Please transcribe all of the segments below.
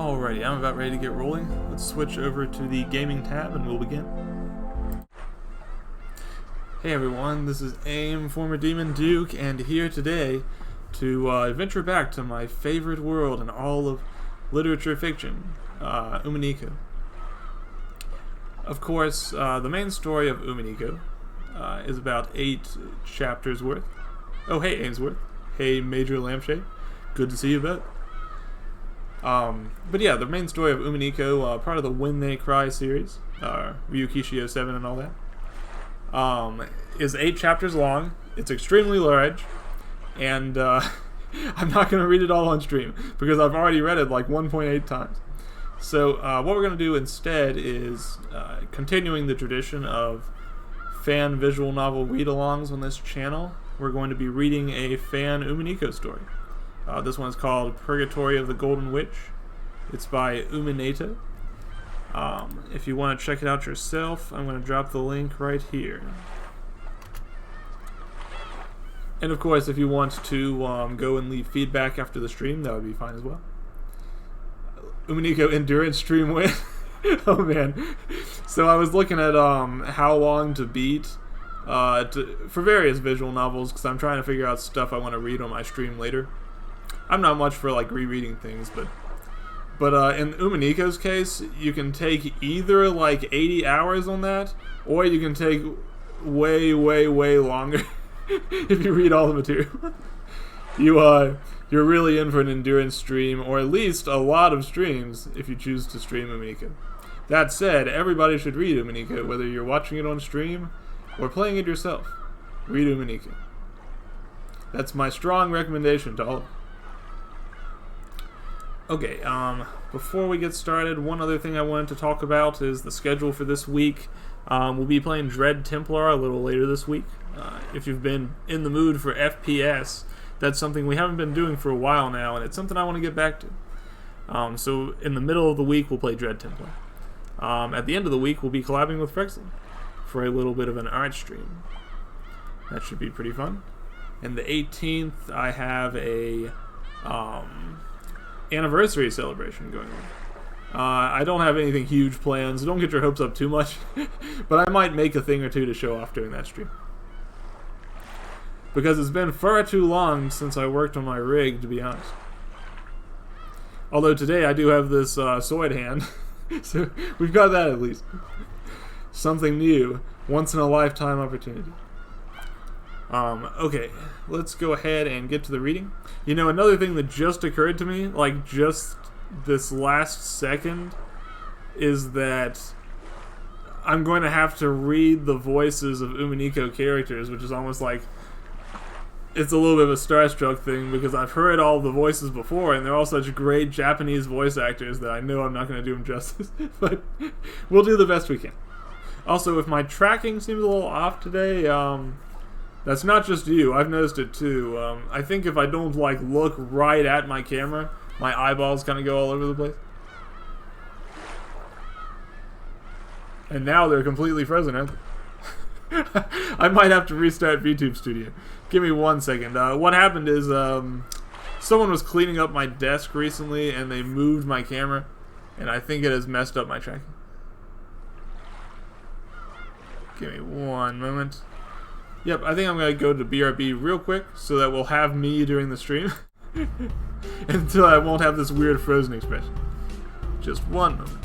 Alrighty, I'm about ready to get rolling. Let's switch over to the gaming tab and we'll begin. Hey everyone, this is AIM, former Demon Duke, and here today to venture back to my favorite world in all of literature fiction, Umineko. Of course, the main story of Umineko is about 8 chapters worth. Oh, hey Ainsworth. Hey Major Lampshade. Good to see you, bet. But yeah, the main story of Umineko, part of the When They Cry series, Ryukishio 7 and all that, is 8 chapters long. It's extremely large, and I'm not going to read it all on stream, because I've already read it like 1.8 times. So what we're going to do instead is, continuing the tradition of fan visual novel read-alongs on this channel, we're going to be reading a fan Umineko story. This one's called Purgatory of the Golden Witch. It's by Umineta. If you want to check it out yourself, I'm going to drop the link right here. And of course, if you want to go and leave feedback after the stream, that would be fine as well. Umineko Endurance stream win. Oh man. So I was looking at how long to beat for various visual novels, because I'm trying to figure out stuff I want to read on my stream later. I'm not much for like rereading things, but in Umineko's case, you can take either like 80 hours on that, or you can take way longer if you read all the material. You're really in for an endurance stream, or at least a lot of streams if you choose to stream Umineko. That said, everybody should read Umineko, whether you're watching it on stream or playing it yourself. Read Umineko. That's my strong recommendation to all of you. Okay, before we get started, one other thing I wanted to talk about is the schedule for this week. We'll be playing Dread Templar a little later this week. If you've been in the mood for FPS, that's something we haven't been doing for a while now, and it's something I want to get back to. So in the middle of the week, we'll play Dread Templar. At the end of the week, we'll be collabing with Frexel for a little bit of an art stream. That should be pretty fun. And the 18th, I have a anniversary celebration going on. I don't have anything huge planned, so don't get your hopes up too much, but I might make a thing or two to show off during that stream. Because it's been far too long since I worked on my rig, to be honest. Although today I do have this sword hand, so we've got that at least. Something new, once in a lifetime opportunity. Okay, let's go ahead and get to the reading. You know, another thing that just occurred to me, like just this last second, is that I'm going to have to read the voices of Umineko characters, which is almost like, it's a little bit of a starstruck thing, because I've heard all the voices before, and they're all such great Japanese voice actors that I know I'm not going to do them justice, but we'll do the best we can. Also, if my tracking seems a little off today, that's not just you, I've noticed it too. I think if I don't like look right at my camera, my eyeballs kind of go all over the place. And now they're completely frozen, aren't they? I might have to restart VTube Studio. Give me 1 second. What happened is someone was cleaning up my desk recently and they moved my camera, and I think it has messed up my tracking. Give me 1 moment. Yep, I think I'm going to go to BRB real quick so that we'll have me during the stream until I won't have this weird frozen expression. Just 1 moment.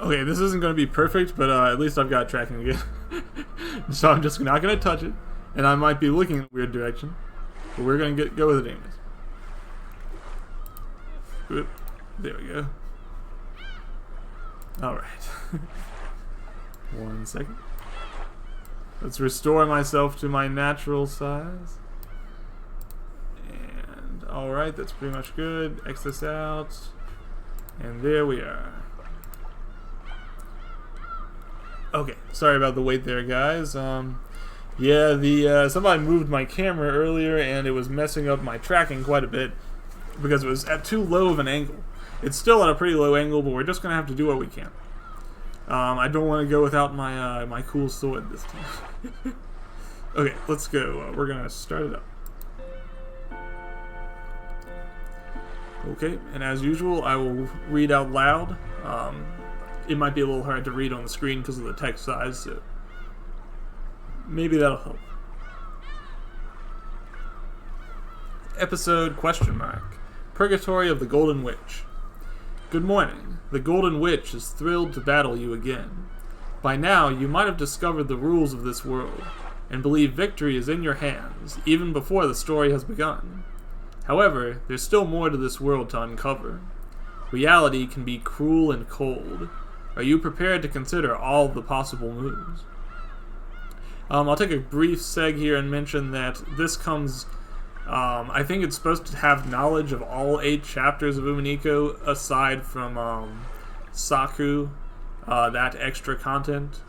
Okay, this isn't going to be perfect, but at least I've got tracking again. So I'm just not going to touch it, and I might be looking in a weird direction, but we're going to go with it anyways. Oop, there we go. Alright. 1 second. Let's restore myself to my natural size. And alright, that's pretty much good. X this out. And there we are. Okay, sorry about the wait there, guys. Yeah, somebody moved my camera earlier and it was messing up my tracking quite a bit because it was at too low of an angle. It's still at a pretty low angle, but we're just gonna have to do what we can. I don't want to go without my my cool sword this time. Okay, let's go. We're gonna start it up. Okay, and as usual, I will read out loud. It might be a little hard to read on the screen because of the text size, so maybe that'll help. Episode ? Purgatory of the Golden Witch. Good morning. The Golden Witch is thrilled to battle you again. By now, you might have discovered the rules of this world, and believe victory is in your hands, even before the story has begun. However, there's still more to this world to uncover. Reality can be cruel and cold. Are you prepared to consider all the possible moves? I'll take a brief seg here and mention that this comes... I think it's supposed to have knowledge of all 8 chapters of Umineko, aside from Saku, that extra content.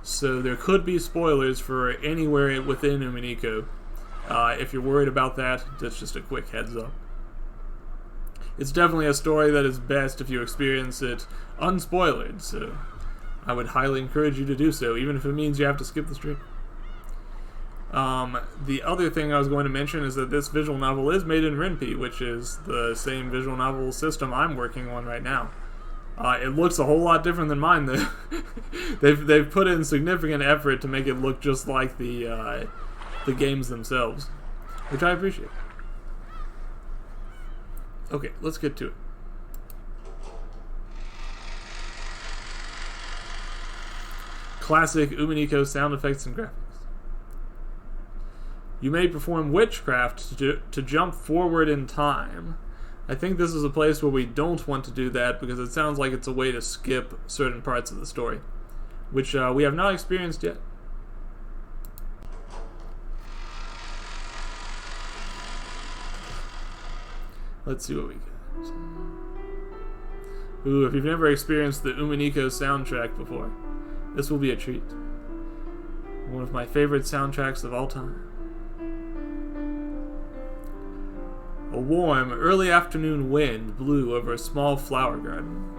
So there could be spoilers for anywhere within Umineko. If you're worried about that, that's just a quick heads up. It's definitely a story that is best if you experience it unspoiled, so I would highly encourage you to do so, even if it means you have to skip the stream. The other thing I was going to mention is that this visual novel is made in Ren'Py, which is the same visual novel system I'm working on right now. It looks a whole lot different than mine, though. they've put in significant effort to make it look just like the games themselves, which I appreciate. Okay, let's get to it. Classic Umineko sound effects and graphics. You may perform witchcraft to jump forward in time. I think this is a place where we don't want to do that because it sounds like it's a way to skip certain parts of the story, which we have not experienced yet. Let's see what we get. Ooh, if you've never experienced the Umineko soundtrack before, this will be a treat. One of my favorite soundtracks of all time. A warm, early afternoon wind blew over a small flower garden.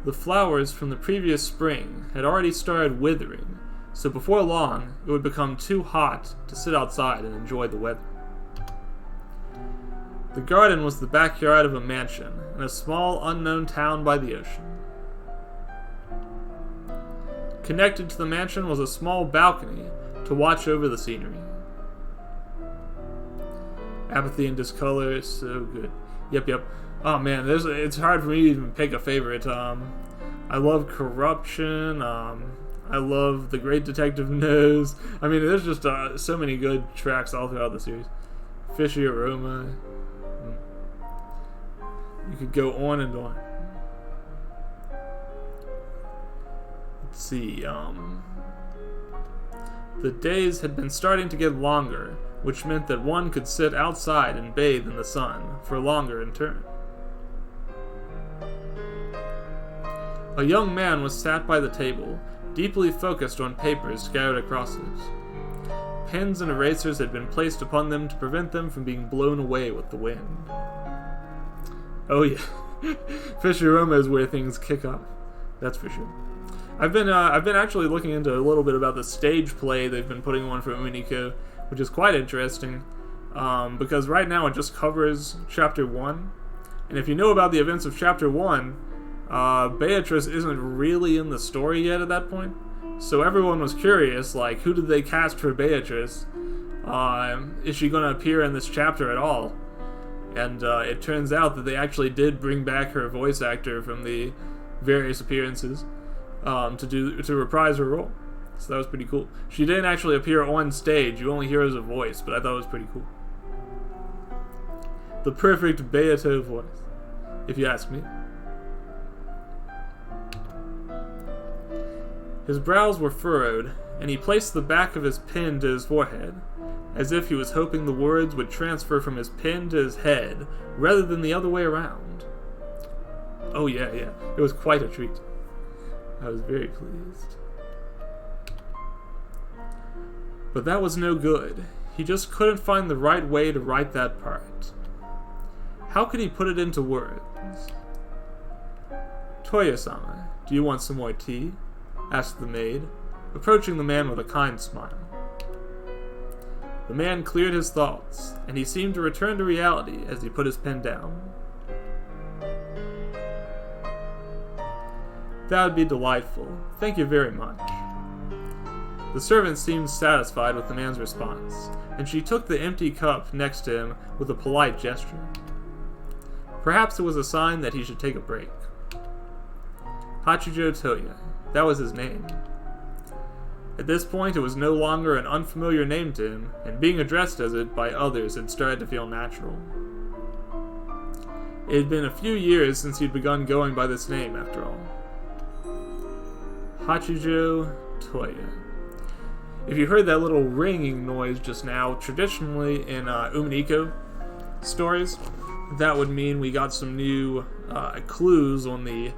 The flowers from the previous spring had already started withering, so before long, it would become too hot to sit outside and enjoy the weather. The garden was the backyard of a mansion in a small, unknown town by the ocean. Connected to the mansion was a small balcony to watch over the scenery. Apathy and discolor is so good. Yep. Oh man, it's hard for me to even pick a favorite. I love Corruption. I love The Great Detective Knows. I mean, there's just so many good tracks all throughout the series. Fishy Aroma. You could go on and on. Let's see, the days had been starting to get longer, which meant that one could sit outside and bathe in the sun for longer in turn. A young man was sat by the table, deeply focused on papers scattered across it. Pens and erasers had been placed upon them to prevent them from being blown away with the wind. Oh yeah, Fishy Aroma is where things kick off. That's for sure. I've been actually looking into a little bit about the stage play they've been putting on for Umineko, which is quite interesting, because right now it just covers Chapter 1, and if you know about the events of Chapter 1, Beatrice isn't really in the story yet at that point, so everyone was curious, like, who did they cast for Beatrice? Is she going to appear in this chapter at all? And it turns out that they actually did bring back her voice actor from the various appearances to reprise her role. So that was pretty cool. She didn't actually appear on stage. You only hear her as a voice, but I thought it was pretty cool. The perfect Beato voice, if you ask me. His brows were furrowed, and he placed the back of his pen to his forehead, as if he was hoping the words would transfer from his pen to his head, rather than the other way around. Oh yeah, it was quite a treat. I was very pleased. But that was no good. He just couldn't find the right way to write that part. How could he put it into words? Toya-sama, do you want some more tea? Asked the maid, approaching the man with a kind smile. The man cleared his thoughts, and he seemed to return to reality as he put his pen down. That would be delightful. Thank you very much. The servant seemed satisfied with the man's response, and she took the empty cup next to him with a polite gesture. Perhaps it was a sign that he should take a break. Hachijo Toya, that was his name. At this point, it was no longer an unfamiliar name to him, and being addressed as it by others had started to feel natural. It had been a few years since he'd begun going by this name, after all. Hachijo Toya. If you heard that little ringing noise just now, traditionally in Umineko stories, that would mean we got some new clues on the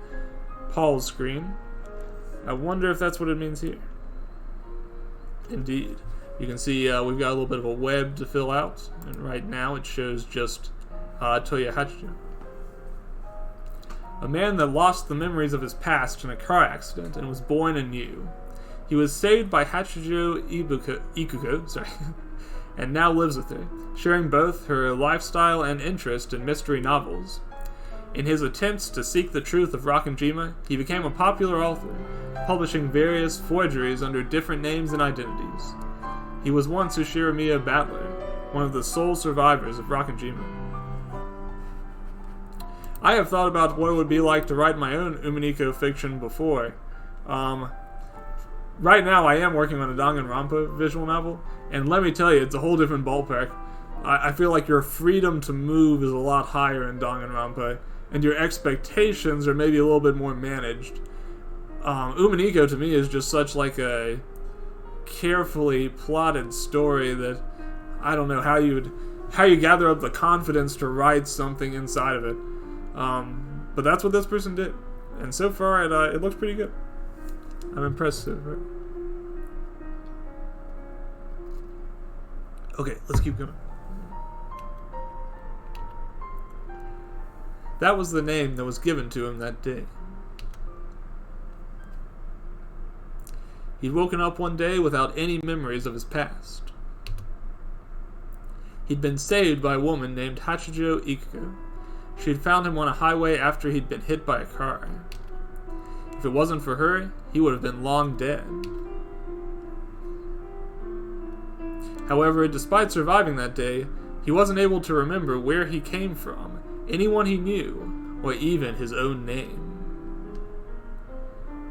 Paul's screen. I wonder if that's what it means here. Indeed. You can see we've got a little bit of a web to fill out, and right now it shows just Toya Hachijo. A man that lost the memories of his past in a car accident and was born anew. He was saved by Hachijo Ikuko, and now lives with her, sharing both her lifestyle and interest in mystery novels. In his attempts to seek the truth of Rakanjima, he became a popular author, publishing various forgeries under different names and identities. He was once Ushiramiya Battler, one of the sole survivors of Rakanjima. I have thought about what it would be like to write my own Umineko fiction before. Right now I am working on a Danganronpa visual novel, and let me tell you, it's a whole different ballpark. I feel like your freedom to move is a lot higher in Danganronpa, and your expectations are maybe a little bit more managed. Umineko to me is just such like a carefully plotted story that I don't know how you gather up the confidence to write something inside of it. But that's what this person did, and so far it looks pretty good. I'm impressed so far. Okay, let's keep going. That was the name that was given to him that day. He'd woken up one day without any memories of his past. He'd been saved by a woman named Hachijo Ikuko. She'd found him on a highway after he'd been hit by a car. If it wasn't for her, he would have been long dead. However, despite surviving that day, he wasn't able to remember where he came from, anyone he knew, or even his own name.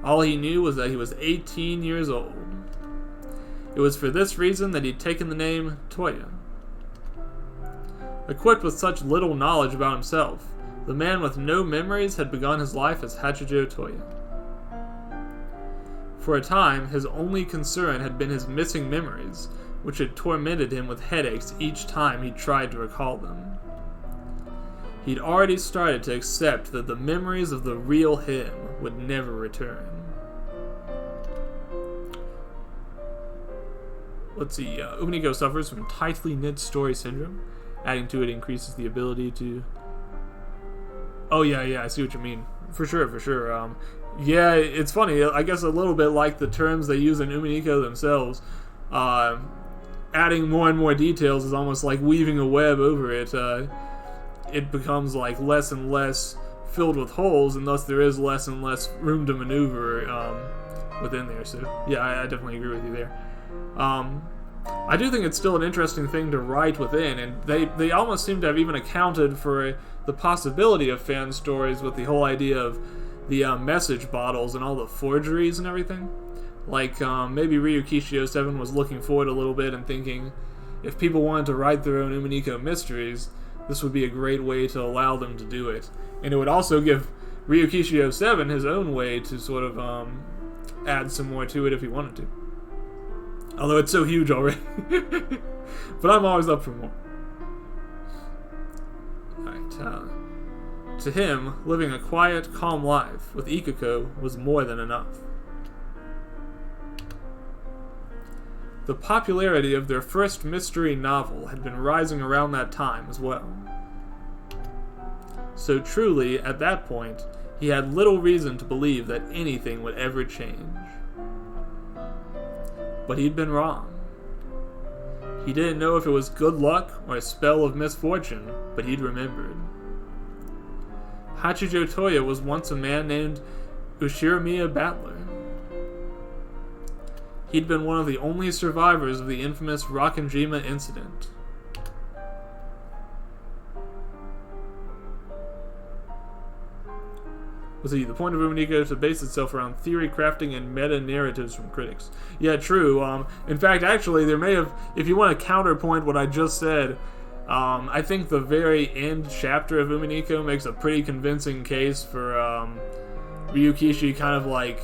All he knew was that he was 18 years old. It was for this reason that he'd taken the name Toya. Equipped with such little knowledge about himself, the man with no memories had begun his life as Hachijo Toya. For a time, his only concern had been his missing memories, which had tormented him with headaches each time he tried to recall them. He'd already started to accept that the memories of the real him would never return. Let's see, Umineko suffers from tightly knit story syndrome. Adding to it increases the ability to... Oh yeah, I see what you mean. For sure. Yeah, it's funny. I guess a little bit like the terms they use in Umineko themselves. Adding more and more details is almost like weaving a web over it. It becomes like less and less filled with holes, and thus there is less and less room to maneuver within there. So yeah, I definitely agree with you there. I do think it's still an interesting thing to write within, and they almost seem to have even accounted for the possibility of fan stories with the whole idea of the message bottles and all the forgeries and everything. Like, maybe Ryukishio 7 was looking forward a little bit and thinking, if people wanted to write their own Umineko mysteries, this would be a great way to allow them to do it. And it would also give Ryukishio 7 his own way to sort of add some more to it if he wanted to. Although it's so huge already. But I'm always up for more. Alright, to him, living a quiet, calm life with Ikako was more than enough. The popularity of their first mystery novel had been rising around that time as well. So truly, at that point, he had little reason to believe that anything would ever change. But he'd been wrong. He didn't know if it was good luck or a spell of misfortune, but he'd remembered. Hachijo Toya was once a man named Ushiramiya Battler. He'd been one of the only survivors of the infamous Rakanjima incident. The point of Umineko is to base itself around theory crafting and meta-narratives from critics. Yeah, true. In fact, actually, there may have... If you want to counterpoint what I just said, I think the very end chapter of Umineko makes a pretty convincing case for Ryukishi kind of like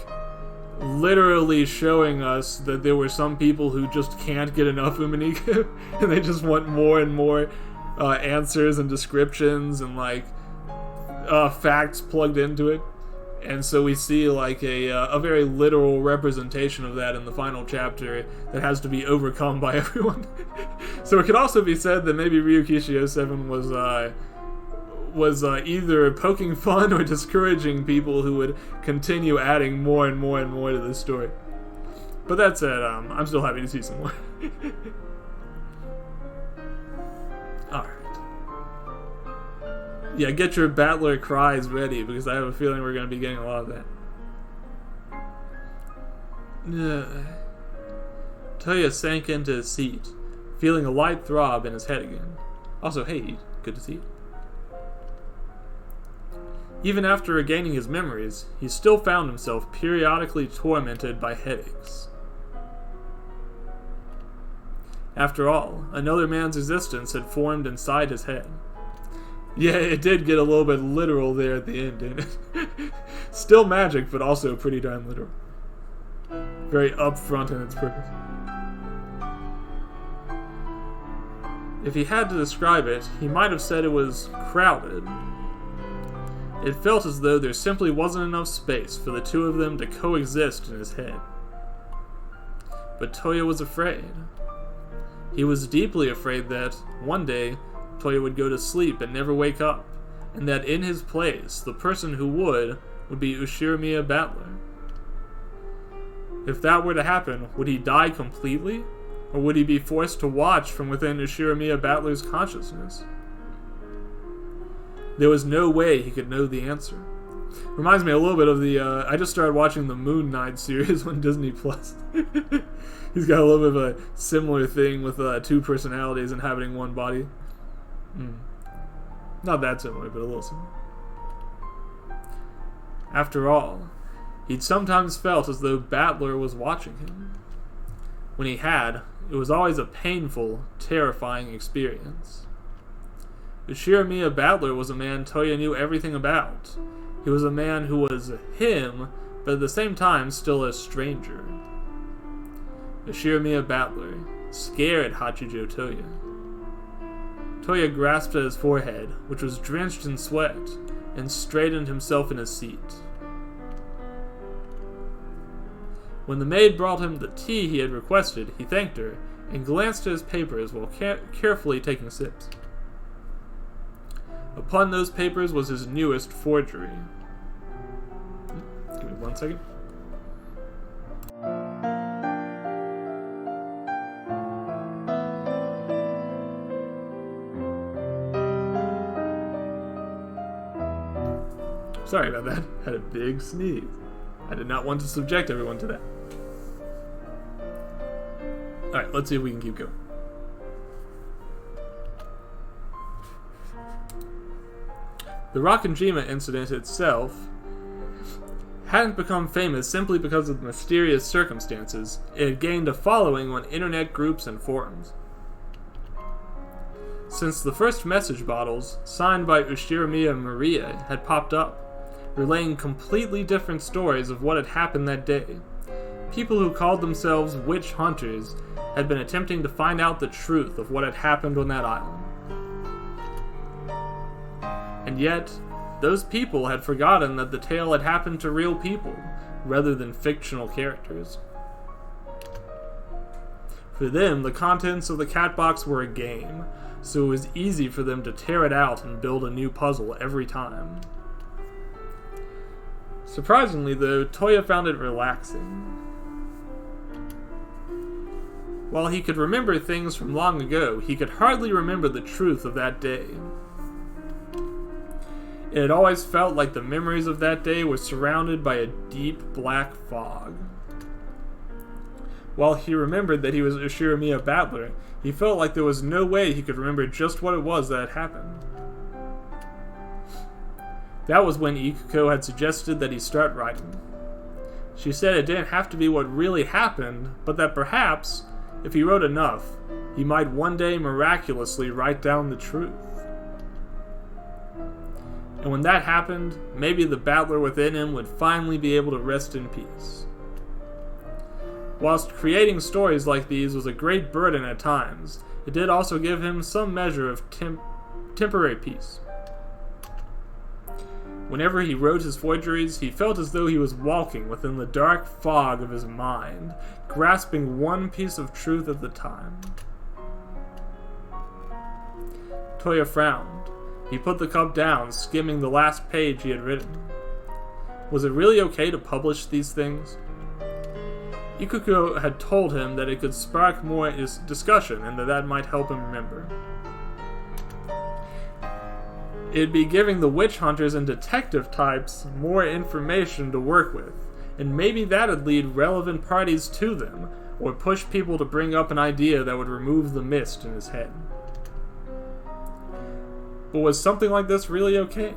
literally showing us that there were some people who just can't get enough Umineko, and they just want more and more answers and descriptions and like facts plugged into it. And so we see like a very literal representation of that in the final chapter that has to be overcome by everyone. So it could also be said that maybe Ryukishio 7 was either poking fun or discouraging people who would continue adding more and more and more to this story. But that said, I'm still happy to see some more. Alright. Yeah, get your battler cries ready, because I have a feeling we're going to be getting a lot of that. Toya sank into his seat, feeling a light throb in his head again. Also, hey, good to see you. Even after regaining his memories, he still found himself periodically tormented by headaches. After all, another man's existence had formed inside his head. Yeah, it did get a little bit literal there at the end, didn't it? Still magic, but also pretty darn literal. Very upfront in its purpose. If he had to describe it, he might have said it was crowded. It felt as though there simply wasn't enough space for the two of them to coexist in his head. But Toya was afraid. He was deeply afraid that, one day, Toya would go to sleep and never wake up, and that in his place, the person who would be Ushiramiya Battler. If that were to happen, would he die completely? Or would he be forced to watch from within Ushiramiya Battler's consciousness? There was no way he could know the answer. Reminds me a little bit of the, I just started watching the Moon Knight series on Disney+. He's got a little bit of a similar thing with two personalities inhabiting one body. Not that similar, but a little similar. After all, he'd sometimes felt as though Battler was watching him. When he had, it was always a painful, terrifying experience. Ushiramiya Battler was a man Toya knew everything about. He was a man who was him, but at the same time still a stranger. Ushiramiya Battler scared Hachijo Toya. Toya grasped at his forehead, which was drenched in sweat, and straightened himself in his seat. When the maid brought him the tea he had requested, he thanked her, and glanced at his papers while carefully taking sips. Upon those papers was his newest forgery. Give me 1 second. Sorry about that. Had a big sneeze. I did not want to subject everyone to that. Alright, let's see if we can keep going. The Rakanjima incident itself hadn't become famous simply because of the mysterious circumstances. It had gained a following on internet groups and forums. Since the first message bottles, signed by Ushiramiya Maria, had popped up, relaying completely different stories of what had happened that day, people who called themselves witch hunters had been attempting to find out the truth of what had happened on that island. And yet, those people had forgotten that the tale had happened to real people, rather than fictional characters. For them, the contents of the cat box were a game, so it was easy for them to tear it out and build a new puzzle every time. Surprisingly, though, Toya found it relaxing. While he could remember things from long ago, he could hardly remember the truth of that day. It had always felt like the memories of that day were surrounded by a deep black fog. While he remembered that he was Ushiramiya Battler, he felt like there was no way he could remember just what it was that had happened. That was when Ikuko had suggested that he start writing. She said it didn't have to be what really happened, but that perhaps, if he wrote enough, he might one day miraculously write down the truth. And when that happened, maybe the battler within him would finally be able to rest in peace. Whilst creating stories like these was a great burden at times, it did also give him some measure of temporary peace. Whenever he wrote his forgeries, he felt as though he was walking within the dark fog of his mind, grasping one piece of truth at the time. Toya frowned. He put the cup down, skimming the last page he had written. Was it really okay to publish these things? Ikuko had told him that it could spark more discussion and that might help him remember. It'd be giving the witch hunters and detective types more information to work with, and maybe that'd lead relevant parties to them, or push people to bring up an idea that would remove the mist in his head. But was something like this really okay?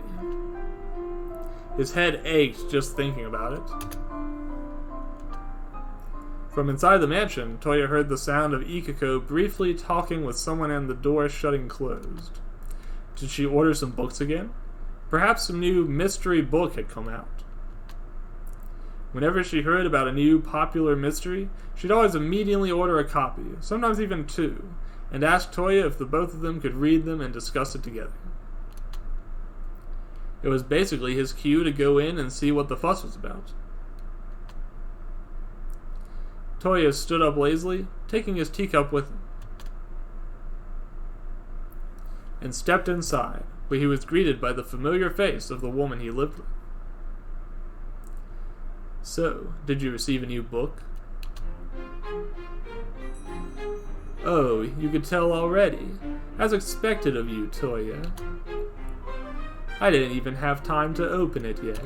His head ached just thinking about it. From inside the mansion, Toya heard the sound of Ikuko briefly talking with someone and the door shutting closed. Did she order some books again? Perhaps some new mystery book had come out. Whenever she heard about a new popular mystery, she'd always immediately order a copy, sometimes even two, and ask Toya if the both of them could read them and discuss it together. It was basically his cue to go in and see what the fuss was about. Toya stood up lazily, taking his teacup with him, and stepped inside, where he was greeted by the familiar face of the woman he lived with. So, did you receive a new book? Oh, you could tell already. As expected of you, Toya. I didn't even have time to open it yet.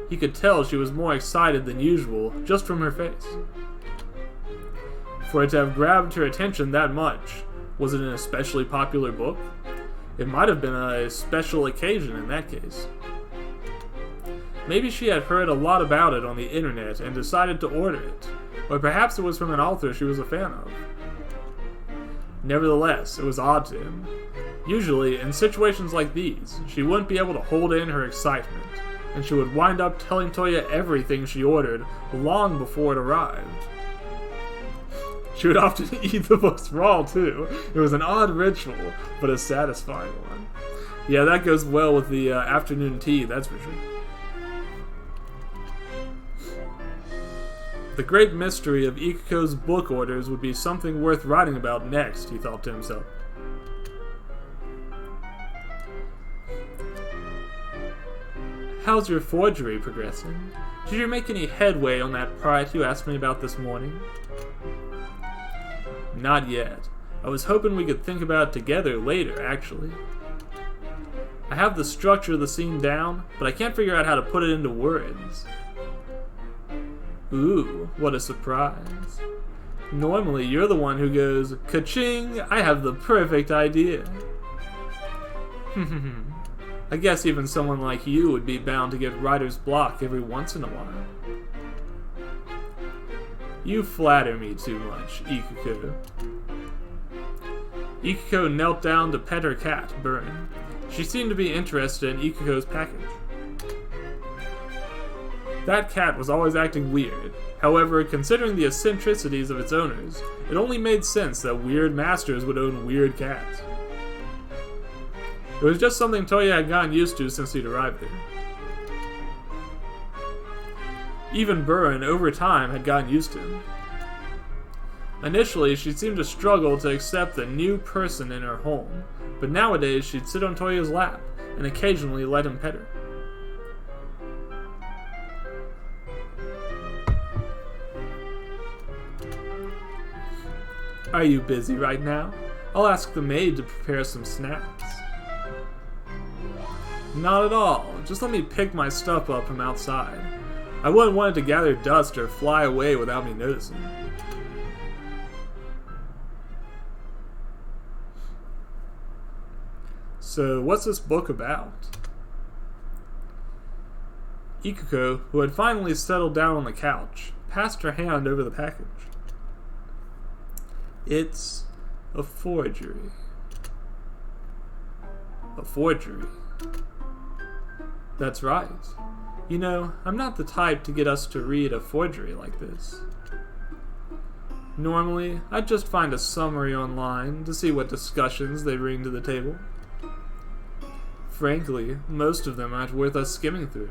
He could tell she was more excited than usual, just from her face. For it to have grabbed her attention that much, was it an especially popular book? It might have been a special occasion in that case. Maybe she had heard a lot about it on the internet and decided to order it, or perhaps it was from an author she was a fan of. Nevertheless, it was odd to him. Usually, in situations like these, she wouldn't be able to hold in her excitement, and she would wind up telling Toya everything she ordered long before it arrived. She would often eat the books raw, too. It was an odd ritual, but a satisfying one. Yeah, that goes well with the afternoon tea, that's for sure. The great mystery of Ikuko's book orders would be something worth writing about next, he thought to himself. How's your forgery progressing? Did you make any headway on that part you asked me about this morning? Not yet. I was hoping we could think about it together later, actually. I have the structure of the scene down, but I can't figure out how to put it into words. Ooh, what a surprise. Normally, you're the one who goes, ka-ching, I have the perfect idea. I guess even someone like you would be bound to get writer's block every once in a while. You flatter me too much, Ikuko. Ikuko knelt down to pet her cat, Burn. She seemed to be interested in Ikuko's package. That cat was always acting weird. However, considering the eccentricities of its owners, it only made sense that weird masters would own weird cats. It was just something Toya had gotten used to since he'd arrived there. Even Burn, over time, had gotten used to him. Initially, she seemed to struggle to accept the new person in her home, but nowadays she'd sit on Toya's lap and occasionally let him pet her. Are you busy right now? I'll ask the maid to prepare some snacks. Not at all. Just let me pick my stuff up from outside. I wouldn't want it to gather dust or fly away without me noticing. So, what's this book about? Ikuko, who had finally settled down on the couch, passed her hand over the package. It's a forgery. A forgery? That's right. You know, I'm not the type to get us to read a forgery like this. Normally, I'd just find a summary online to see what discussions they bring to the table. Frankly, most of them aren't worth us skimming through.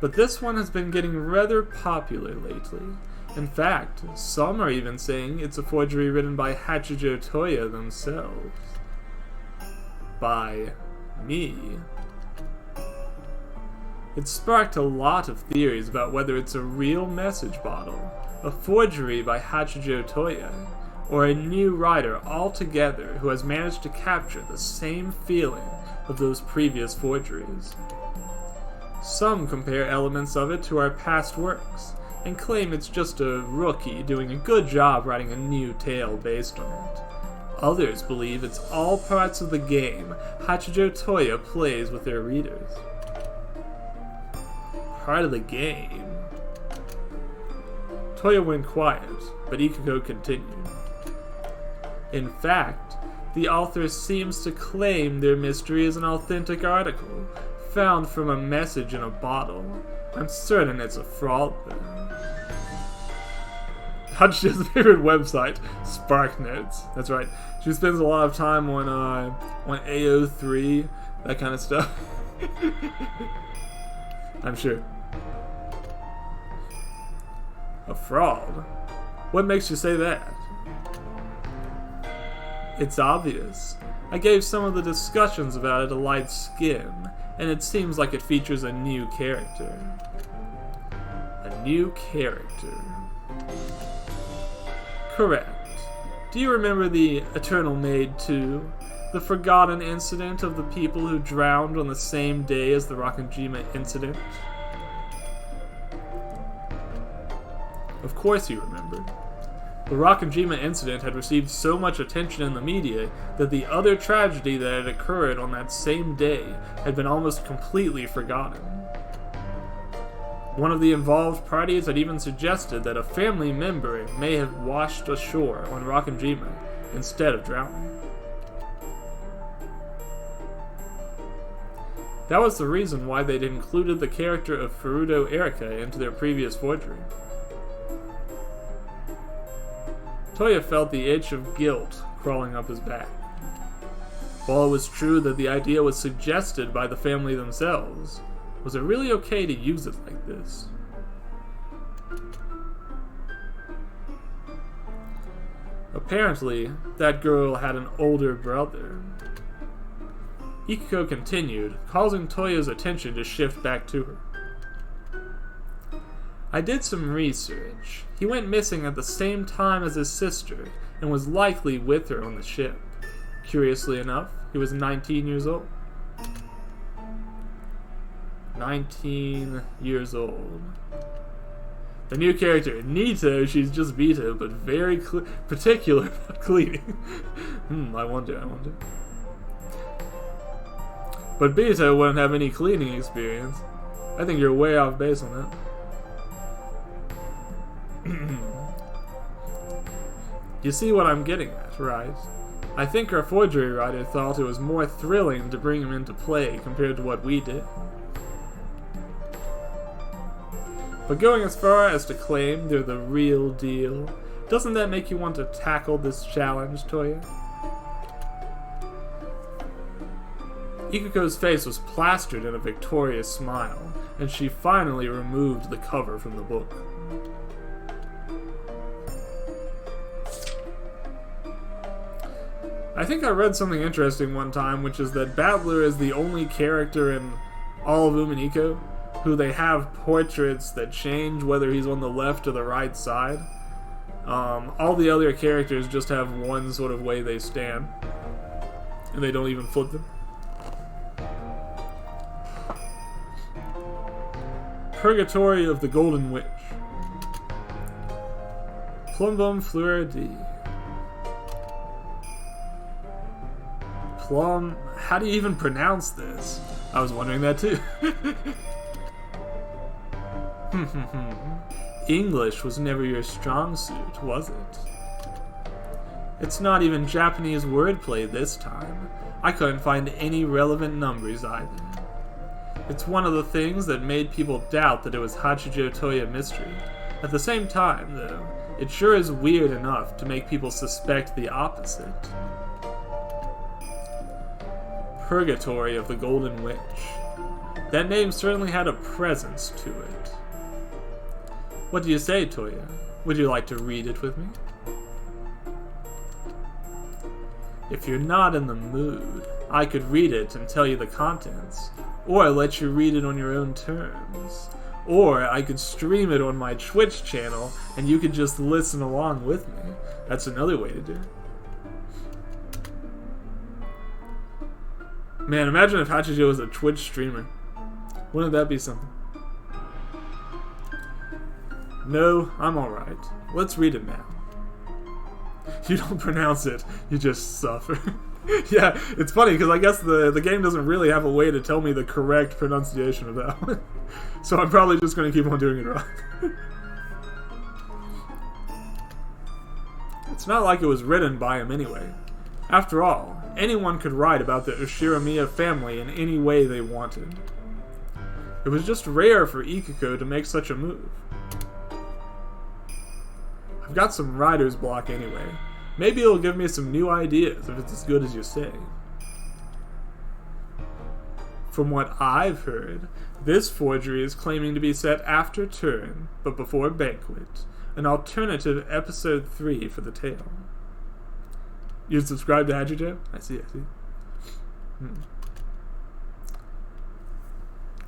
But this one has been getting rather popular lately. In fact, some are even saying it's a forgery written by Hachijo Toya themselves. By me. It sparked a lot of theories about whether it's a real message bottle, a forgery by Hachijo Toya, or a new writer altogether who has managed to capture the same feeling of those previous forgeries. Some compare elements of it to our past works, and claim it's just a rookie doing a good job writing a new tale based on it. Others believe it's all parts of the game Hachijo Toya plays with their readers. Part of the game? Toya went quiet, but Ikuko continued. In fact, the author seems to claim their mystery is an authentic article, found from a message in a bottle. I'm certain it's a fraud, though. Hachijo's favorite website, SparkNotes. That's right. She spends a lot of time on AO3, that kind of stuff. I'm sure. A fraud? What makes you say that? It's obvious. I gave some of the discussions about it a light skim, and it seems like it features a new character. A new character. Correct. Do you remember the Eternal Maid 2? The forgotten incident of the people who drowned on the same day as the Rakanjima incident? Of course you remember. The Rakanjima incident had received so much attention in the media that the other tragedy that had occurred on that same day had been almost completely forgotten. One of the involved parties had even suggested that a family member may have washed ashore on Rakanjima instead of drowning. That was the reason why they'd included the character of Furuto Erika into their previous forgery. Toya felt the itch of guilt crawling up his back. While it was true that the idea was suggested by the family themselves, was it really okay to use it like this? Apparently, that girl had an older brother. Ikuko continued, causing Toya's attention to shift back to her. I did some research. He went missing at the same time as his sister, and was likely with her on the ship. Curiously enough, he was 19 years old. 19 years old. The new character, Nito, she's just Vito, but very particular about cleaning. I wonder. But Vito wouldn't have any cleaning experience. I think you're way off base on that. You see what I'm getting at, right? I think our forgery writer thought it was more thrilling to bring him into play compared to what we did. But going as far as to claim they're the real deal, doesn't that make you want to tackle this challenge, Toya? Ikuko's face was plastered in a victorious smile, and she finally removed the cover from the book. I think I read something interesting one time, which is that Battler is the only character in all of Umineko who they have portraits that change whether he's on the left or the right side. All the other characters just have one sort of way they stand, and they don't even flip them. Purgatory of the Golden Witch. Plumbum Fleur D. Plum... How do you even pronounce this? I was wondering that too. English was never your strong suit, was it? It's not even Japanese wordplay this time. I couldn't find any relevant numbers either. It's one of the things that made people doubt that it was Hachijo Toya mystery. At the same time, though, it sure is weird enough to make people suspect the opposite. Purgatory of the Golden Witch. That name certainly had a presence to it. What do you say, Toya? Would you like to read it with me? If you're not in the mood, I could read it and tell you the contents, or let you read it on your own terms. Or I could stream it on my Twitch channel and you could just listen along with me. That's another way to do it. Man, imagine if Hachijo was a Twitch streamer. Wouldn't that be something? No, I'm alright. Let's read it now. You don't pronounce it, you just suffer. Yeah, it's funny because I guess the game doesn't really have a way to tell me the correct pronunciation of that one. So I'm probably just going to keep on doing it wrong. It's not like it was written by him anyway. After all, anyone could write about the Ushiramiya family in any way they wanted. It was just rare for Ikuko to make such a move. I've got some writer's block anyway. Maybe it'll give me some new ideas if it's as good as you say. From what I've heard, this forgery is claiming to be set after Turn, but before Banquet, an alternative episode 3 for the tale. You subscribe to Hachijo? I see.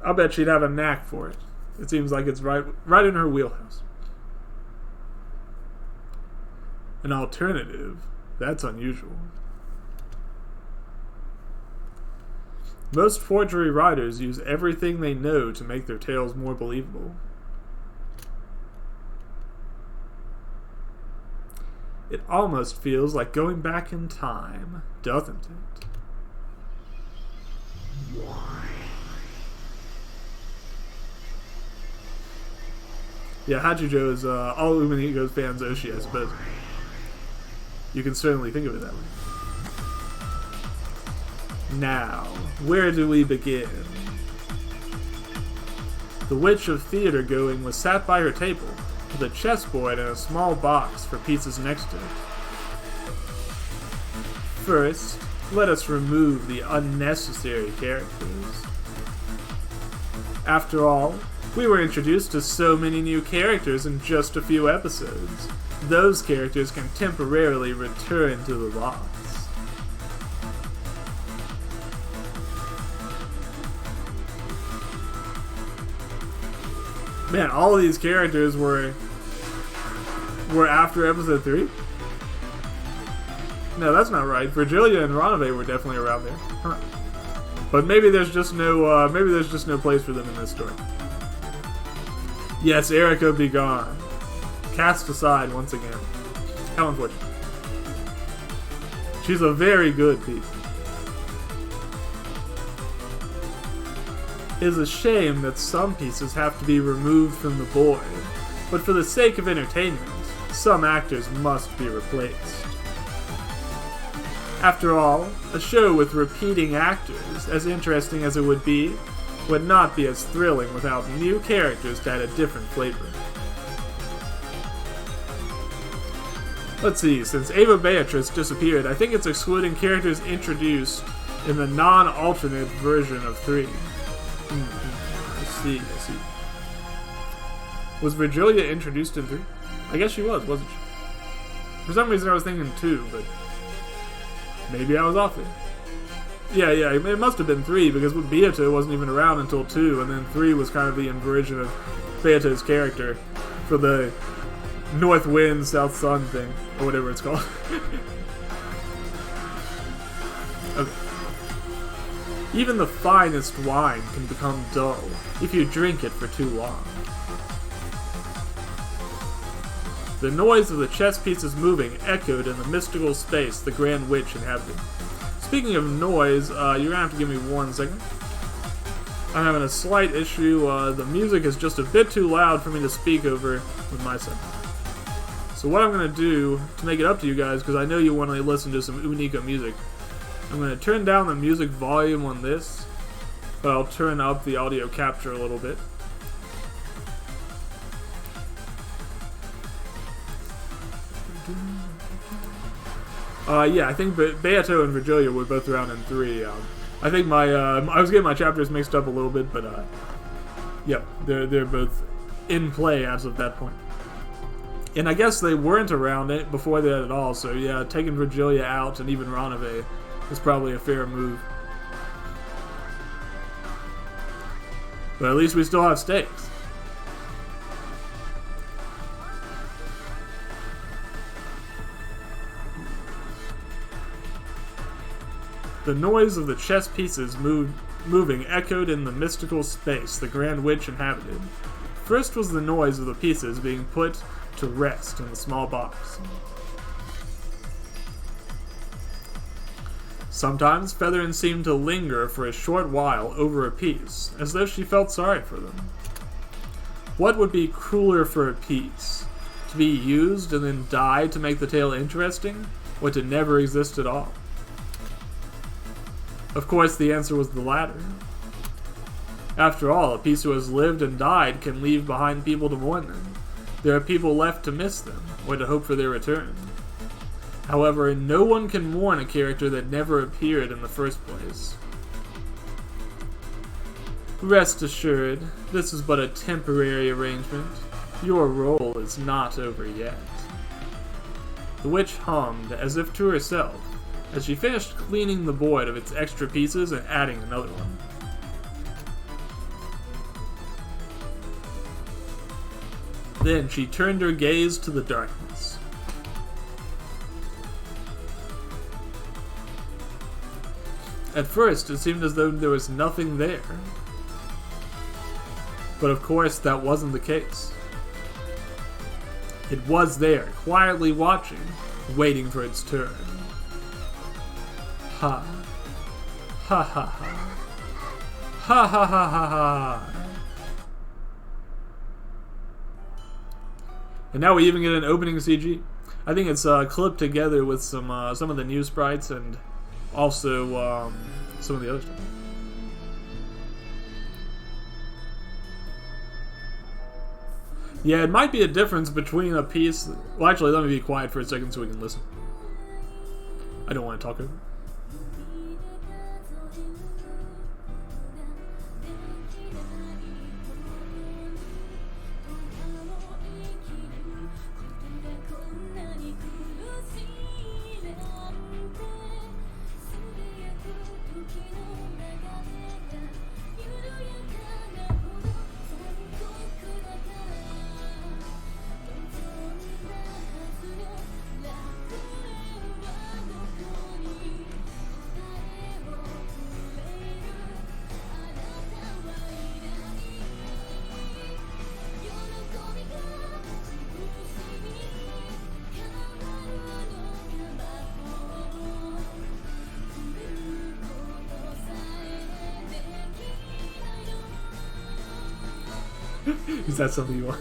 I'll bet she'd have a knack for it. It seems like it's right in her wheelhouse. An alternative? That's unusual. Most forgery writers use everything they know to make their tales more believable. It almost feels like going back in time, doesn't it? Yeah, Hachijo is all Uminiko's fans Oshi, I suppose. You can certainly think of it that way. Now, where do we begin? The witch of theater going was sat by her table, with a chessboard and a small box for pieces next to it. First, let us remove the unnecessary characters. After all, we were introduced to so many new characters in just a few episodes. Those characters can temporarily return to the box. Man, all of these characters were after episode 3? No, that's not right. Virgilia and Ranave were definitely around there. Huh. But maybe there's just no place for them in this story. Yes, Erica be gone. Cast aside once again. How unfortunate. She's a very good piece. It is a shame that some pieces have to be removed from the board, but for the sake of entertainment, some actors must be replaced. After all, a show with repeating actors, as interesting as it would not be as thrilling without new characters to add a different flavor. Let's see, since Ava Beatrice disappeared, I think it's excluding characters introduced in the non-alternate version of 3. I see. Was Virgilia introduced in 3? I guess she was, wasn't she? For some reason I was thinking 2, but maybe I was off there. Yeah, it must have been 3, because Beato wasn't even around until 2, and then 3 was kind of the inversion of Beato's character for the North Wind, South Sun thing, or whatever it's called. Okay. Even the finest wine can become dull if you drink it for too long. The noise of the chess pieces moving echoed in the mystical space the Grand Witch inhabited. Speaking of noise, you're gonna have to give me 1 second. I'm having a slight issue. The music is just a bit too loud for me to speak over with my set. So what I'm gonna do to make it up to you guys, because I know you want to listen to some Unica music, I'm gonna turn down the music volume on this, but I'll turn up the audio capture a little bit. Yeah, I think Beato and Virgilia were both around in 3. I think I was getting my chapters mixed up a little bit, but yep, they're both in play as of that point. And I guess they weren't around it before that at all, so yeah, taking Virgilia out and even Ranave is probably a fair move. But at least we still have stakes. The noise of the chess pieces moving echoed in the mystical space the Grand Witch inhabited. First was the noise of the pieces being put to rest in the small box. Sometimes Featherin seemed to linger for a short while over a piece, as though she felt sorry for them. What would be crueler for a piece? To be used and then die to make the tale interesting, or to never exist at all? Of course, the answer was the latter. After all, a piece who has lived and died can leave behind people to mourn them. There are people left to miss them, or to hope for their return. However, no one can mourn a character that never appeared in the first place. Rest assured, this is but a temporary arrangement. Your role is not over yet. The witch hummed, as if to herself, as she finished cleaning the board of its extra pieces and adding another one. Then she turned her gaze to the darkness. At first, it seemed as though there was nothing there. But of course, that wasn't the case. It was there, quietly watching, waiting for its turn. Ha. Ha ha ha. Ha ha ha ha ha. And now we even get an opening CG. I think it's clipped together with some of the new sprites and also some of the other stuff. Yeah, it might be a difference between a piece. Well, actually, let me be quiet for a second so we can listen. I don't want to talk over. Is that something you want?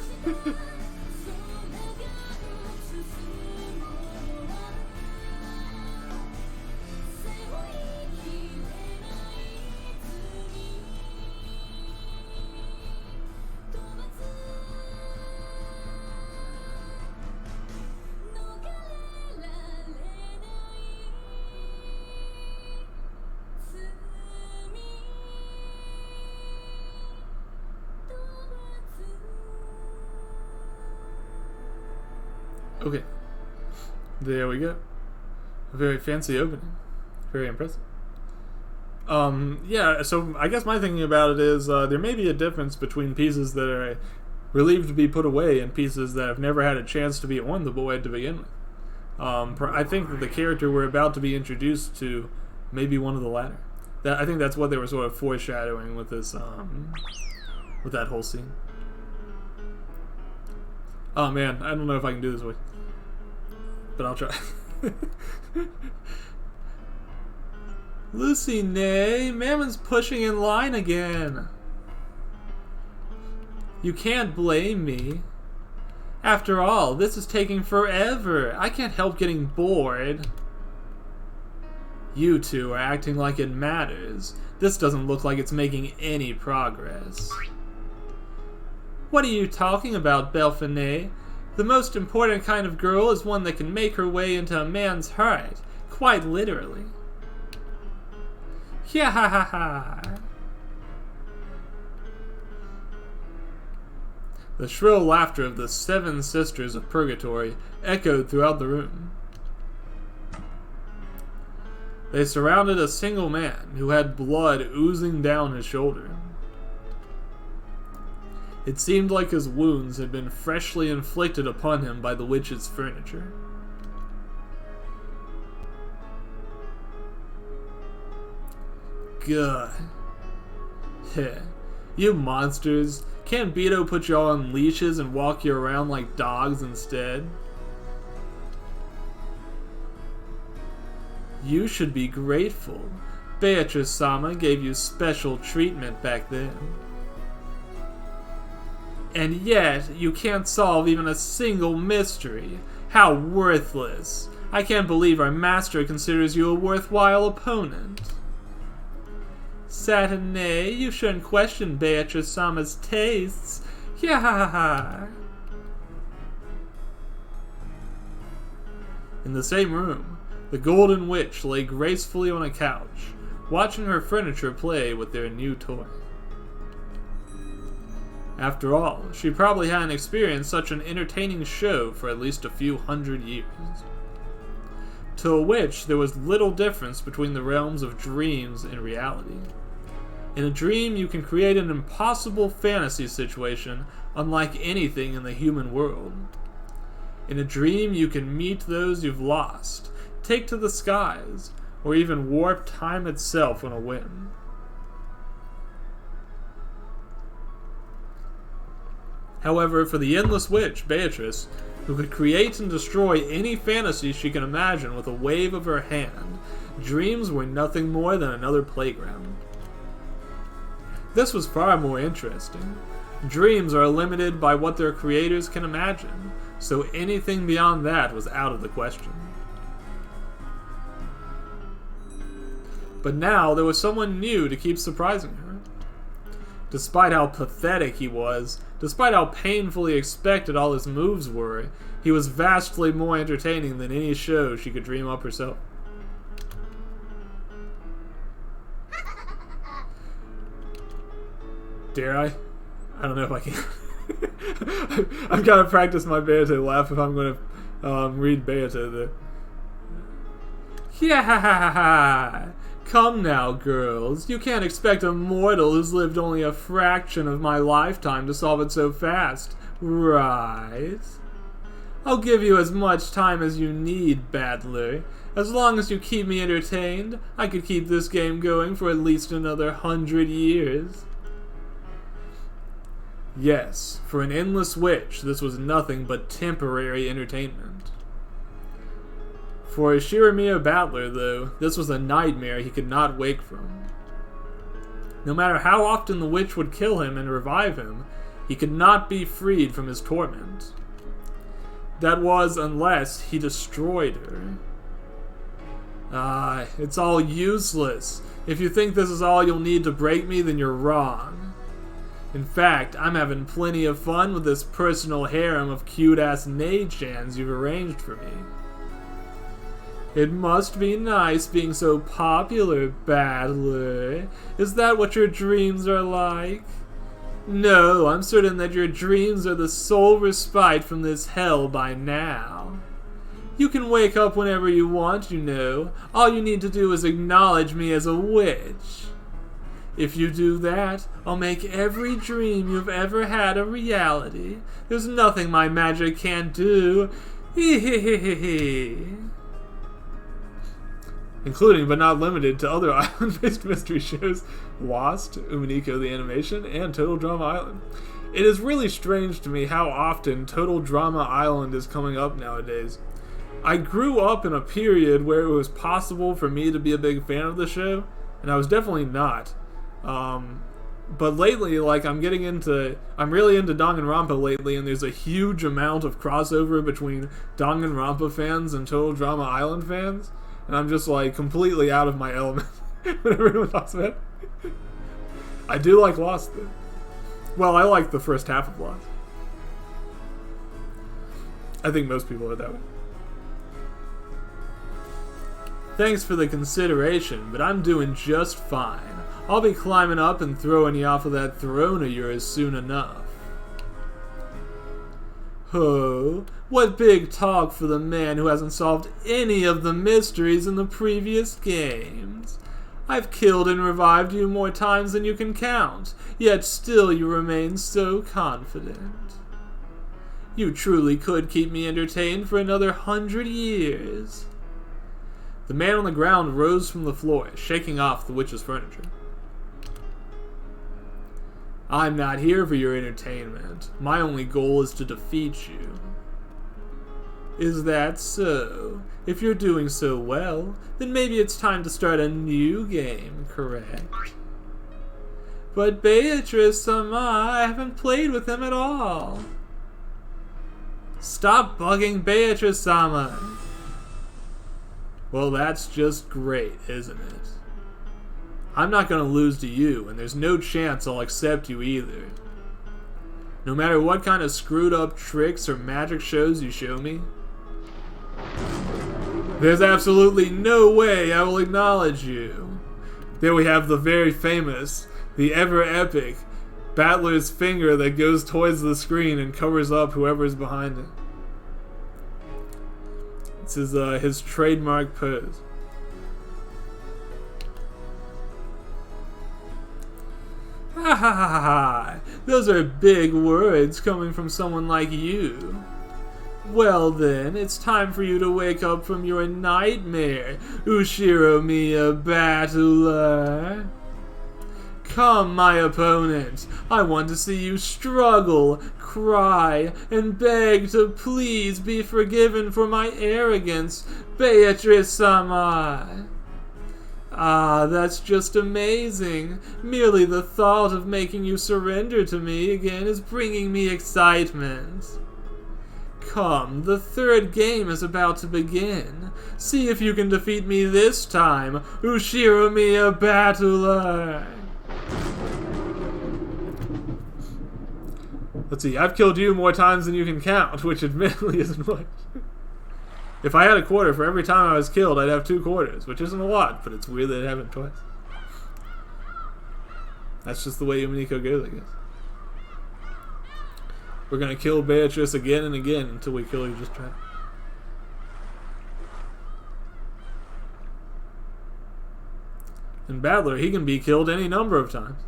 Okay, there we go. A very fancy opening. Very impressive. Yeah, so I guess my thinking about it is there may be a difference between pieces that are relieved to be put away and pieces that have never had a chance to be on the board to begin with. I think that the character we're about to be introduced to may be one of the latter. I think that's what they were sort of foreshadowing with this, with that whole scene. Oh man, I don't know if I can do this way, but I'll try. Lucy, nay, Mammon's pushing in line again. You can't blame me. After all, this is taking forever. I can't help getting bored. You two are acting like it matters. This doesn't look like it's making any progress. What are you talking about, Belfinet? The most important kind of girl is one that can make her way into a man's heart, quite literally. Yeah, ha ha ha. The shrill laughter of the 7 sisters of Purgatory echoed throughout the room. They surrounded a single man who had blood oozing down his shoulder. It seemed like his wounds had been freshly inflicted upon him by the witch's furniture. God. Heh. You monsters. Can't Beto put you all on leashes and walk you around like dogs instead? You should be grateful. Beatrice-sama gave you special treatment back then. And yet, you can't solve even a single mystery. How worthless. I can't believe our master considers you a worthwhile opponent. Satane, you shouldn't question Beatrice-sama's tastes. Yeah. In the same room, the Golden Witch lay gracefully on a couch, watching her furniture play with their new toy. After all, she probably hadn't experienced such an entertaining show for at least a few hundred years. To a witch, there was little difference between the realms of dreams and reality. In a dream, you can create an impossible fantasy situation unlike anything in the human world. In a dream, you can meet those you've lost, take to the skies, or even warp time itself on a whim. However, for the endless witch, Beatrice, who could create and destroy any fantasy she can imagine with a wave of her hand, dreams were nothing more than another playground. This was far more interesting. Dreams are limited by what their creators can imagine, so anything beyond that was out of the question. But now there was someone new to keep surprising her. Despite how pathetic he was, despite how painfully expected all his moves were, he was vastly more entertaining than any show she could dream up herself. Dare I? I don't know if I can. I've got to practice my Beate laugh if I'm going to read Beate there. Yeah! Come now, girls. You can't expect a mortal who's lived only a fraction of my lifetime to solve it so fast, right? I'll give you as much time as you need, Battler. As long as you keep me entertained, I could keep this game going for at least another 100 years. Yes, for an endless witch, this was nothing but temporary entertainment. For Shiramiya Battler, though, this was a nightmare he could not wake from. No matter how often the witch would kill him and revive him, He could not be freed from his torment. That was, unless he destroyed her. Ah, it's all useless. If you think this is all you'll need to break me, then you're wrong. In fact, I'm having plenty of fun with this personal harem of cute-ass Neigh-chans you've arranged for me. It must be nice being so popular, Battler. Is that what your dreams are like? No, I'm certain that your dreams are the sole respite from this hell by now. You can wake up whenever you want, you know. All you need to do is acknowledge me as a witch. If you do that, I'll make every dream you've ever had a reality. There's nothing my magic can't do. Including, but not limited to, other island-based mystery shows, Lost, Umineko the Animation, and Total Drama Island. It is really strange to me how often Total Drama Island is coming up nowadays. I grew up in a period where it was possible for me to be a big fan of the show, and I was definitely not. But lately, like, I'm really into Danganronpa lately, and there's a huge amount of crossover between Danganronpa fans and Total Drama Island fans, and I'm just, like, completely out of my element whenever everyone talks about it. I do like Lost, though. Well, I like the first half of Lost. I think most people are that way. Thanks for the consideration, but I'm doing just fine. I'll be climbing up and throwing you off of that throne of yours soon enough. Oh, what big talk for the man who hasn't solved any of the mysteries in the previous games. I've killed and revived you more times than you can count, yet still you remain so confident. You truly could keep me entertained for another 100 years. The man on the ground rose from the floor, shaking off the witch's furniture. I'm not here for your entertainment. My only goal is to defeat you. Is that so? If you're doing so well, then maybe it's time to start a new game, correct? But Beatrice-sama, I haven't played with him at all. Stop bugging Beatrice-sama. Well, that's just great, isn't it? I'm not going to lose to you, and there's no chance I'll accept you either. No matter what kind of screwed up tricks or magic shows you show me, there's absolutely no way I will acknowledge you. There we have the very famous, the ever epic, Battler's finger that goes towards the screen and covers up whoever's behind it. This is his trademark pose. Ha ha ha ha! Those are big words coming from someone like you. Well then, it's time for you to wake up from your nightmare, Ushiro Miya Battler. Come, my opponent. I want to see you struggle, cry, and beg to please be forgiven for my arrogance, Beatrice-sama. Ah, that's just amazing. Merely the thought of making you surrender to me again is bringing me excitement. Come, the third game is about to begin. See if you can defeat me this time, Ushiro Miya Battler. Let's see, I've killed you more times than you can count, which admittedly isn't much. If I had a quarter for every time I was killed, I'd have 2 quarters, which isn't a lot, but it's weird that it happened twice. That's just the way Umineko goes, I guess. We're gonna kill Beatrice again and again until we kill her just twice. And Battler, he can be killed any number of times.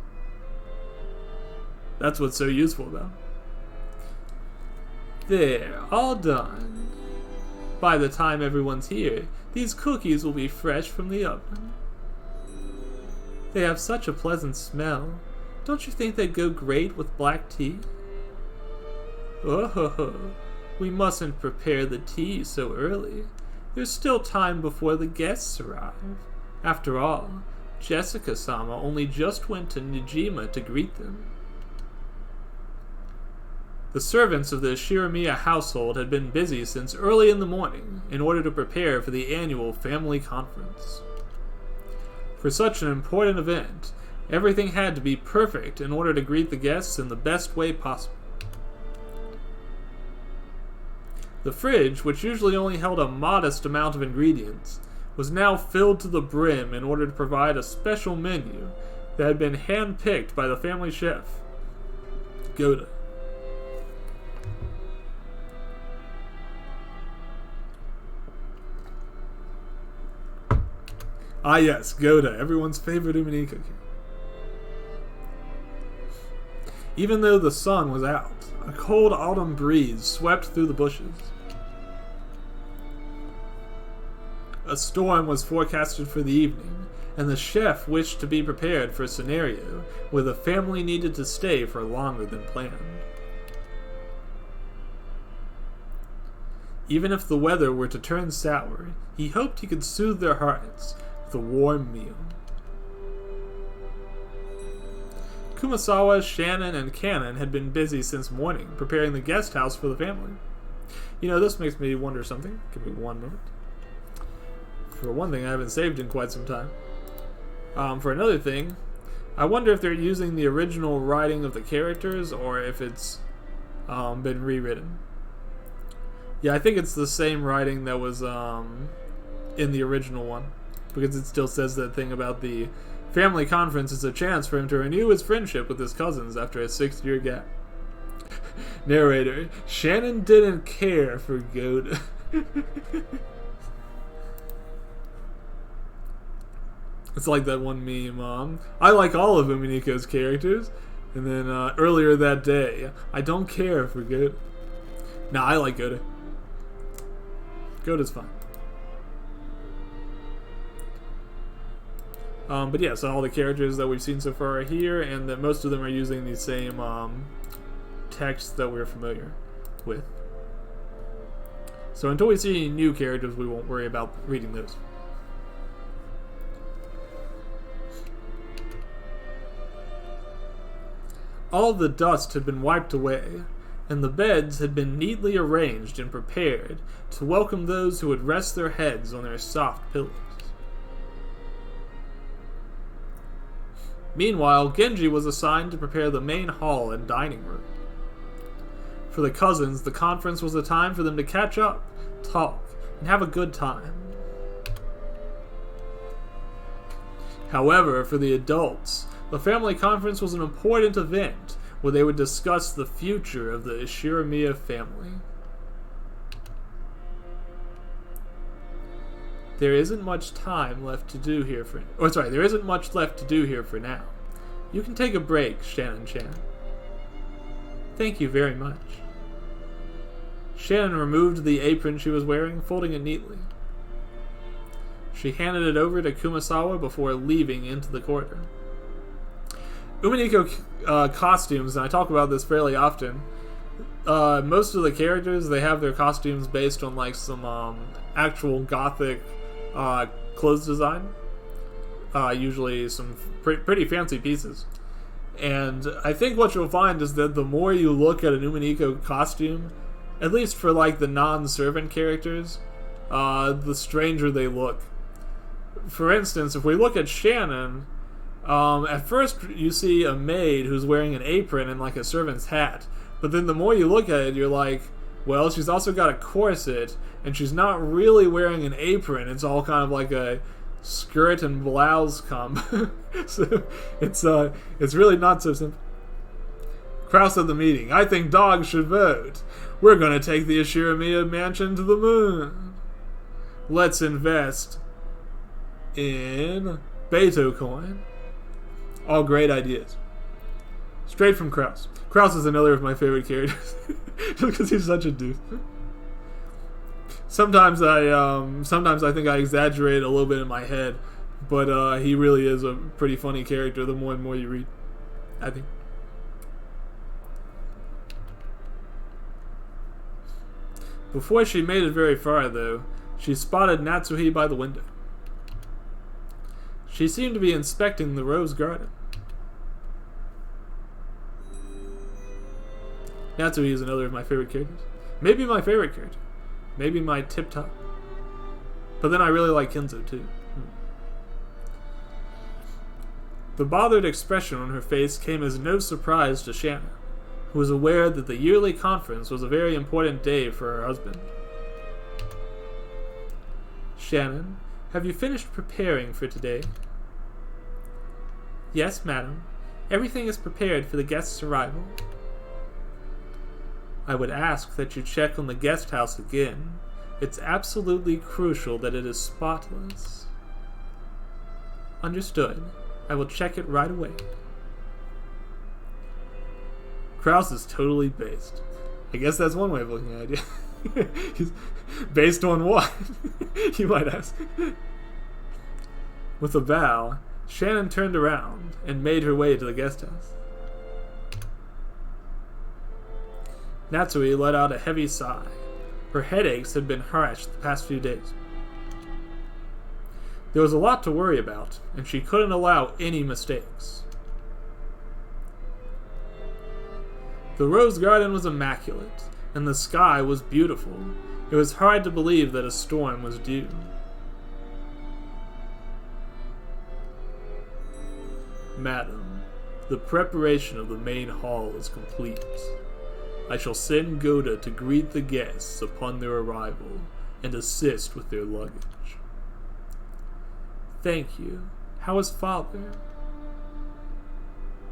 That's what's so useful about him. There, all done. By the time everyone's here, these cookies will be fresh from the oven. They have such a pleasant smell. Don't you think they'd go great with black tea? Oh ho ho, we mustn't prepare the tea so early. There's still time before the guests arrive. After all, Jessica-sama only just went to Nijima to greet them. The servants of the Shiramiya household had been busy since early in the morning in order to prepare for the annual family conference. For such an important event, everything had to be perfect in order to greet the guests in the best way possible. The fridge, which usually only held a modest amount of ingredients, was now filled to the brim in order to provide a special menu that had been hand-picked by the family chef, Goda. Ah yes, Goda, everyone's favorite Umineko character. Even though the sun was out, a cold autumn breeze swept through the bushes. A storm was forecasted for the evening, and the chef wished to be prepared for a scenario where the family needed to stay for longer than planned. Even if the weather were to turn sour, he hoped he could soothe their hearts with a warm meal. Kumasawa, Shannon, and Cannon had been busy since morning, preparing the guest house for the family. You know, this makes me wonder something. Give me one moment. For one thing, I haven't saved in quite some time. For another thing, I wonder if they're using the original writing of the characters or if it's been rewritten. Yeah, I think it's the same writing that was in the original one, because it still says that thing about the family conference is a chance for him to renew his friendship with his cousins after a 6-year gap. Narrator, Shannon didn't care for Goda. It's like that one meme, I like all of Uminiko's characters, and then earlier that day, I don't care for Goda. Nah, I like Goda. Goda's fine. But yeah, so all the characters that we've seen so far are here, and that most of them are using the same text that we're familiar with. So until we see any new characters, we won't worry about reading those. All the dust had been wiped away, and the beds had been neatly arranged and prepared to welcome those who would rest their heads on their soft pillows. Meanwhile, Genji was assigned to prepare the main hall and dining room. For the cousins, the conference was a time for them to catch up, talk, and have a good time. However, for the adults, the family conference was an important event where they would discuss the future of the Ishiramiya family. There isn't much left to do here for now. You can take a break, Shannon-chan. Thank you very much. Shannon removed the apron she was wearing, folding it neatly. She handed it over to Kumasawa before leaving into the corridor. Umineko costumes, and I talk about this fairly often, most of the characters, they have their costumes based on like some actual gothic clothes design. Usually some pretty fancy pieces. And I think what you'll find is that the more you look at an Umineko costume, at least for like the non-servant characters, the stranger they look. For instance, if we look at Shannon, at first you see a maid who's wearing an apron and like a servant's hat, but then the more you look at it, you're like, well, she's also got a corset, and she's not really wearing an apron. It's all kind of like a skirt and blouse combo. So it's really not so simple. Kraus at the meeting. I think dogs should vote. We're gonna take the Ishiramiya mansion to the moon. Let's invest in Beto coin. All great ideas. Straight from Kraus. Kraus is another of my favorite characters. Just because he's such a dude. Sometimes I think I exaggerate a little bit in my head, but he really is a pretty funny character the more and more you read, I think. Before she made it very far, though, she spotted Natsuhi by the window. She seemed to be inspecting the rose garden. Natsui is another of my favorite characters. Maybe my favorite character. Maybe my tip-top. But then I really like Kenzo too. The bothered expression on her face came as no surprise to Shannon, who was aware that the yearly conference was a very important day for her husband. Shannon, have you finished preparing for today? Yes, madam. Everything is prepared for the guest's arrival. I would ask that you check on the guest house again. It's absolutely crucial that it is spotless. Understood. I will check it right away. Krause is totally based. I guess that's one way of looking at it. He's based on what? You might ask. With a bow, Shannon turned around and made her way to the guest house. Natsui let out a heavy sigh. Her headaches had been harsh the past few days. There was a lot to worry about, and she couldn't allow any mistakes. The rose garden was immaculate, and the sky was beautiful. It was hard to believe that a storm was due. Madam, the preparation of the main hall is complete. I shall send Goda to greet the guests upon their arrival and assist with their luggage. Thank you. How is father?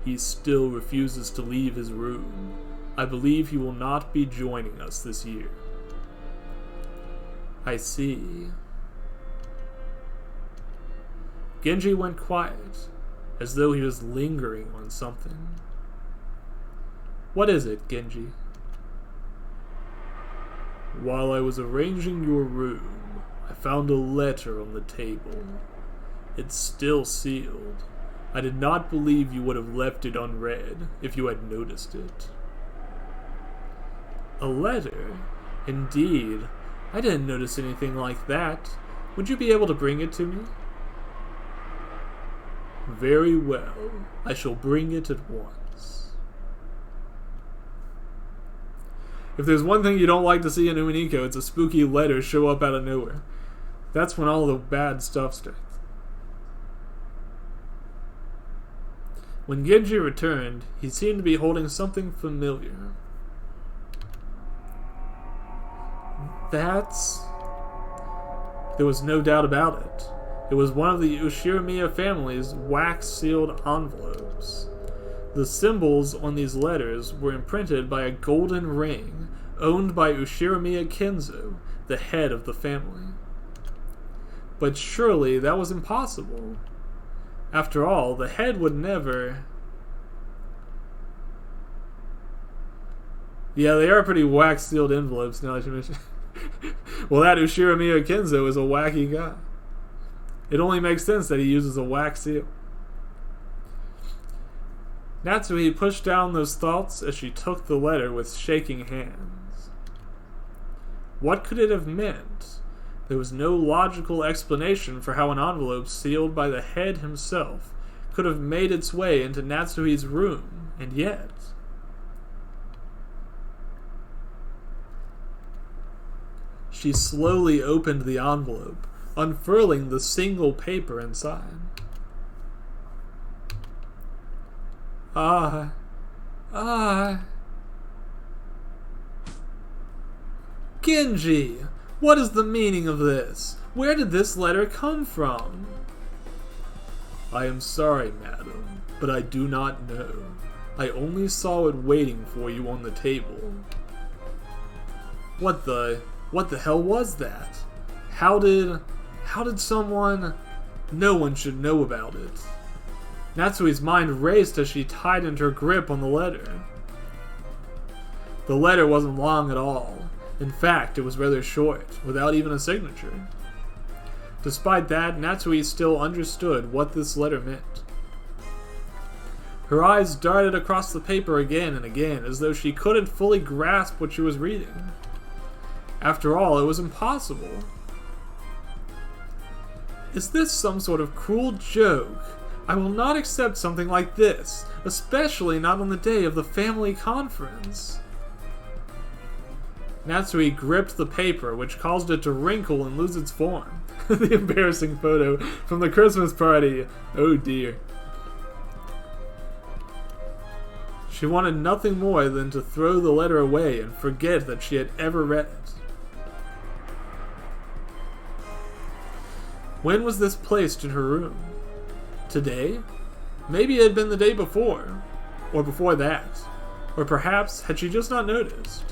He still refuses to leave his room. I believe he will not be joining us this year. I see. Genji went quiet, as though he was lingering on something. What is it, Genji? While I was arranging your room, I found a letter on the table. It's still sealed. I did not believe you would have left it unread if you had noticed it. A letter? Indeed. I didn't notice anything like that. Would you be able to bring it to me? Very well. I shall bring it at once. If there's one thing you don't like to see in Umineko, it's a spooky letter show up out of nowhere. That's when all the bad stuff starts. When Genji returned, he seemed to be holding something familiar. There was no doubt about it. It was one of the Ushiramiya family's wax-sealed envelopes. The symbols on these letters were imprinted by a golden ring owned by Ushiramiya Kenzo, the head of the family. But surely that was impossible. After all, the head would never... Yeah, they are pretty wax-sealed envelopes now that you mention. Well, that Ushiramiya Kenzo is a wacky guy. It only makes sense that he uses a wax seal. Natsui pushed down those thoughts as she took the letter with shaking hands. What could it have meant? There was no logical explanation for how an envelope sealed by the head himself could have made its way into Natsui's room, and yet... She slowly opened the envelope, unfurling the single paper inside. Genji! What is the meaning of this? Where did this letter come from? I am sorry, madam, but I do not know. I only saw it waiting for you on the table. What the hell was that? How did someone... No one should know about it. Natsui's mind raced as she tightened her grip on the letter. The letter wasn't long at all. In fact, it was rather short, without even a signature. Despite that, Natsui still understood what this letter meant. Her eyes darted across the paper again and again, as though she couldn't fully grasp what she was reading. After all, it was impossible. Is this some sort of cruel joke? I will not accept something like this, especially not on the day of the family conference. Natsui gripped the paper, which caused it to wrinkle and lose its form. The embarrassing photo from the Christmas party. Oh dear. She wanted nothing more than to throw the letter away and forget that she had ever read it. When was this placed in her room? Today? Maybe it had been the day before. Or before that. Or perhaps had she just not noticed?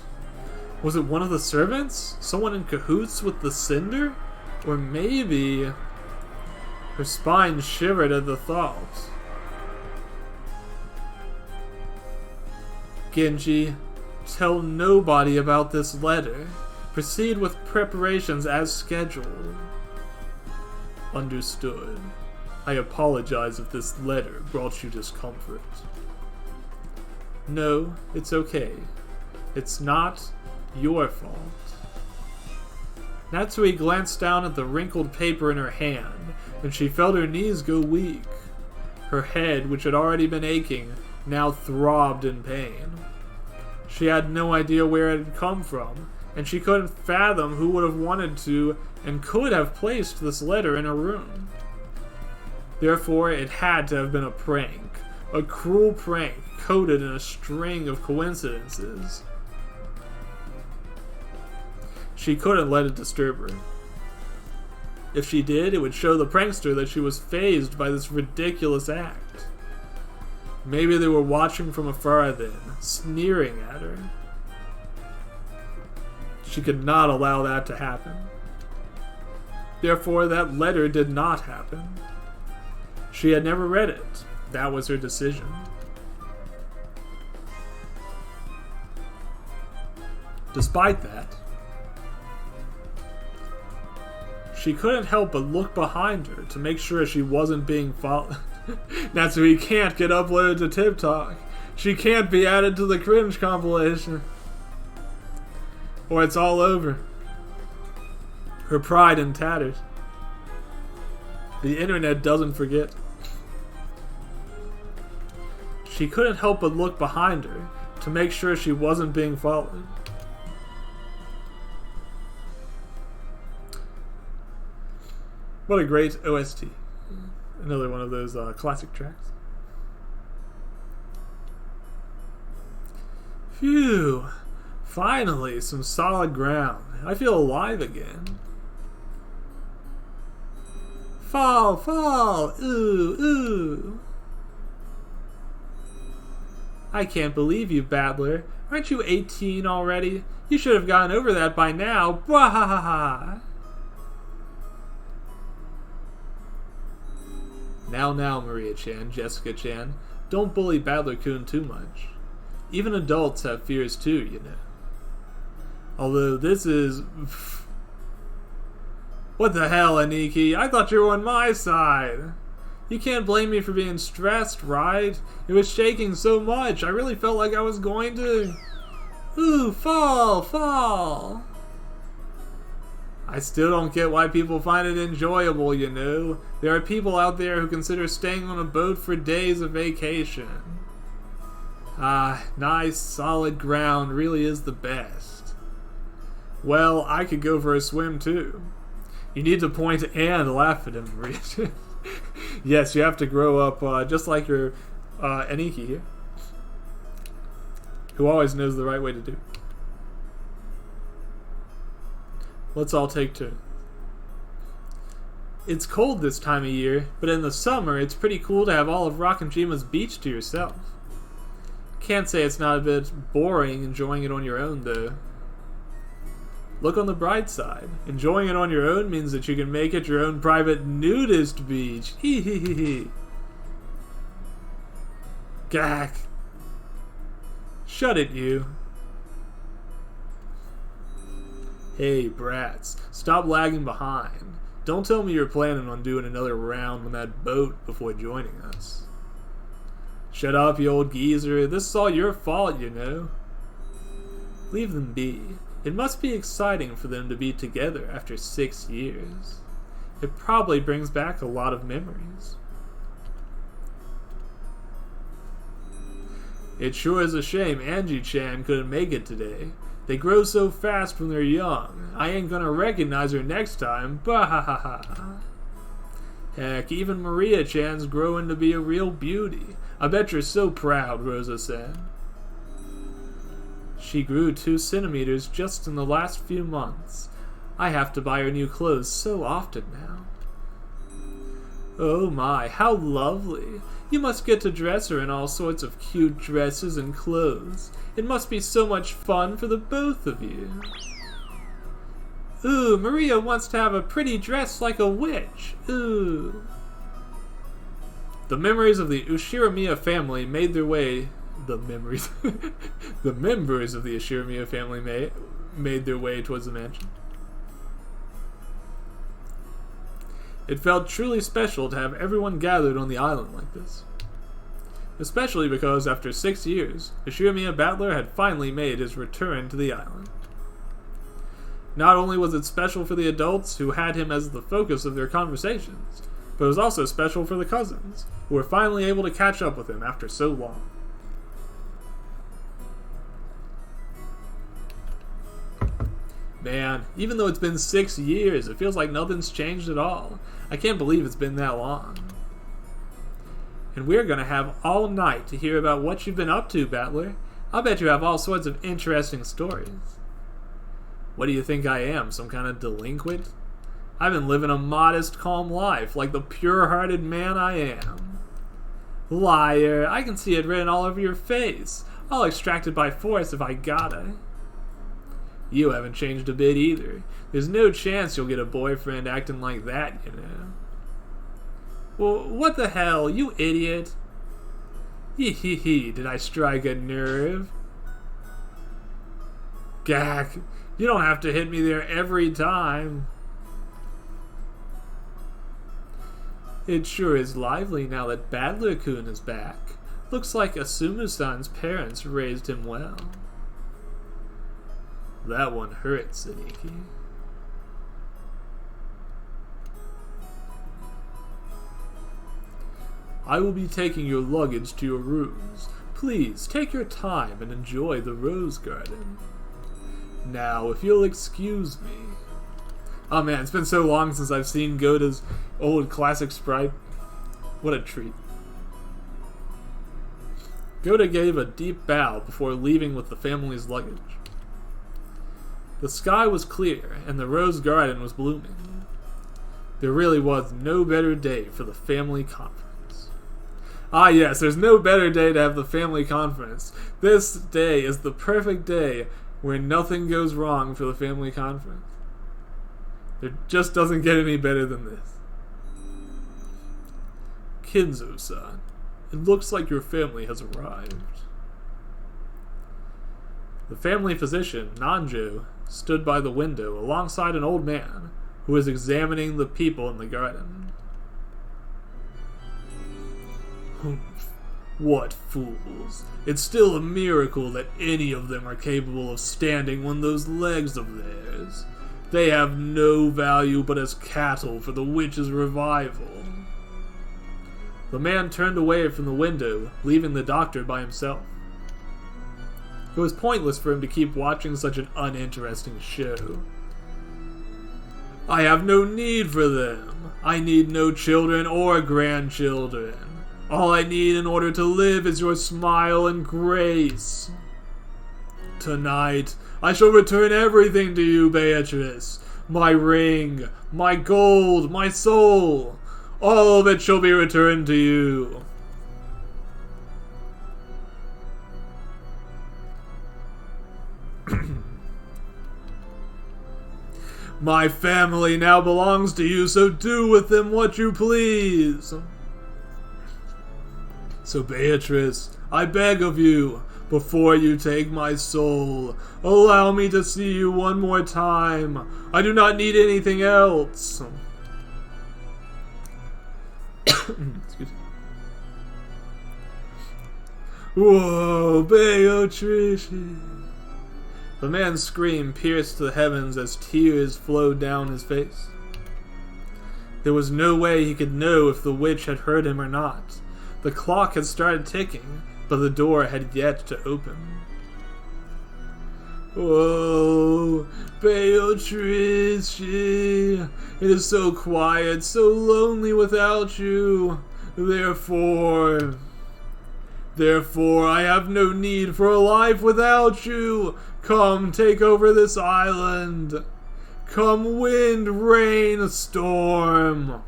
Was it one of the servants? Someone in cahoots with the cinder? Or maybe... Her spine shivered at the thought. Genji, tell nobody about this letter. Proceed with preparations as scheduled. Understood. I apologize if this letter brought you discomfort. No, it's okay. It's not your fault. Natsui glanced down at the wrinkled paper in her hand, and she felt her knees go weak. Her head, which had already been aching, now throbbed in pain. She had no idea where it had come from, and she couldn't fathom who would have wanted to and could have placed this letter in her room. Therefore, it had to have been a prank, a cruel prank coded in a string of coincidences. She couldn't let it disturb her. If she did, it would show the prankster that she was fazed by this ridiculous act. Maybe they were watching from afar then, sneering at her. She could not allow that to happen. Therefore, that letter did not happen. She had never read it. That was her decision. Despite that, she couldn't help but look behind her to make sure she wasn't being followed. Natsui can't get uploaded to TikTok. She can't be added to the cringe compilation. Or it's all over. Her pride in tatters. The internet doesn't forget. She couldn't help but look behind her to make sure she wasn't being followed. What a great OST. Another one of those classic tracks. Phew. Finally, some solid ground. I feel alive again. Fall, fall, ooh, ooh. I can't believe you, battler. Aren't you 18 already? You should have gotten over that by now. Bwahaha. Now, Maria-chan, Jessica-chan, don't bully Battler-kun too much. Even adults have fears too, you know. Although this is... What the hell, Aniki? I thought you were on my side. You can't blame me for being stressed, right? It was shaking so much, I really felt like I was going to... Ooh, fall, fall. I still don't get why people find it enjoyable, you know. There are people out there who consider staying on a boat for days a vacation. Ah, nice, solid ground really is the best. Well, I could go for a swim too. You need to point and laugh at him, Maria. Yes, you have to grow up just like your Aniki here, who always knows the right way to do. Let's all take turns. It's cold this time of year, but in the summer it's pretty cool to have all of Rockinjima's beach to yourself. Can't say it's not a bit boring enjoying it on your own, though. Look on the bright side. Enjoying it on your own means that you can make it your own private nudist beach. Hee hee hee hee. Gak. Shut it, you. Hey, brats. Stop lagging behind. Don't tell me you're planning on doing another round on that boat before joining us. Shut up, you old geezer. This is all your fault, you know. Leave them be. It must be exciting for them to be together after 6 years. It probably brings back a lot of memories. It sure is a shame Angie-chan couldn't make it today. They grow so fast when they're young. I ain't gonna recognize her next time. Bah ha ha ha. Heck, even Maria-chan's growing to be a real beauty. I bet you're so proud, Rosa said. She grew 2 centimeters just in the last few months. I have to buy her new clothes so often now. Oh my, how lovely. You must get to dress her in all sorts of cute dresses and clothes. It must be so much fun for the both of you. Ooh, Maria wants to have a pretty dress like a witch. Ooh. The memories of the Ushiramiya family made their way... The members of the Ushiramiya family made their way towards the mansion. It felt truly special to have everyone gathered on the island like this. Especially because after 6 years, Ushiramiya Battler had finally made his return to the island. Not only was it special for the adults who had him as the focus of their conversations, but it was also special for the cousins, who were finally able to catch up with him after so long. Man, even though it's been 6 years, it feels like nothing's changed at all. I can't believe it's been that long. And we're gonna have all night to hear about what you've been up to, Battler. I'll bet you have all sorts of interesting stories. What do you think I am, some kind of delinquent? I've been living a modest, calm life, like the pure-hearted man I am. Liar, I can see it written all over your face. I'll extract it by force if I gotta. You haven't changed a bit either. There's no chance you'll get a boyfriend acting like that, you know. Well, what the hell, you idiot? Hee hee hee, did I strike a nerve? Gak, you don't have to hit me there every time. It sure is lively now that Battler-kun is back. Looks like Asumu-san's parents raised him well. That one hurt, Sadiki. I will be taking your luggage to your rooms. Please, take your time and enjoy the rose garden. Now, if you'll excuse me... Oh man, it's been so long since I've seen Gota's old classic sprite. What a treat. Gota gave a deep bow before leaving with the family's luggage. The sky was clear, and the rose garden was blooming. There really was no better day for the family conference. Ah yes, there's no better day to have the family conference. This day is the perfect day where nothing goes wrong for the family conference. It just doesn't get any better than this. Kinzo-san, it looks like your family has arrived. The family physician, Nanjo, stood by the window alongside an old man who was examining the people in the garden. What fools. It's still a miracle that any of them are capable of standing on those legs of theirs. They have no value but as cattle for the witch's revival. The man turned away from the window, leaving the doctor by himself. It was pointless for him to keep watching such an uninteresting show. I have no need for them. I need no children or grandchildren. All I need in order to live is your smile and grace. Tonight, I shall return everything to you, Beatrice. My ring, my gold, my soul. All of it shall be returned to you. My family now belongs to you, so do with them what you please. So Beatrice, I beg of you, before you take my soul, allow me to see you one more time. I do not need anything else. Excuse me. Whoa, Beatrice. The man's scream pierced the heavens as tears flowed down his face. There was no way he could know if the witch had heard him or not. The clock had started ticking, but the door had yet to open. Oh, Beatrice, it is so quiet, so lonely without you. Therefore, I have no need for a life without you. Come, take over this island. Come, wind, rain, storm.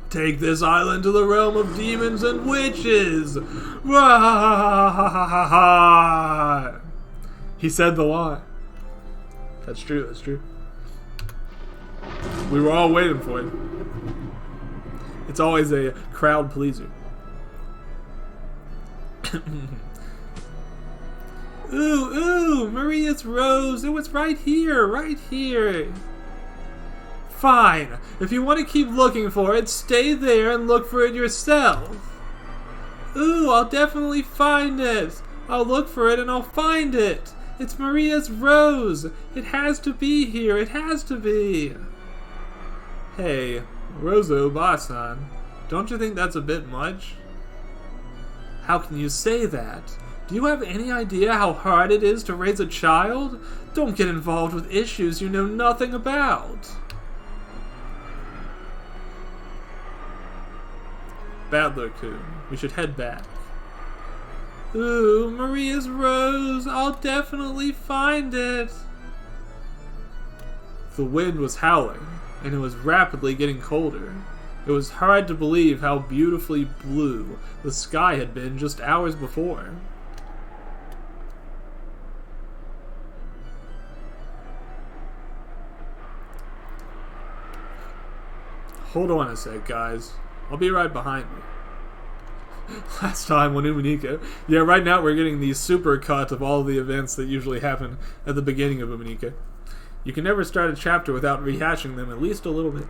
Take this island to the realm of demons and witches. Rah! He said the line. That's true, that's true. We were all waiting for it. It's always a crowd pleaser. Ooh, Maria's rose. It was right here, right here. Fine. If you want to keep looking for it, stay there and look for it yourself. Ooh, I'll definitely find it. I'll look for it and I'll find it. It's Maria's rose. It has to be here. It has to be. Hey, Rosa Obasan, don't you think that's a bit much? How can you say that? Do you have any idea how hard it is to raise a child? Don't get involved with issues you know nothing about. Battler-kun, we should head back. Ooh, Maria's rose. I'll definitely find it. The wind was howling, and it was rapidly getting colder. It was hard to believe how beautifully blue the sky had been just hours before. Hold on a sec, guys. I'll be right behind you. Last time when Umanika. Yeah, right now we're getting the super cut of all the events that usually happen at the beginning of Umanika. You can never start a chapter without rehashing them at least a little bit.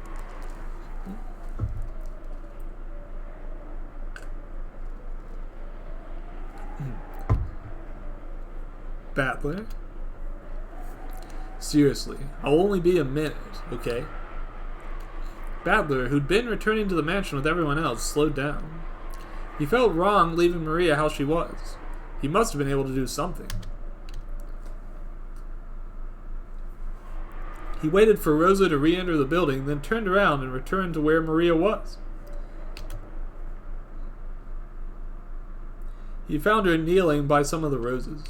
Battler? Seriously, I'll only be a minute, okay? Battler, who'd been returning to the mansion with everyone else, slowed down. He felt wrong leaving Maria how she was. He must have been able to do something. He waited for Rosa to re-enter the building, then turned around and returned to where Maria was. He found her kneeling by some of the roses.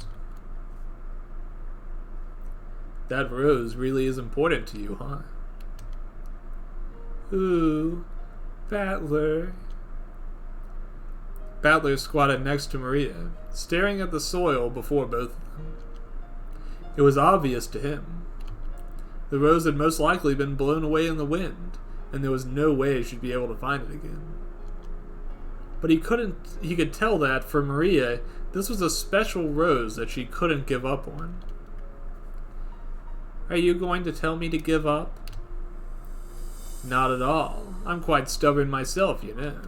That rose really is important to you, huh? Ooh, Battler. Battler squatted next to Maria, staring at the soil before both of them. It was obvious to him. The rose had most likely been blown away in the wind, and there was no way she'd be able to find it again. But he could tell that, for Maria, this was a special rose that she couldn't give up on. Are you going to tell me to give up? Not at all. I'm quite stubborn myself, you know.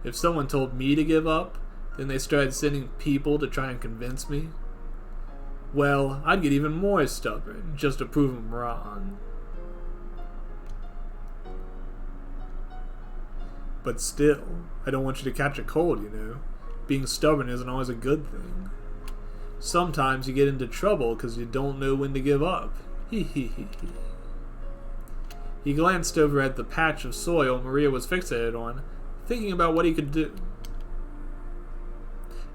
If someone told me to give up, then they started sending people to try and convince me, well, I'd get even more stubborn, just to prove them wrong. But still, I don't want you to catch a cold, you know. Being stubborn isn't always a good thing. Sometimes you get into trouble because you don't know when to give up. He glanced over at the patch of soil Maria was fixated on, thinking about what he could do.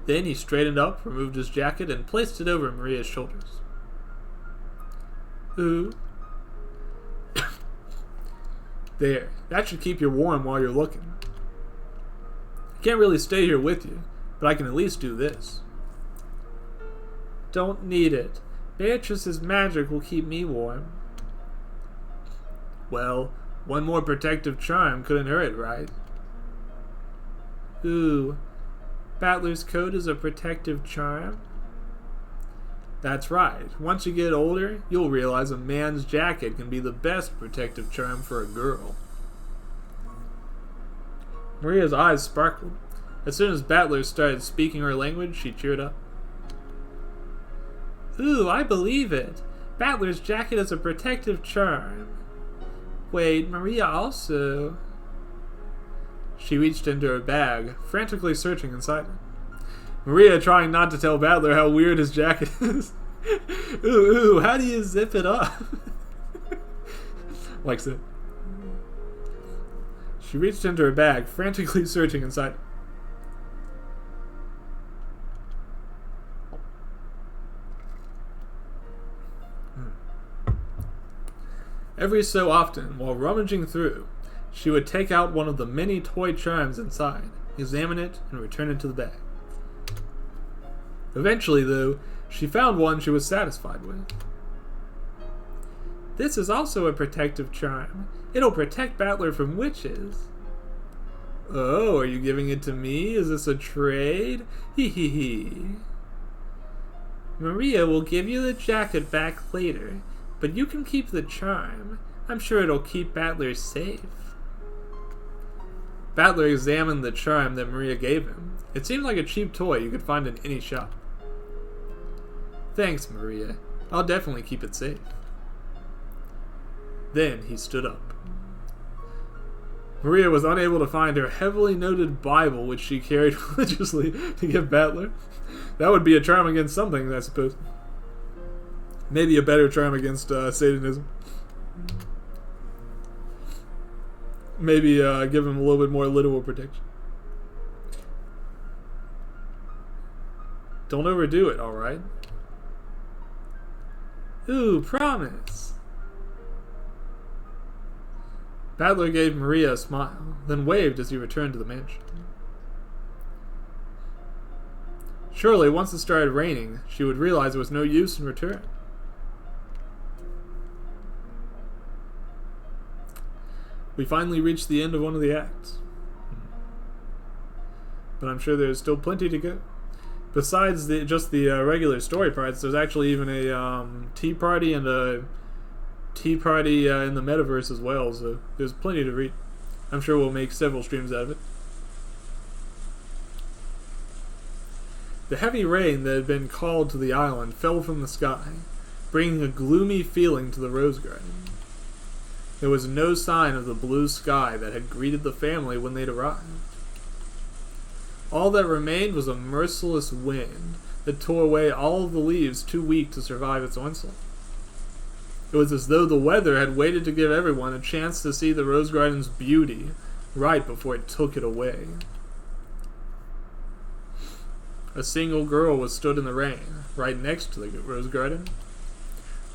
Then he straightened up, removed his jacket, and placed it over Maria's shoulders. Ooh. There. That should keep you warm while you're looking. I can't really stay here with you, but I can at least do this. Don't need it. Beatrice's magic will keep me warm. Well, one more protective charm couldn't hurt, right? Ooh, Battler's coat is a protective charm? That's right. Once you get older, you'll realize a man's jacket can be the best protective charm for a girl. Maria's eyes sparkled. As soon as Battler started speaking her language, she cheered up. Ooh, I believe it. Battler's jacket is a protective charm. Wait, Maria also... She reached into her bag, frantically searching inside it. Maria trying not to tell Battler how weird his jacket is. Ooh, how do you zip it up? Likes it. She reached into her bag, frantically searching inside. Every so often, while rummaging through, she would take out one of the many toy chimes inside, examine it, and return it to the bag. Eventually, though, she found one she was satisfied with. This is also a protective charm. It'll protect Battler from witches. Oh, are you giving it to me? Is this a trade? Hee hee hee. Maria will give you the jacket back later, but you can keep the charm. I'm sure it'll keep Battler safe. Battler examined the charm that Maria gave him. It seemed like a cheap toy you could find in any shop. Thanks, Maria. I'll definitely keep it safe. Then he stood up. Maria was unable to find her heavily noted Bible, which she carried religiously to give Battler. That would be a charm against something, I suppose. Maybe a better charm against Satanism. Maybe give him a little bit more literal protection. Don't overdo it, alright? Ooh, promise. Battler gave Maria a smile, then waved as he returned to the mansion. Surely, once it started raining, she would realize there was no use in return. We finally reached the end of one of the acts. But I'm sure there's still plenty to go. Besides just the regular story parts, there's actually even a tea party and a tea party in the metaverse as well, so there's plenty to read. I'm sure we'll make several streams out of it. The heavy rain that had been called to the island fell from the sky, bringing a gloomy feeling to the rose garden. There was no sign of the blue sky that had greeted the family when they'd arrived. All that remained was a merciless wind that tore away all of the leaves too weak to survive its onslaught. It was as though the weather had waited to give everyone a chance to see the rose garden's beauty right before it took it away. A single girl was stood in the rain, right next to the rose garden.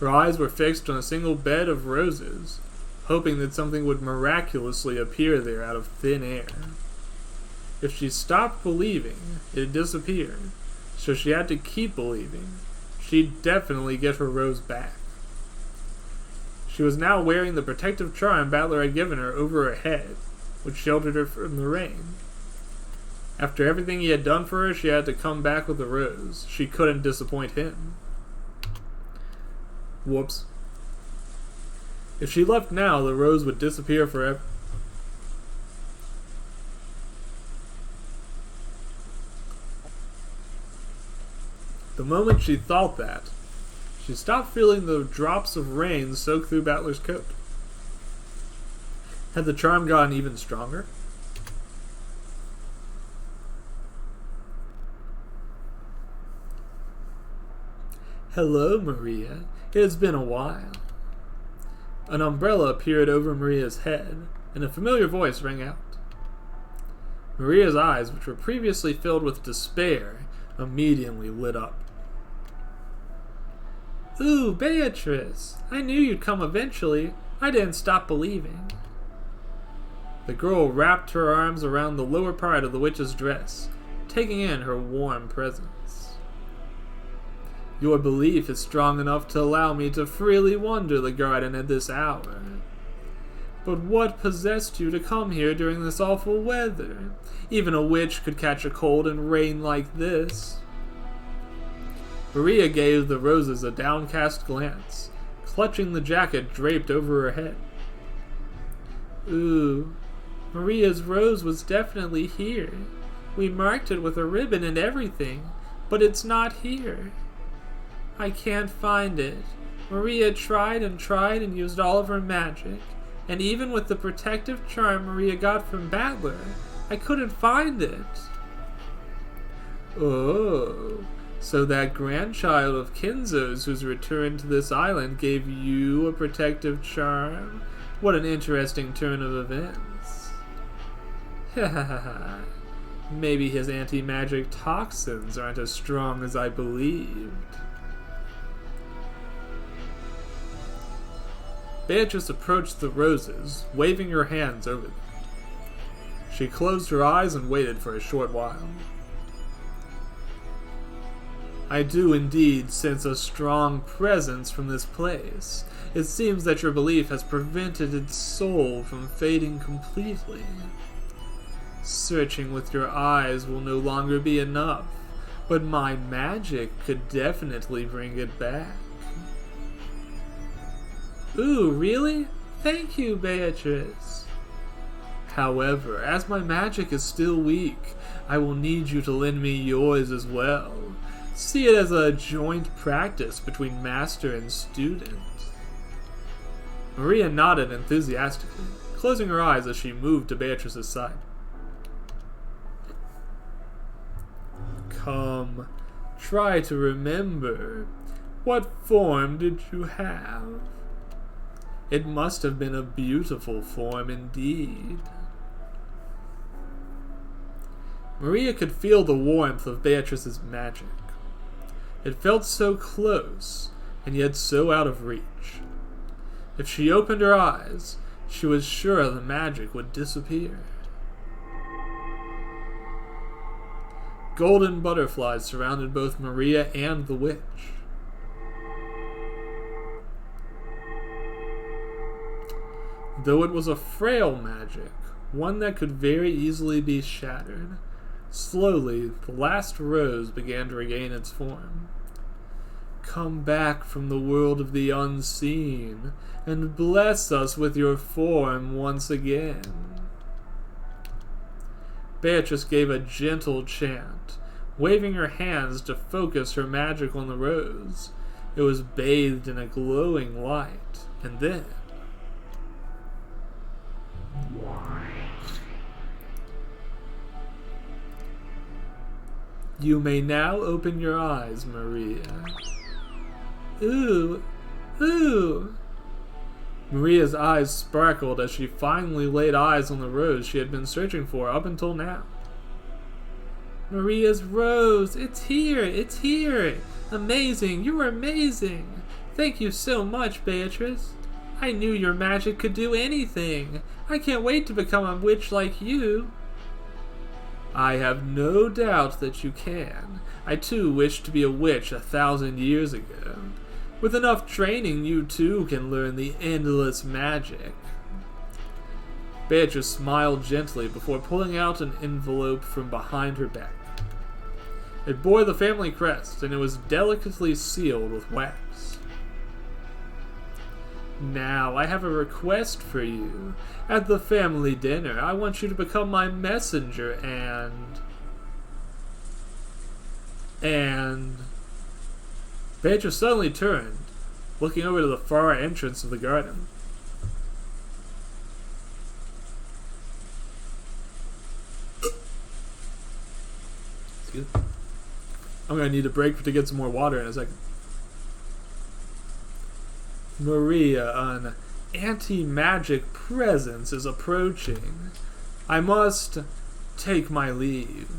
Her eyes were fixed on a single bed of roses, hoping that something would miraculously appear there out of thin air. If she stopped believing, it disappeared, so she had to keep believing. She'd definitely get her rose back. She was now wearing the protective charm Battler had given her over her head, which sheltered her from the rain. After everything he had done for her, she had to come back with a rose. She couldn't disappoint him. Whoops. If she left now, the rose would disappear forever. The moment she thought that, she stopped feeling the drops of rain soak through Battler's coat. Had the charm gotten even stronger? Hello, Maria. It has been a while. An umbrella appeared over Maria's head, and a familiar voice rang out. Maria's eyes, which were previously filled with despair, immediately lit up. Ooh, Beatrice! I knew you'd come eventually. I didn't stop believing. The girl wrapped her arms around the lower part of the witch's dress, taking in her warm presence. Your belief is strong enough to allow me to freely wander the garden at this hour. But what possessed you to come here during this awful weather? Even a witch could catch a cold in rain like this. Maria gave the roses a downcast glance, clutching the jacket draped over her head. Ooh, Maria's rose was definitely here. We marked it with a ribbon and everything, but it's not here. I can't find it. Maria tried and used all of her magic, and even with the protective charm Maria got from Battler, I couldn't find it. Oh, So that grandchild of Kinzo's whose return to this island gave you a protective charm? What an interesting turn of events. Ha ha ha ha. Maybe his anti-magic toxins aren't as strong as I believed. Beatrice approached the roses, waving her hands over them. She closed her eyes and waited for a short while. I do indeed sense a strong presence from this place. It seems that your belief has prevented its soul from fading completely. Searching with your eyes will no longer be enough, but my magic could definitely bring it back. Ooh, really? Thank you, Beatrice. However, as my magic is still weak, I will need you to lend me yours as well. See it as a joint practice between master and student. Maria nodded enthusiastically, closing her eyes as she moved to Beatrice's side. Come, try to remember. What form did you have? It must have been a beautiful form indeed. Maria could feel the warmth of Beatrice's magic. It felt so close, and yet so out of reach. If she opened her eyes, she was sure the magic would disappear. Golden butterflies surrounded both Maria and the witch. Though it was a frail magic, one that could very easily be shattered, slowly the last rose began to regain its form. Come back from the world of the unseen, and bless us with your form once again. Beatrice gave a gentle chant, waving her hands to focus her magic on the rose. It was bathed in a glowing light, and then... You may now open your eyes, Maria. Ooh, ooh. Maria's eyes sparkled as she finally laid eyes on the rose she had been searching for up until now. Maria's rose! It's here! It's here! Amazing! You are amazing! Thank you so much, Beatrice. I knew your magic could do anything. I can't wait to become a witch like you. I have no doubt that you can. I too wished to be a witch 1,000 years ago. With enough training, you too can learn the endless magic. Beatrice smiled gently before pulling out an envelope from behind her back. It bore the family crest, and it was delicately sealed with wax. Now, I have a request for you. At the family dinner, I want you to become my messenger and... Beatrice suddenly turned, looking over to the far entrance of the garden. Excuse me. I'm going to need a break to get some more water in a second. Maria, an anti-magic presence is approaching. I must take my leave.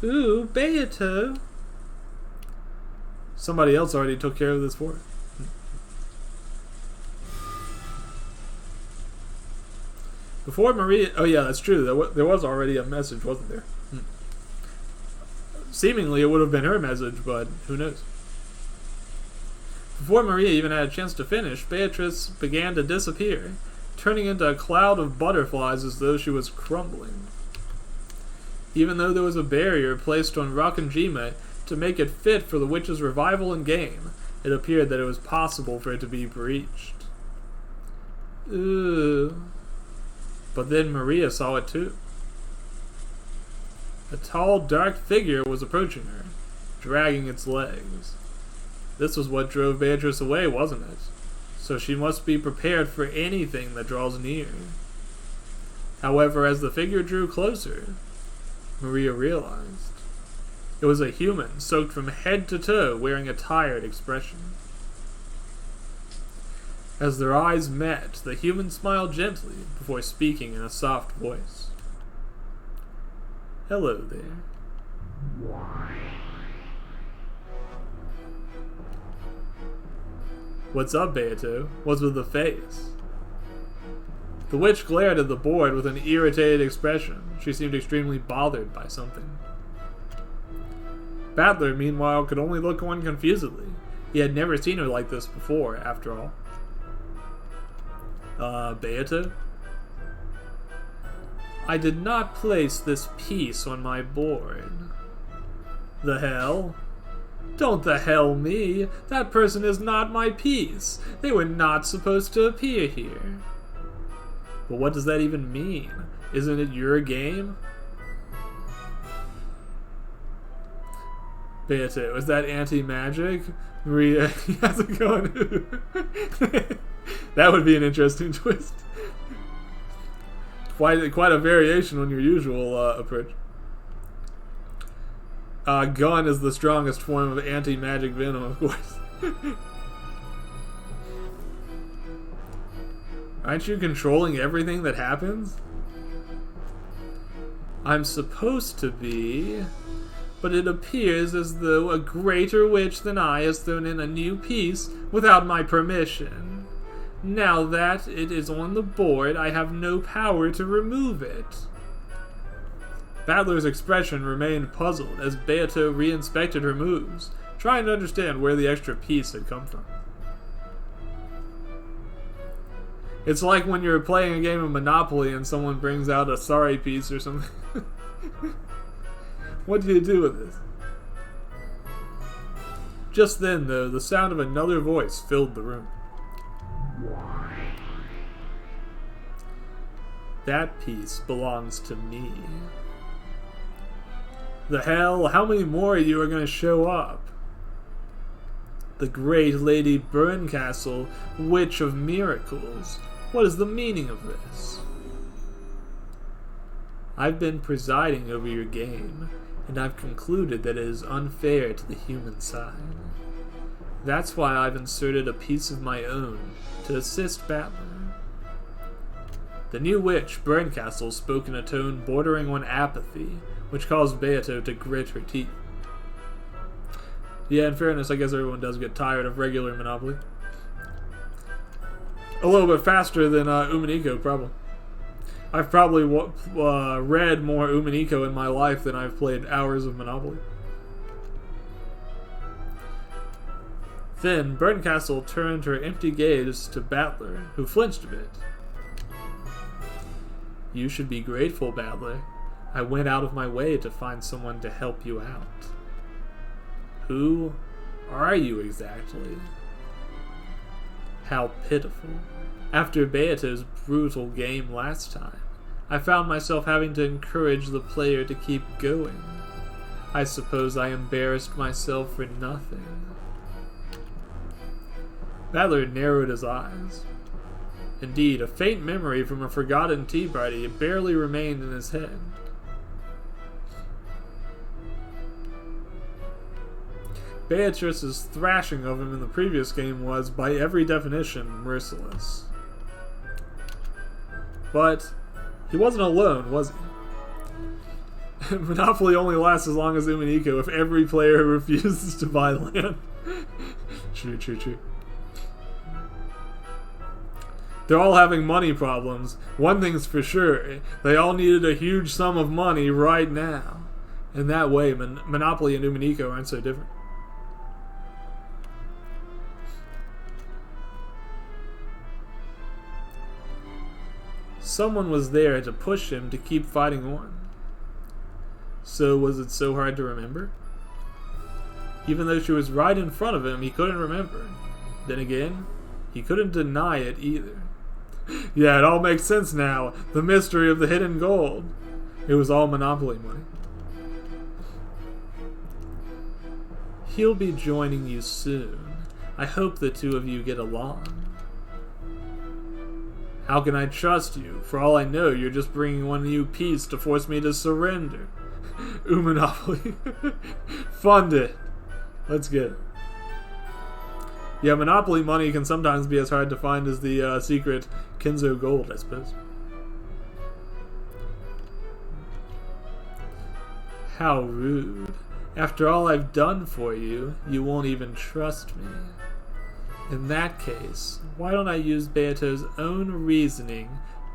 Ooh, Beato. Somebody else already took care of this for her. Before Maria... Oh yeah, that's true. There was already a message, wasn't there? Seemingly it would have been her message, but who knows? Before Maria even had a chance to finish, Beatrice began to disappear, turning into a cloud of butterflies as though she was crumbling. Even though there was a barrier placed on Rakanjima to make it fit for the witch's revival and game, it appeared that it was possible for it to be breached. Ooh. But then Maria saw it too. A tall, dark figure was approaching her, dragging its legs. This was what drove Beatrice away, wasn't it? So she must be prepared for anything that draws near. However, as the figure drew closer, Maria realized It was a human, soaked from head to toe, wearing a tired expression. As their eyes met, the human smiled gently before speaking in a soft voice. "Hello there." "What's up, Beato? What's with the face?" The witch glared at the board with an irritated expression. She seemed extremely bothered by something. Battler, meanwhile, could only look on confusedly. He had never seen her like this before, after all. Beato? "I did not place this piece on my board." "The hell? Don't the hell me. That person is not my piece. They were not supposed to appear here." "But what does that even mean? Isn't it your game?" "Beato, is that anti-magic?" "Maria, how's it going?" That would be an interesting twist. Quite a variation on your usual approach. Gun is the strongest form of anti-magic venom, of course. Aren't you controlling everything that happens? "I'm supposed to be, but it appears as though a greater witch than I has thrown in a new piece without my permission. Now that it is on the board, I have no power to remove it." Battler's expression remained puzzled as Beato re-inspected her moves, trying to understand where the extra piece had come from. It's like when you're playing a game of Monopoly and someone brings out a sorry piece or something. What do you do with this? Just then, though, the sound of another voice filled the room. "That piece belongs to me." "The hell? How many more of you are going to show up?" "The great Lady Burncastle, Witch of Miracles. What is the meaning of this?" "I've been presiding over your game, and I've concluded that it is unfair to the human side. That's why I've inserted a piece of my own to assist Battler." The new witch, Burncastle, spoke in a tone bordering on apathy, which caused Beato to grit her teeth. Yeah, in fairness, I guess everyone does get tired of regular Monopoly. A little bit faster than Umineko, probably. I've probably read more Umineko in my life than I've played hours of Monopoly. Then, Burncastle turned her empty gaze to Battler, who flinched a bit. "You should be grateful, Battler. I went out of my way to find someone to help you out." "Who are you exactly?" "How pitiful. After Beato's brutal game last time, I found myself having to encourage the player to keep going. I suppose I embarrassed myself for nothing." Battler narrowed his eyes. Indeed, a faint memory from a forgotten tea party barely remained in his head. Beatrice's thrashing of him in the previous game was, by every definition, merciless. But he wasn't alone, was he? Monopoly only lasts as long as Umineko if every player refuses to buy land. True. They're all having money problems. One thing's for sure, they all needed a huge sum of money right now. In that way, Monopoly and Umineko aren't so different. Someone was there to push him to keep fighting on. So was it so hard to remember? Even though she was right in front of him, he couldn't remember. Then again, he couldn't deny it either. Yeah, it all makes sense now. The mystery of the hidden gold. It was all Monopoly money. He'll be joining you soon. I hope the two of you get along. How can I trust you? For all I know, you're just bringing one new piece to force me to surrender. Monopoly. Fund it. Let's get it. Yeah, Monopoly money can sometimes be as hard to find as the secret Kenzo gold, I suppose. How rude. After all I've done for you, you won't even trust me. In that case, why don't I use Beato's own reasoning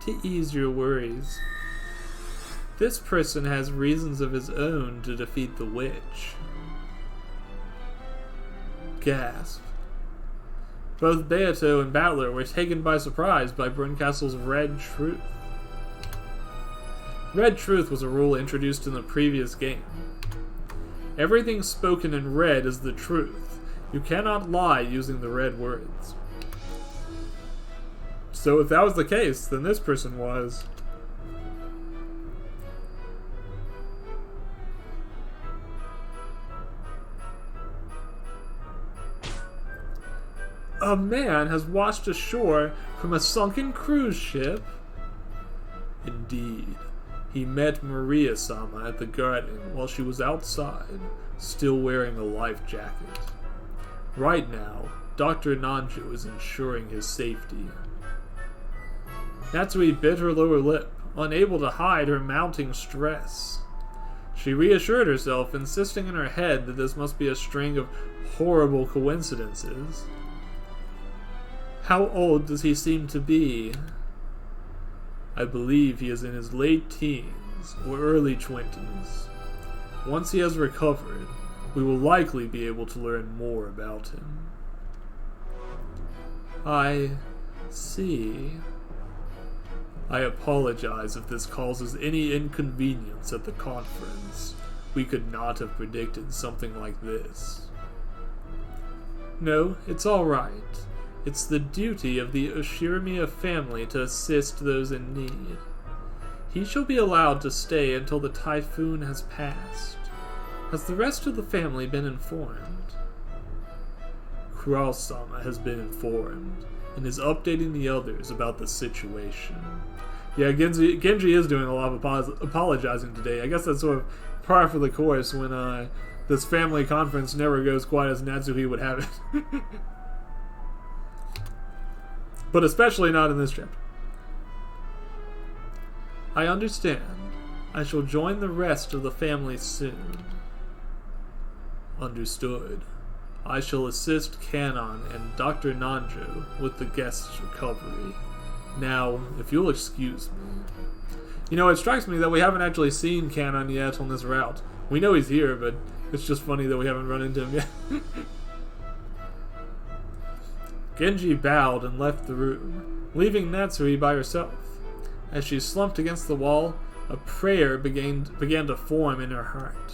to ease your worries? This person has reasons of his own to defeat the witch. Gasp. Both Beato and Battler were taken by surprise by Bruncastle's Red Truth. Red Truth was a rule introduced in the previous game. Everything spoken in red is the truth. You cannot lie using the red words. So if that was the case, then this person was... A man has washed ashore from a sunken cruise ship? Indeed. He met Maria-sama at the garden while she was outside, still wearing a life jacket. Right now, Dr. Nanjo is ensuring his safety. Natsui bit her lower lip, unable to hide her mounting stress. She reassured herself, insisting in her head that this must be a string of horrible coincidences. How old does he seem to be? I believe he is in his late teens or early 20s. Once he has recovered, we will likely be able to learn more about him. I see. I apologize if this causes any inconvenience at the conference. We could not have predicted something like this. No, it's all right. It's the duty of the Ushirimiya family to assist those in need. He shall be allowed to stay until the typhoon has passed. Has the rest of the family been informed? Kurao-sama has been informed, and is updating the others about the situation. Yeah, Genji is doing a lot of apologizing today. I guess that's sort of par for the course when this family conference never goes quite as Natsuhi would have it. But especially not in this chapter. I understand. I shall join the rest of the family soon. Understood. I shall assist Kanon and Dr. Nanjo with the guest's recovery. Now, if you'll excuse me. You know, it strikes me that we haven't actually seen Kanon yet on this route. We know he's here, but it's just funny that we haven't run into him yet. Genji bowed and left the room, leaving Natsui by herself. As she slumped against the wall, a prayer began to form in her heart.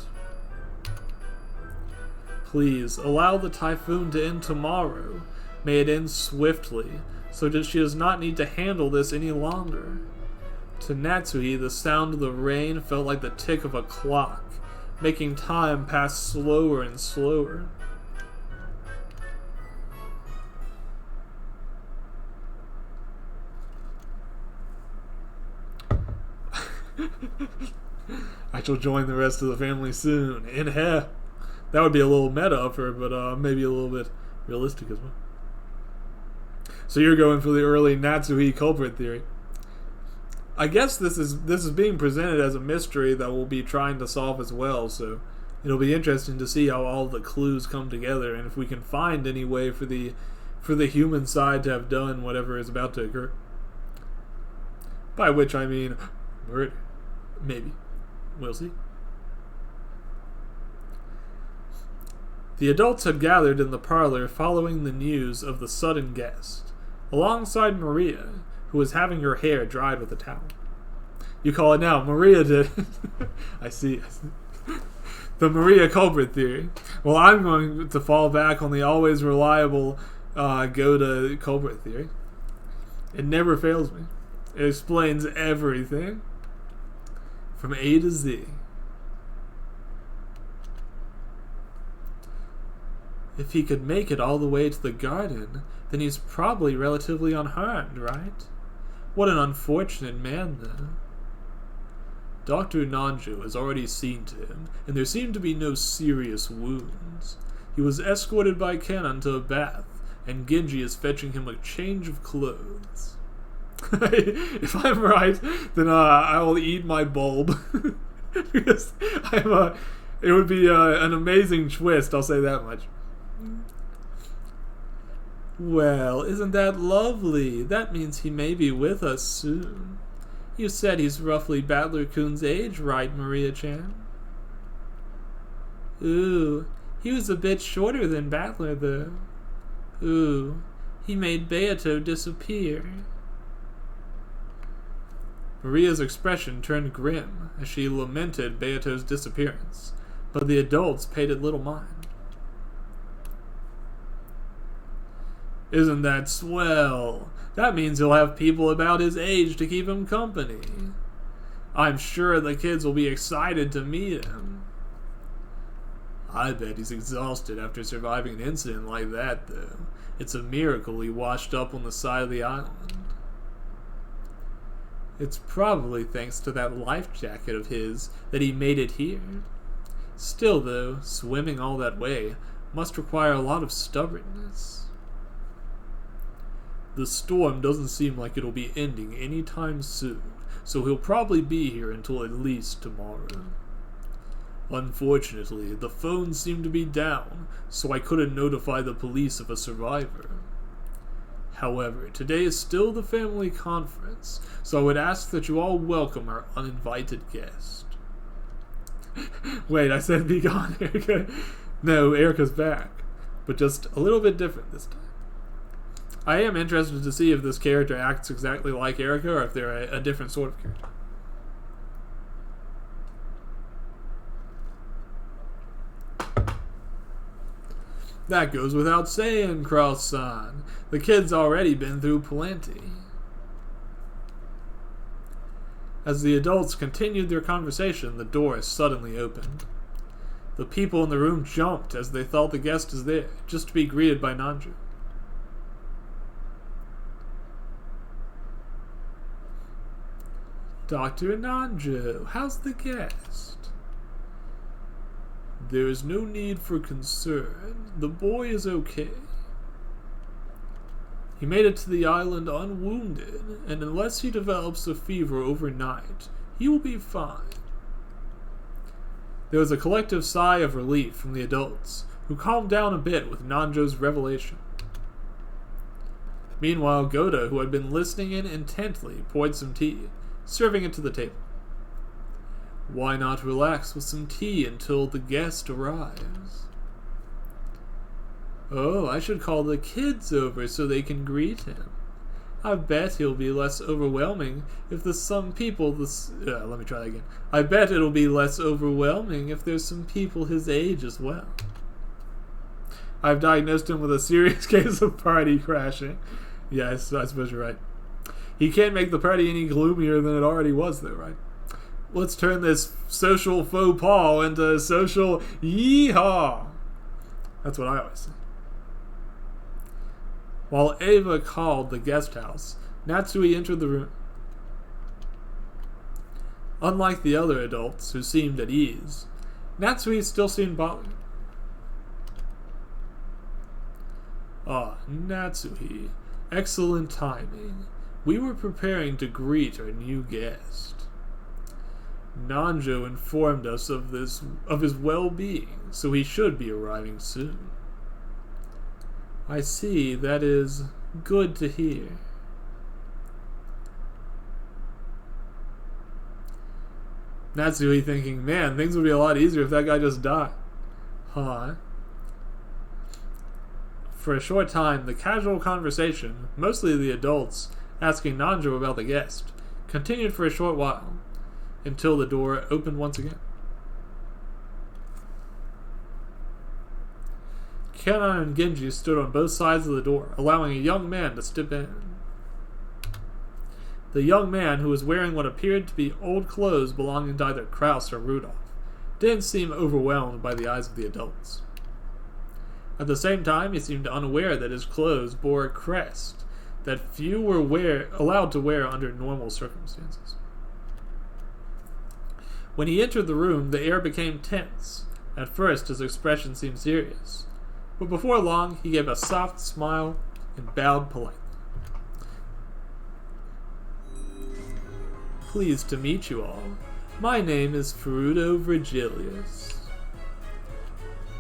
Please, allow the typhoon to end tomorrow. May it end swiftly, so that she does not need to handle this any longer. To Natsui, the sound of the rain felt like the tick of a clock, making time pass slower and slower. I shall join the rest of the family soon. In hell. That would be a little meta of her, but maybe a little bit realistic as well. So you're going for the early Natsuhi culprit theory. I guess this is being presented as a mystery that we'll be trying to solve as well, so it'll be interesting to see how all the clues come together and if we can find any way for the human side to have done whatever is about to occur. By which I mean murder. Maybe. We'll see. The adults had gathered in the parlor following the news of the sudden guest, alongside Maria, who was having her hair dried with a towel. You call it now. Maria did. I see. The Maria culprit theory. Well, I'm going to fall back on the always reliable go-to culprit theory. It never fails me. It explains everything from A to Z. If he could make it all the way to the garden, then he's probably relatively unharmed, right? What an unfortunate man, though. Dr. Nanjo has already seen to him, and there seem to be no serious wounds. He was escorted by Kenan to a bath, and Genji is fetching him a change of clothes. If I'm right, then I will eat my bulb. Because it would be an amazing twist, I'll say that much. Well, isn't that lovely? That means he may be with us soon. You said he's roughly Battler-kun's age, right, Maria-chan? Ooh, he was a bit shorter than Battler, though. Ooh, he made Beato disappear. Maria's expression turned grim as she lamented Beato's disappearance, but the adults paid it little mind. Isn't that swell? That means he'll have people about his age to keep him company. I'm sure the kids will be excited to meet him. I bet he's exhausted after surviving an incident like that, though. It's a miracle he washed up on the side of the island. It's probably thanks to that life jacket of his that he made it here. Still, though, swimming all that way must require a lot of stubbornness. The storm doesn't seem like it'll be ending anytime soon, so he'll probably be here until at least tomorrow. Unfortunately, the phones seem to be down, so I couldn't notify the police of a survivor. However, today is still the family conference, so I would ask that you all welcome our uninvited guest. Wait, I said be gone, Erica. No, Erica's back, but just a little bit different this time. I am interested to see if this character acts exactly like Erica or if they're a different sort of character. That goes without saying, Cross-san. The kid's already been through plenty. As the adults continued their conversation, the door suddenly opened. The people in the room jumped as they thought the guest is there, just to be greeted by Nanjo. Dr. Nanjo, how's the guest? There is no need for concern. The boy is okay. He made it to the island unwounded, and unless he develops a fever overnight, he will be fine. There was a collective sigh of relief from the adults, who calmed down a bit with Nanjo's revelation. Meanwhile, Goda, who had been listening in intently, poured some tea, serving it to the table. Why not relax with some tea until the guest arrives? Oh, I should call the kids over so they can greet him. I bet he'll be less overwhelming if there's some people I bet it'll be less overwhelming if there's some people his age as well. I've diagnosed him with a serious case of party crashing. Yes, I suppose you're right. He can't make the party any gloomier than it already was, though, right? Let's turn this social faux pas into social yeehaw. That's what I always say. While Ava called the guest house, Natsui entered the room. Unlike the other adults, who seemed at ease, Natsui still seemed bothered. Ah, Natsui. Excellent timing. We were preparing to greet our new guest. Nanjo informed us of his well-being, so he should be arriving soon. I see. That is good to hear. Natsui thinking, man, things would be a lot easier if that guy just died. Huh? For a short time, the casual conversation, mostly the adults, asking Nanjo about the guest, continued for a short while, until the door opened once again. Kenan and Genji stood on both sides of the door, allowing a young man to step in. The young man, who was wearing what appeared to be old clothes belonging to either Kraus or Rudolph, didn't seem overwhelmed by the eyes of the adults. At the same time, he seemed unaware that his clothes bore a crest that few were allowed to wear under normal circumstances. When he entered the room, the air became tense. At first, his expression seemed serious, but before long, he gave a soft smile and bowed politely. Pleased to meet you all. My name is Fruto Virgilius.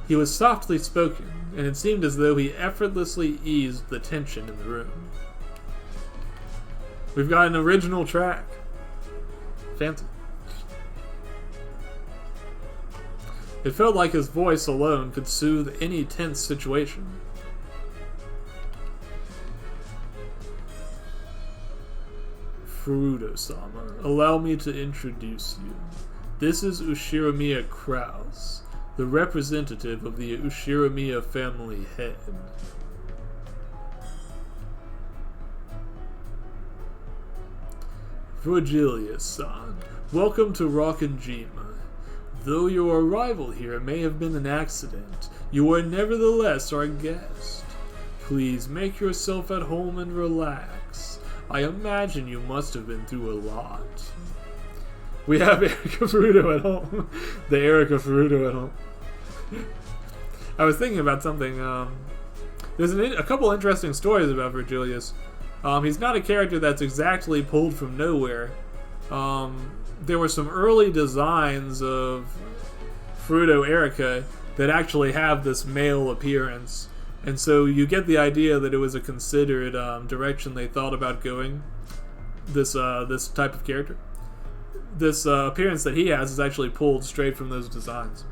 He was softly spoken, and it seemed as though he effortlessly eased the tension in the room. We've got an original track. Fancy. It felt like his voice alone could soothe any tense situation. Furuto-sama, allow me to introduce you. This is Ushiramiya Kraus, the representative of the Ushiramiya family head. Virgilius-san, welcome to Rokkenjima. Though your arrival here may have been an accident, you are nevertheless our guest. Please make yourself at home and relax. I imagine you must have been through a lot. We have Erika Furuto at home. The Erika Furuto at home. I was thinking about something. There's a couple interesting stories about Virgilius. He's not a character that's exactly pulled from nowhere. There were some early designs of Furuto Erika that actually have this male appearance. And so you get the idea that it was a considered direction they thought about going. This type of character. This appearance that he has is actually pulled straight from those designs.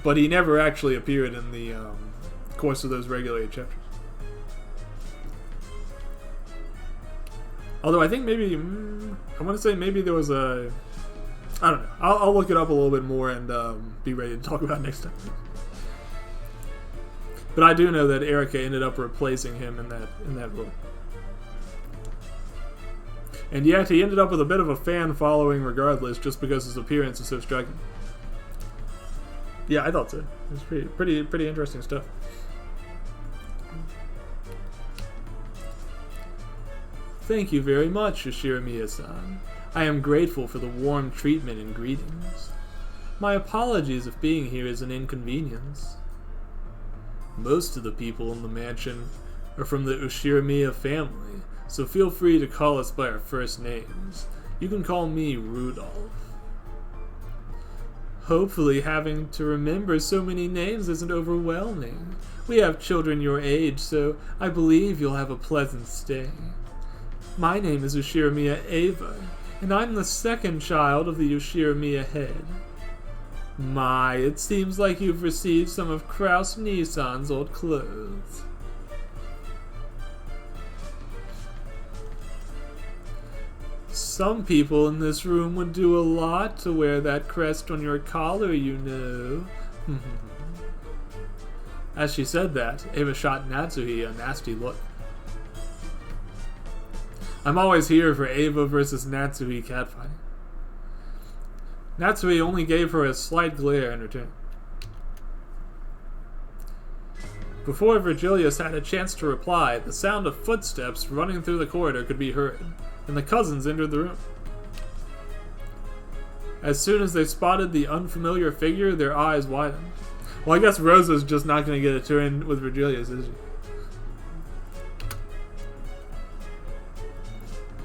But he never actually appeared in the course of those regulated chapters. Although I think maybe, I want to say maybe there was a, I don't know. I'll look it up a little bit more and be ready to talk about it next time. But I do know that Erika ended up replacing him in that role. And yet he ended up with a bit of a fan following regardless, just because his appearance is so striking. Yeah, I thought so. It was pretty interesting stuff. Thank you very much, Ushiramiya-san. I am grateful for the warm treatment and greetings. My apologies if being here is an inconvenience. Most of the people in the mansion are from the Ushiramiya family, so feel free to call us by our first names. You can call me Rudolph. Hopefully having to remember so many names isn't overwhelming. We have children your age, so I believe you'll have a pleasant stay. My name is Ushiramiya Ava, and I'm the second child of the Ushiramiya head. My, it seems like you've received some of Kraus Nissan's old clothes. Some people in this room would do a lot to wear that crest on your collar, you know. As she said that, Ava shot Natsuhi a nasty look. I'm always here for Ava versus Natsuhi catfighting. Natsuhi only gave her a slight glare in return. Before Virgilius had a chance to reply, the sound of footsteps running through the corridor could be heard, and the cousins entered the room. As soon as they spotted the unfamiliar figure, their eyes widened. Well, I guess Rosa's just not going to get a turn with Virgilius, is she?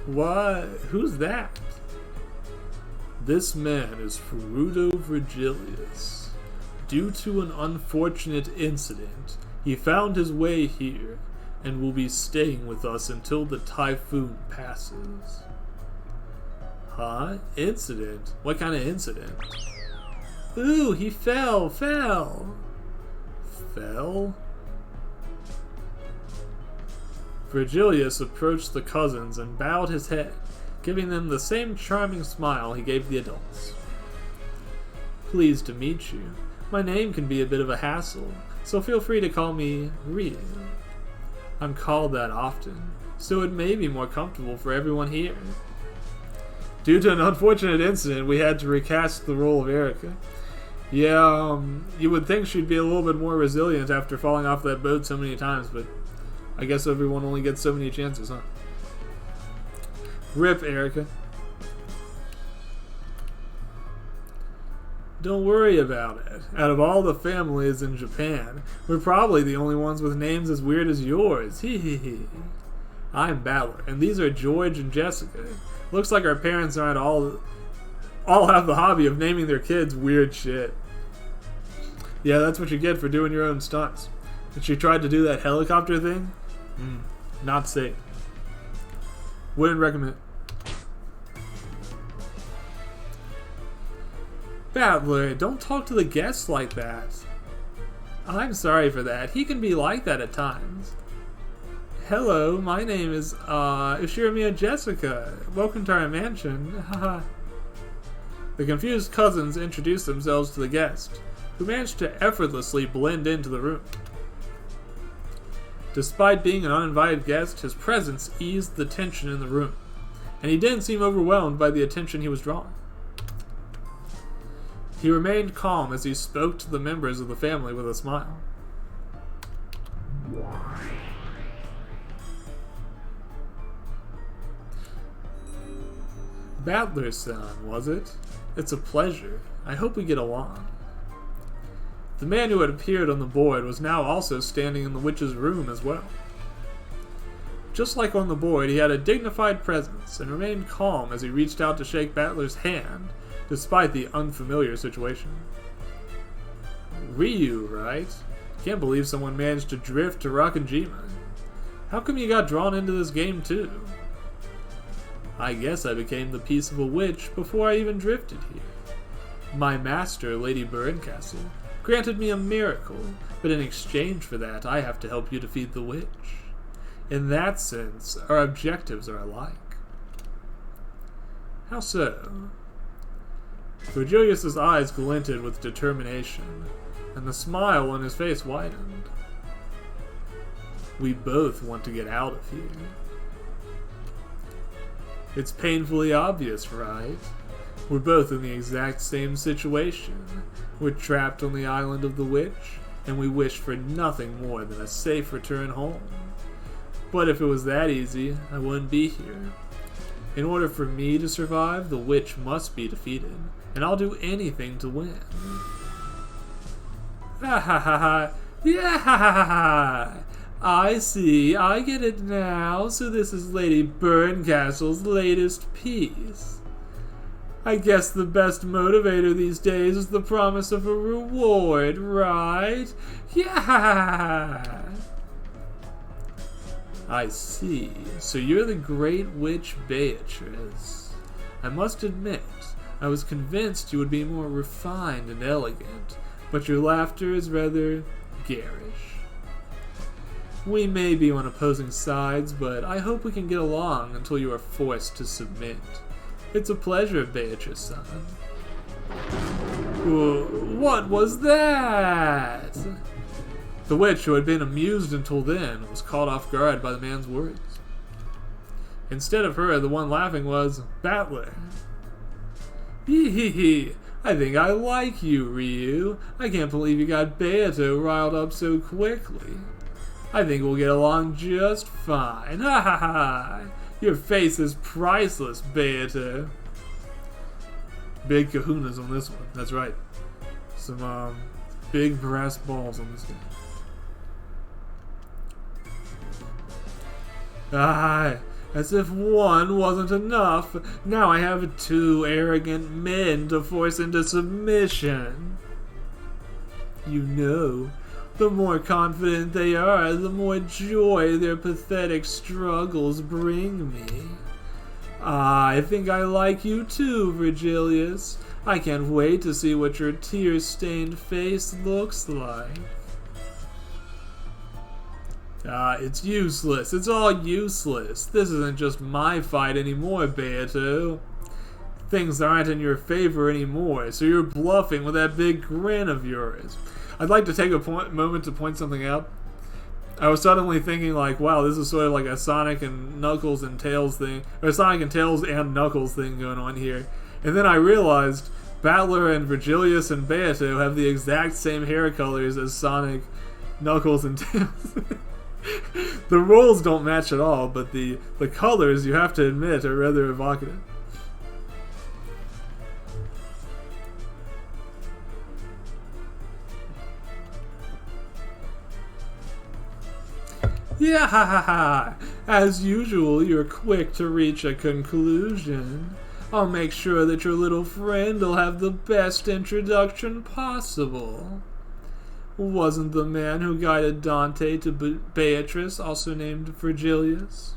What? Who's that? This man is Furuto Virgilius. Due to an unfortunate incident, he found his way here and will be staying with us until the typhoon passes. Huh? Incident? What kind of incident? Ooh, he fell! Fell? Virgilius approached the cousins and bowed his head, giving them the same charming smile he gave the adults. Pleased to meet you. My name can be a bit of a hassle, so feel free to call me Ryu. I'm called that often, so it may be more comfortable for everyone here. Due to an unfortunate incident, we had to recast the role of Erika. Yeah, you would think she'd be a little bit more resilient after falling off that boat so many times, but I guess everyone only gets so many chances, huh? Rip, Erika. Don't worry about it. Out of all the families in Japan, we're probably the only ones with names as weird as yours. Hee hee hee. I'm Battler, and these are George and Jessica. Looks like our parents aren't all have the hobby of naming their kids weird shit. Yeah, that's what you get for doing your own stunts. And she tried to do that helicopter thing? Not safe. Wouldn't recommend. Battler, don't talk to the guests like that. I'm sorry for that. He can be like that at times. Hello, my name is, Ishiramiya Jessica. Welcome to our mansion. Haha. The confused cousins introduced themselves to the guest, who managed to effortlessly blend into the room. Despite being an uninvited guest, his presence eased the tension in the room, and he didn't seem overwhelmed by the attention he was drawing. He remained calm as he spoke to the members of the family with a smile. Battler's son, was it? It's a pleasure. I hope we get along. The man who had appeared on the board was now also standing in the witch's room as well. Just like on the board, he had a dignified presence and remained calm as he reached out to shake Battler's hand, despite the unfamiliar situation. Ryu, right? Can't believe someone managed to drift to Rakanjima. How come you got drawn into this game too? I guess I became the peaceable witch before I even drifted here. My master, Lady Burncastle, granted me a miracle, but in exchange for that, I have to help you defeat the witch. In that sense, our objectives are alike. How so? Virgilius' eyes glinted with determination, and the smile on his face widened. We both want to get out of here. It's painfully obvious, right? We're both in the exact same situation. We're trapped on the island of the witch, and we wish for nothing more than a safe return home. But if it was that easy, I wouldn't be here. In order for me to survive, the witch must be defeated, and I'll do anything to win. Ha ha ha ha! Yeah ha ha ha ha! I see, I get it now, so this is Lady Burncastle's latest piece. I guess the best motivator these days is the promise of a reward, right? Yeah! I see, so you're the great witch Beatrice. I must admit, I was convinced you would be more refined and elegant, but your laughter is rather garish. We may be on opposing sides, but I hope we can get along until you are forced to submit. It's a pleasure, Beatrice, son. What was that? The witch, who had been amused until then, was caught off guard by the man's words. Instead of her, the one laughing was Battler. Hee hee hee. I think I like you, Ryu. I can't believe you got Beato riled up so quickly. I think we'll get along just fine. Ha ha ha! Your face is priceless, Beato. Big kahunas on this one. That's right. Some big brass balls on this guy. Ah, as if one wasn't enough, now I have two arrogant men to force into submission. You know, the more confident they are, the more joy their pathetic struggles bring me. I think I like you too, Virgilius. I can't wait to see what your tear-stained face looks like. It's useless. It's all useless. This isn't just my fight anymore, Beato. Things aren't in your favor anymore, so you're bluffing with that big grin of yours. I'd like to take a moment to point something out. I was suddenly thinking, like, wow, this is sort of like a Sonic and Knuckles and Tails thing, or Sonic and Tails and Knuckles thing going on here. And then I realized Battler and Virgilius and Beato have the exact same hair colors as Sonic, Knuckles, and Tails. The roles don't match at all, but the colors, you have to admit, are rather evocative. Yeah, ha ha ha. As usual, you're quick to reach a conclusion. I'll make sure that your little friend will have the best introduction possible. Wasn't the man who guided Dante to Beatrice also named Virgilius?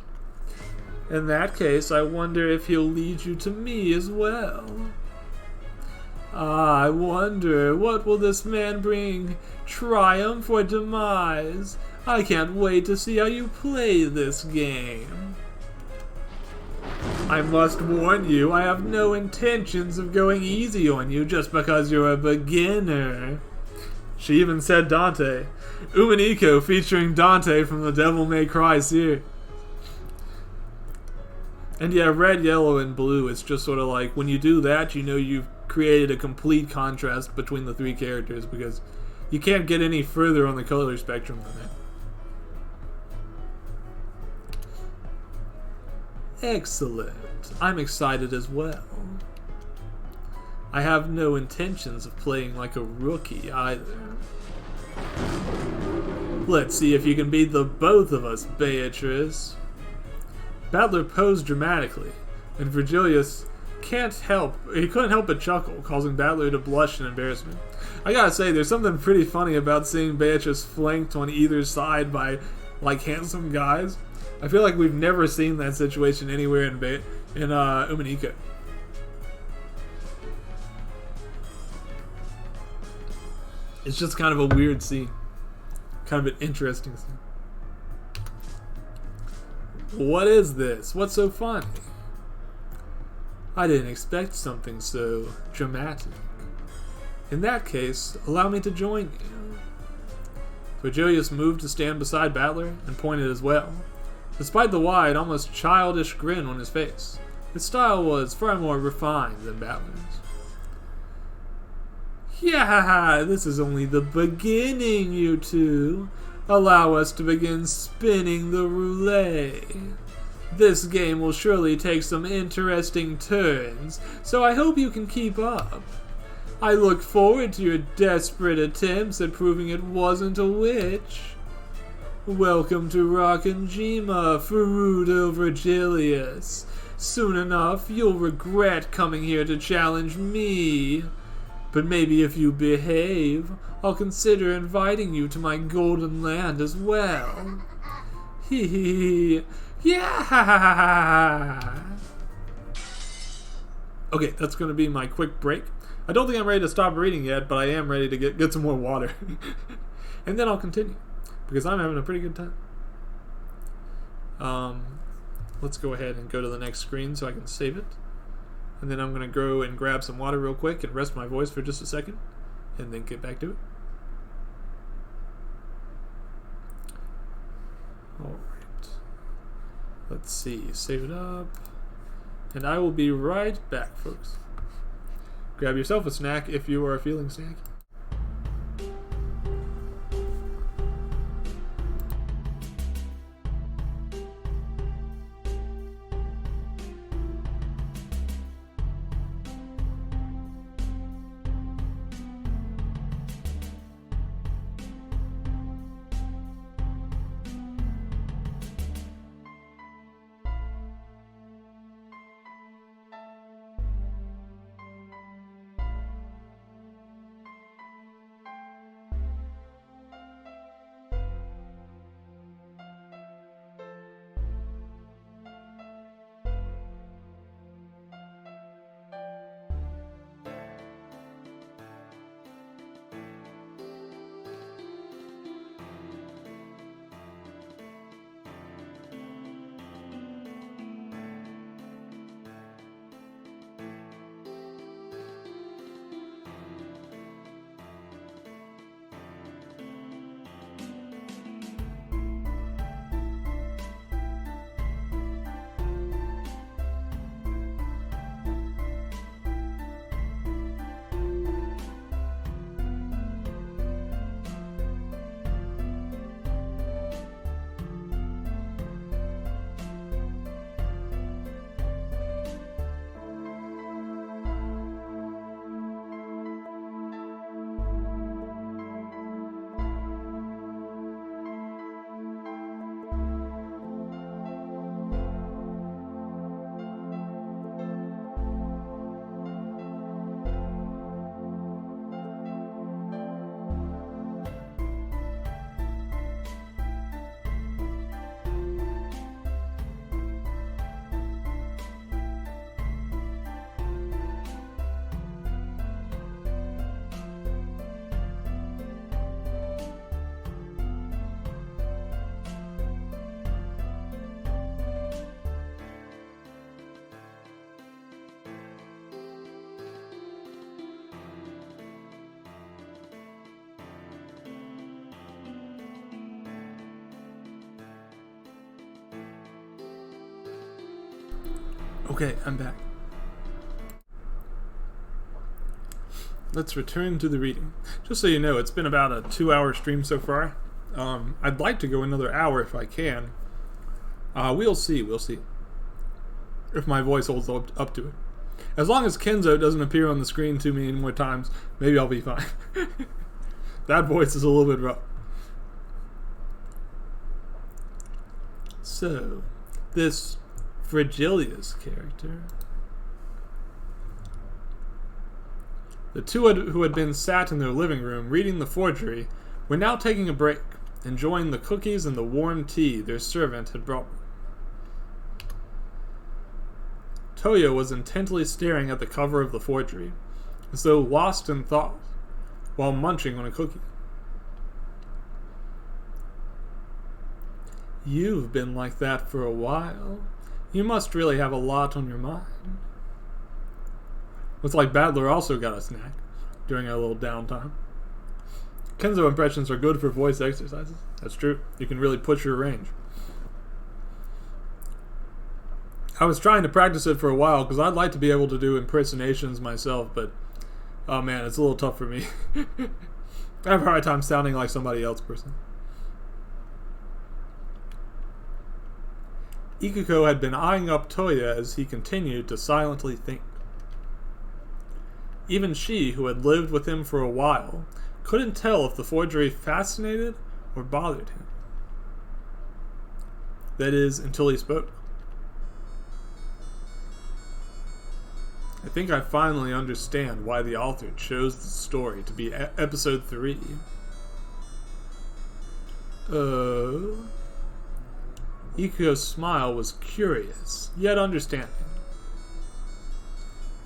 In that case, I wonder if he'll lead you to me as well. I wonder, what will this man bring? Triumph or demise? I can't wait to see how you play this game. I must warn you, I have no intentions of going easy on you just because you're a beginner. She even said Dante. Umineko featuring Dante from the Devil May Cry series. And yeah, red, yellow, and blue, it's just sort of like, when you do that, you know you've created a complete contrast between the three characters, because you can't get any further on the color spectrum than that. Excellent. I'm excited as well. I have no intentions of playing like a rookie either. Let's see if you can beat the both of us, Beatrice. Battler posed dramatically, and Virgilius couldn't help but chuckle, causing Battler to blush in embarrassment. I gotta say, there's something pretty funny about seeing Beatrice flanked on either side by, like, handsome guys. I feel like we've never seen that situation anywhere in Umineko. It's just kind of a weird scene. Kind of an interesting scene. What is this? What's so funny? I didn't expect something so dramatic. In that case, allow me to join you. Virgilius moved to stand beside Battler and pointed as well, despite the wide, almost childish grin on his face. His style was far more refined than Battler's. Yeah, this is only the beginning, you two. Allow us to begin spinning the roulette. This game will surely take some interesting turns, so I hope you can keep up. I look forward to your desperate attempts at proving it wasn't a witch. Welcome to Rockinjima, Ferrudo Virgilius. Soon enough, you'll regret coming here to challenge me. But maybe if you behave, I'll consider inviting you to my golden land as well. Hee hee. Yeah! Okay, that's going to be my quick break. I don't think I'm ready to stop reading yet, but I am ready to get some more water. And then I'll continue, because I'm having a pretty good time. Let's go ahead and go to the next screen so I can save it. And then I'm going to go and grab some water real quick and rest my voice for just a second, and then get back to it. Alright. Let's see. Save it up. And I will be right back, folks. Grab yourself a snack if you are feeling snacky. Okay, I'm back. Let's return to the reading. Just so you know, it's been about a 2-hour stream so far. I'd like to go another hour if I can. We'll see. If my voice holds up to it. As long as Kenzo doesn't appear on the screen too many more times, maybe I'll be fine. That voice is a little bit rough. So, this Virgilius character. The two who had been sat in their living room reading the forgery were now taking a break, enjoying the cookies and the warm tea their servant had brought them. Toya was intently staring at the cover of the forgery, as though lost in thought, while munching on a cookie. You've been like that for a while. You must really have a lot on your mind. Looks like Battler also got a snack during our little downtime. Kenzo impressions are good for voice exercises. That's true. You can really push your range. I was trying to practice it for a while because I'd like to be able to do impersonations myself, but oh man, it's a little tough for me. I have a hard time sounding like somebody else person. Ikuko had been eyeing up Toya as he continued to silently think. Even she, who had lived with him for a while, couldn't tell if the forgery fascinated or bothered him. That is, until he spoke. I think I finally understand why the author chose the story to be episode 3. Ikuko's smile was curious, yet understanding.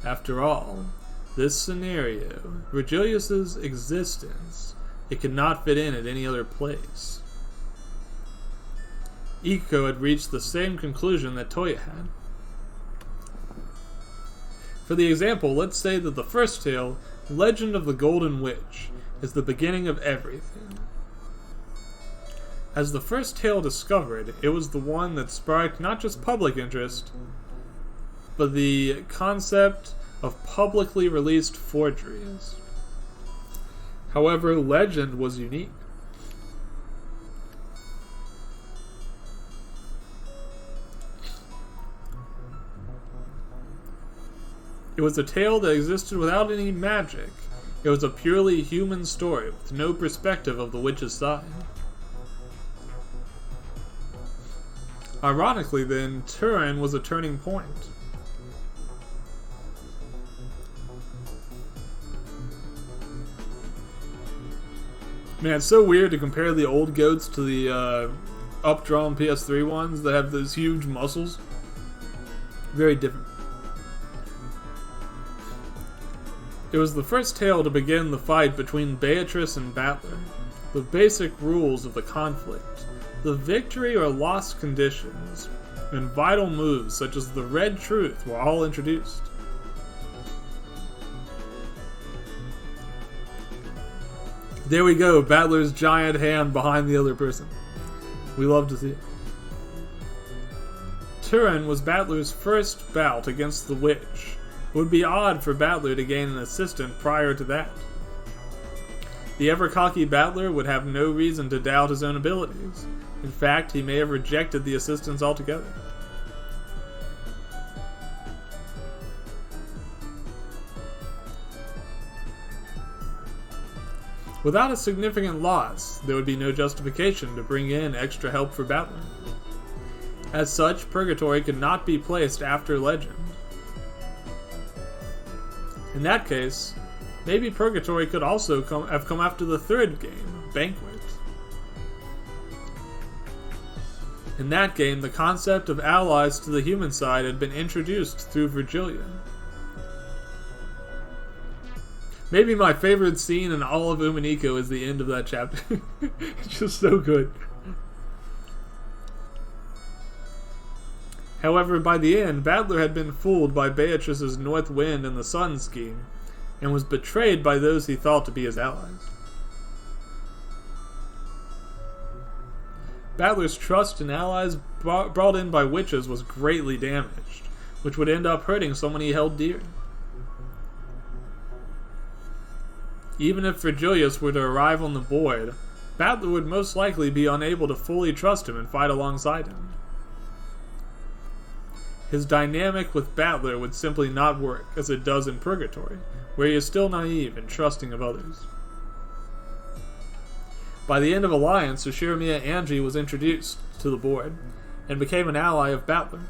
After all, this scenario, Virgilius's existence, it could not fit in at any other place. Ikuko had reached the same conclusion that Toya had. For the example, let's say that the first tale, Legend of the Golden Witch, is the beginning of everything. As the first tale discovered, it was the one that sparked not just public interest, but the concept of publicly released forgeries. However, Legend was unique. It was a tale that existed without any magic. It was a purely human story with no perspective of the witch's side. Ironically, then, Turin was a turning point. Man, it's so weird to compare the old goats to the up-drawn PS3 ones that have those huge muscles. Very different. It was the first tale to begin the fight between Beatrice and Battler, the basic rules of the conflict, the victory or loss conditions, and vital moves such as the Red Truth were all introduced. There we go, Battler's giant hand behind the other person. We love to see it. Turin was Battler's first bout against the witch. It would be odd for Battler to gain an assistant prior to that. The ever-cocky Battler would have no reason to doubt his own abilities. In fact, he may have rejected the assistance altogether. Without a significant loss, there would be no justification to bring in extra help for Battler. As such, Purgatory could not be placed after Legend. In that case, maybe Purgatory could also have come after the third game, Banquet. In that game, the concept of allies to the human side had been introduced through Virgilia. Maybe my favorite scene in all of Umineko is the end of that chapter. It's just so good. However, by the end, Battler had been fooled by Beatrice's North Wind and the Sun scheme, and was betrayed by those he thought to be his allies. Battler's trust in allies brought in by witches was greatly damaged, which would end up hurting someone he held dear. Even if Virgilius were to arrive on the board, Battler would most likely be unable to fully trust him and fight alongside him. His dynamic with Battler would simply not work as it does in Purgatory, where he is still naive and trusting of others. By the end of Alliance, Ashiramiya Angie was introduced to the board and became an ally of Battler.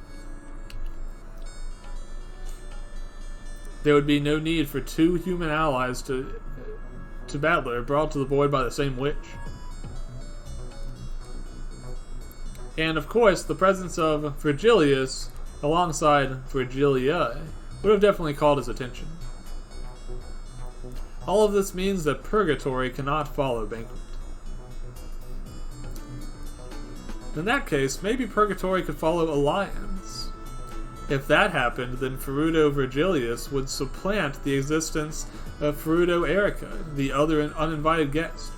There would be no need for two human allies to Battler brought to the board by the same witch. And of course, the presence of Virgilius alongside Virgilia would have definitely called his attention. All of this means that Purgatory cannot follow Banquet. In that case, maybe Purgatory could follow Alliance. If that happened, then Ferudo Virgilius would supplant the existence of Ferudo Erica, the other uninvited guest.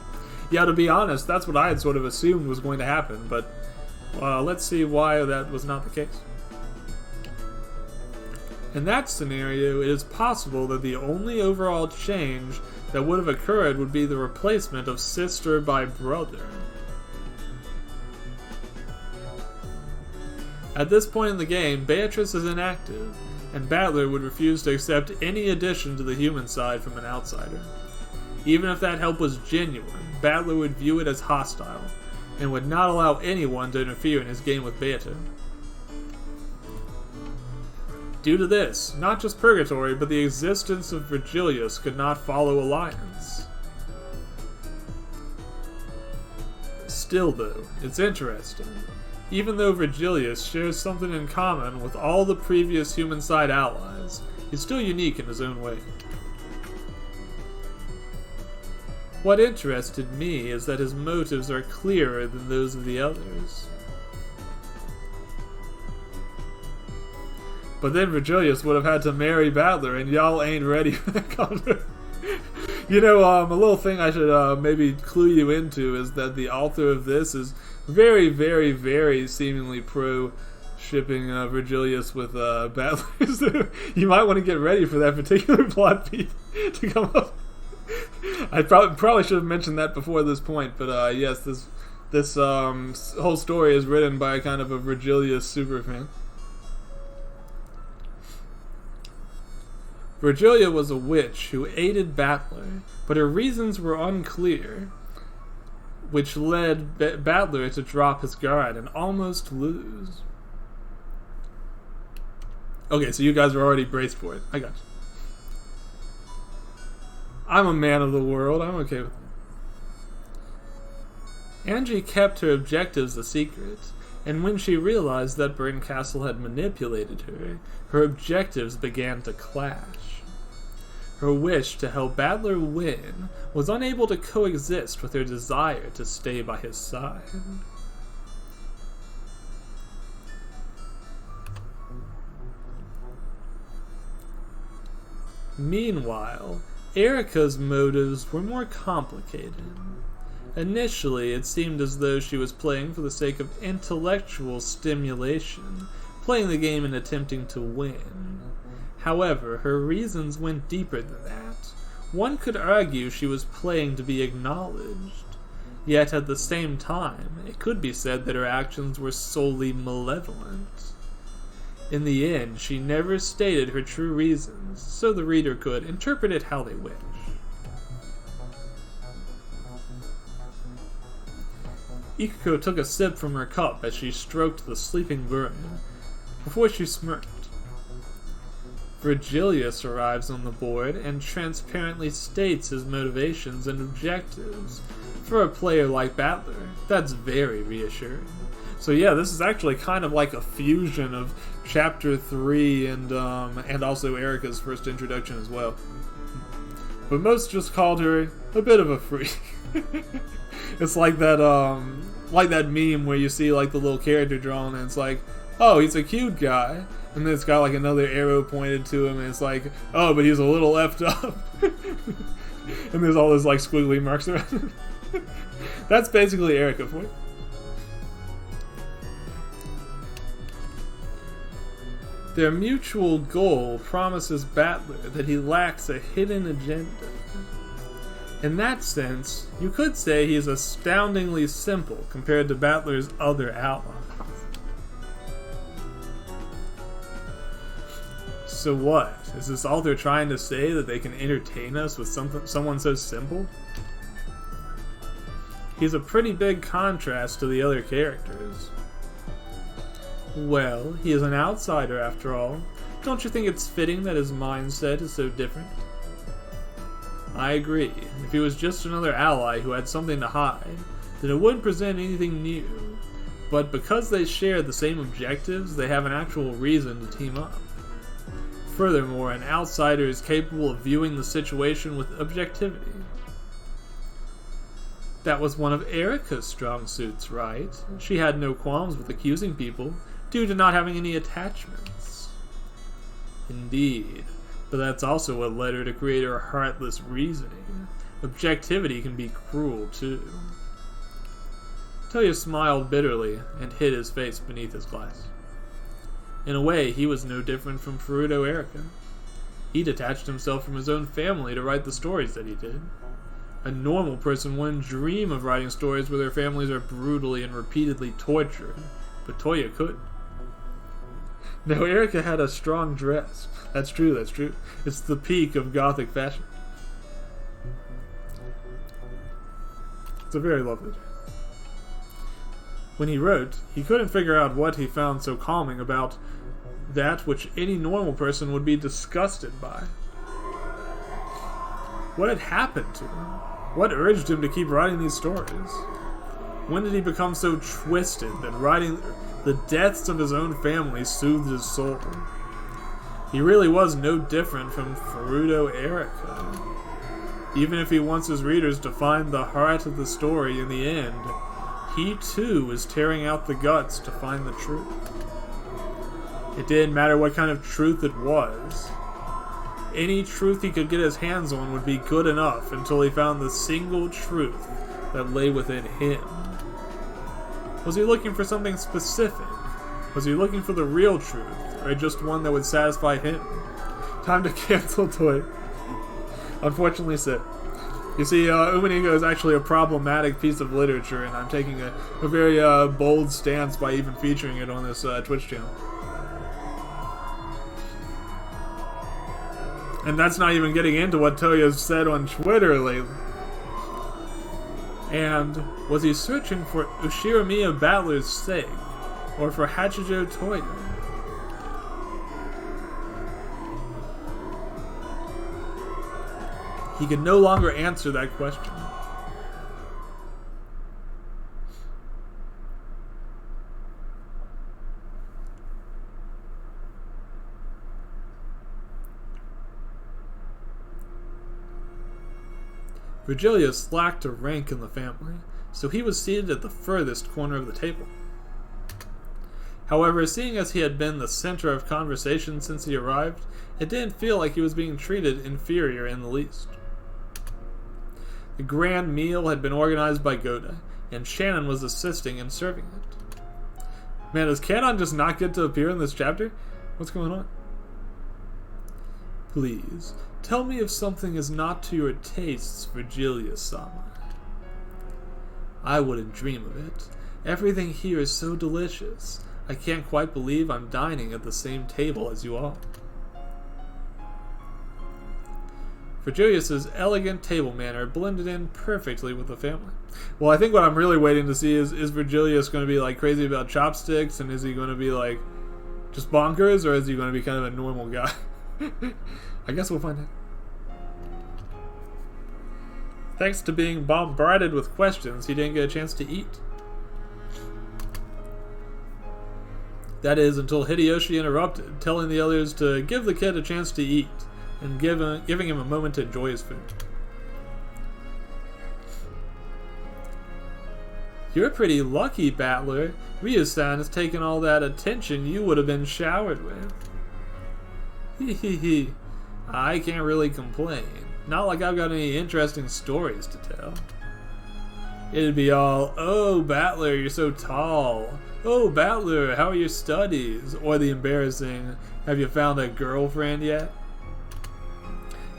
Yeah, to be honest, that's what I had sort of assumed was going to happen, but let's see why that was not the case. In that scenario, it is possible that the only overall change that would have occurred would be the replacement of sister by brother. At this point in the game, Beatrice is inactive, and Battler would refuse to accept any addition to the human side from an outsider. Even if that help was genuine, Battler would view it as hostile, and would not allow anyone to interfere in his game with Beata. Due to this, not just Purgatory, but the existence of Virgilius could not follow Alliance. Still though, it's interesting. Even though Virgilius shares something in common with all the previous human side allies, he's still unique in his own way. What interested me is that his motives are clearer than those of the others. But then Virgilius would have had to marry Battler, and y'all ain't ready for that concept. You know, a little thing I should maybe clue you into is that the author of this is very, very, very seemingly pro-shipping Virgilius with Battler. So you might want to get ready for that particular plot beat to come up. I probably should have mentioned that before this point, but yes, this whole story is written by kind of a Virgilius superfan. Virgilia was a witch who aided Battler, but her reasons were unclear, which led Battler to drop his guard and almost lose. Okay, so you guys are already braced for it. I got you. I'm a man of the world. I'm okay with it. Angie kept her objectives a secret, and when she realized that Berncastle had manipulated her, her objectives began to clash. Her wish to help Battler win was unable to coexist with her desire to stay by his side. Meanwhile, Erica's motives were more complicated. Initially, it seemed as though she was playing for the sake of intellectual stimulation, playing the game and attempting to win. However, her reasons went deeper than that. One could argue she was playing to be acknowledged. Yet at the same time, it could be said that her actions were solely malevolent. In the end, she never stated her true reasons, so the reader could interpret it how they wish. Ikuko took a sip from her cup as she stroked the sleeping vermin, before she smirked. Virgilius arrives on the board and transparently states his motivations and objectives. For a player like Battler, that's very reassuring. So yeah, this is actually kind of like a fusion of Chapter 3 and also Erica's first introduction as well. But most just called her a bit of a freak. It's like that meme where you see like the little character drawn and it's like, oh, he's a cute guy. And then it's got like another arrow pointed to him and it's like, oh, but he's a little left up. And there's all those like squiggly marks around him. That's basically Erica for you. Their mutual goal promises Battler that he lacks a hidden agenda. In that sense, you could say he is astoundingly simple compared to Battler's other allies. So what? Is this author trying to say that they can entertain us with someone so simple? He's a pretty big contrast to the other characters. Well, he is an outsider after all. Don't you think it's fitting that his mindset is so different? I agree. If he was just another ally who had something to hide, then it wouldn't present anything new. But because they share the same objectives, they have an actual reason to team up. Furthermore, an outsider is capable of viewing the situation with objectivity. That was one of Erica's strong suits, right? She had no qualms with accusing people, due to not having any attachments. Indeed, but that's also what led her to create her heartless reasoning. Objectivity can be cruel, too. Toya smiled bitterly and hid his face beneath his glass. In a way, he was no different from Furuto Erica. He detached himself from his own family to write the stories that he did. A normal person wouldn't dream of writing stories where their families are brutally and repeatedly tortured, but Toya could. Now, Erica had a strong dress. That's true, that's true. It's the peak of gothic fashion. It's a very lovely dress. When he wrote, he couldn't figure out what he found so calming about that which any normal person would be disgusted by. What had happened to him? What urged him to keep writing these stories? When did he become so twisted that writing the deaths of his own family soothed his soul? He really was no different from Furuto Erica. Even if he wants his readers to find the heart of the story in the end, he too is tearing out the guts to find the truth. It didn't matter what kind of truth it was. Any truth he could get his hands on would be good enough until he found the single truth that lay within him. Was he looking for something specific? Was he looking for the real truth, or just one that would satisfy him? Time to cancel Toy. Unfortunately so. You see, Umanigo is actually a problematic piece of literature, and I'm taking a very bold stance by even featuring it on this Twitch channel. And that's not even getting into what Toya's said on Twitter lately. And was he searching for Ushiramiya Battler's sake, or for Hachijo Toya? He could no longer answer that question. Virgilius lacked a rank in the family, so he was seated at the furthest corner of the table. However, seeing as he had been the center of conversation since he arrived, it didn't feel like he was being treated inferior in the least. The grand meal had been organized by Goda, and Shannon was assisting in serving it. Man, does Canon just not get to appear in this chapter? What's going on? Please, tell me if something is not to your tastes, Virgilius-sama. I wouldn't dream of it. Everything here is so delicious. I can't quite believe I'm dining at the same table as you all. Virgilius's elegant table manner blended in perfectly with the family. Well, I think what I'm really waiting to see is Virgilius going to be like crazy about chopsticks, and is he going to be like just bonkers, or is he going to be kind of a normal guy? I guess we'll find out. Thanks to being bombarded with questions, he didn't get a chance to eat. That is, until Hideyoshi interrupted, telling the others to give the kid a chance to eat, and giving him a moment to enjoy his food. You're pretty lucky, Battler. Ryu-san has taken all that attention you would have been showered with. Hee. I can't really complain. Not like I've got any interesting stories to tell. It'd be all, "Oh, Battler, you're so tall. Oh, Battler, how are your studies?" Or the embarrassing, "Have you found a girlfriend yet?"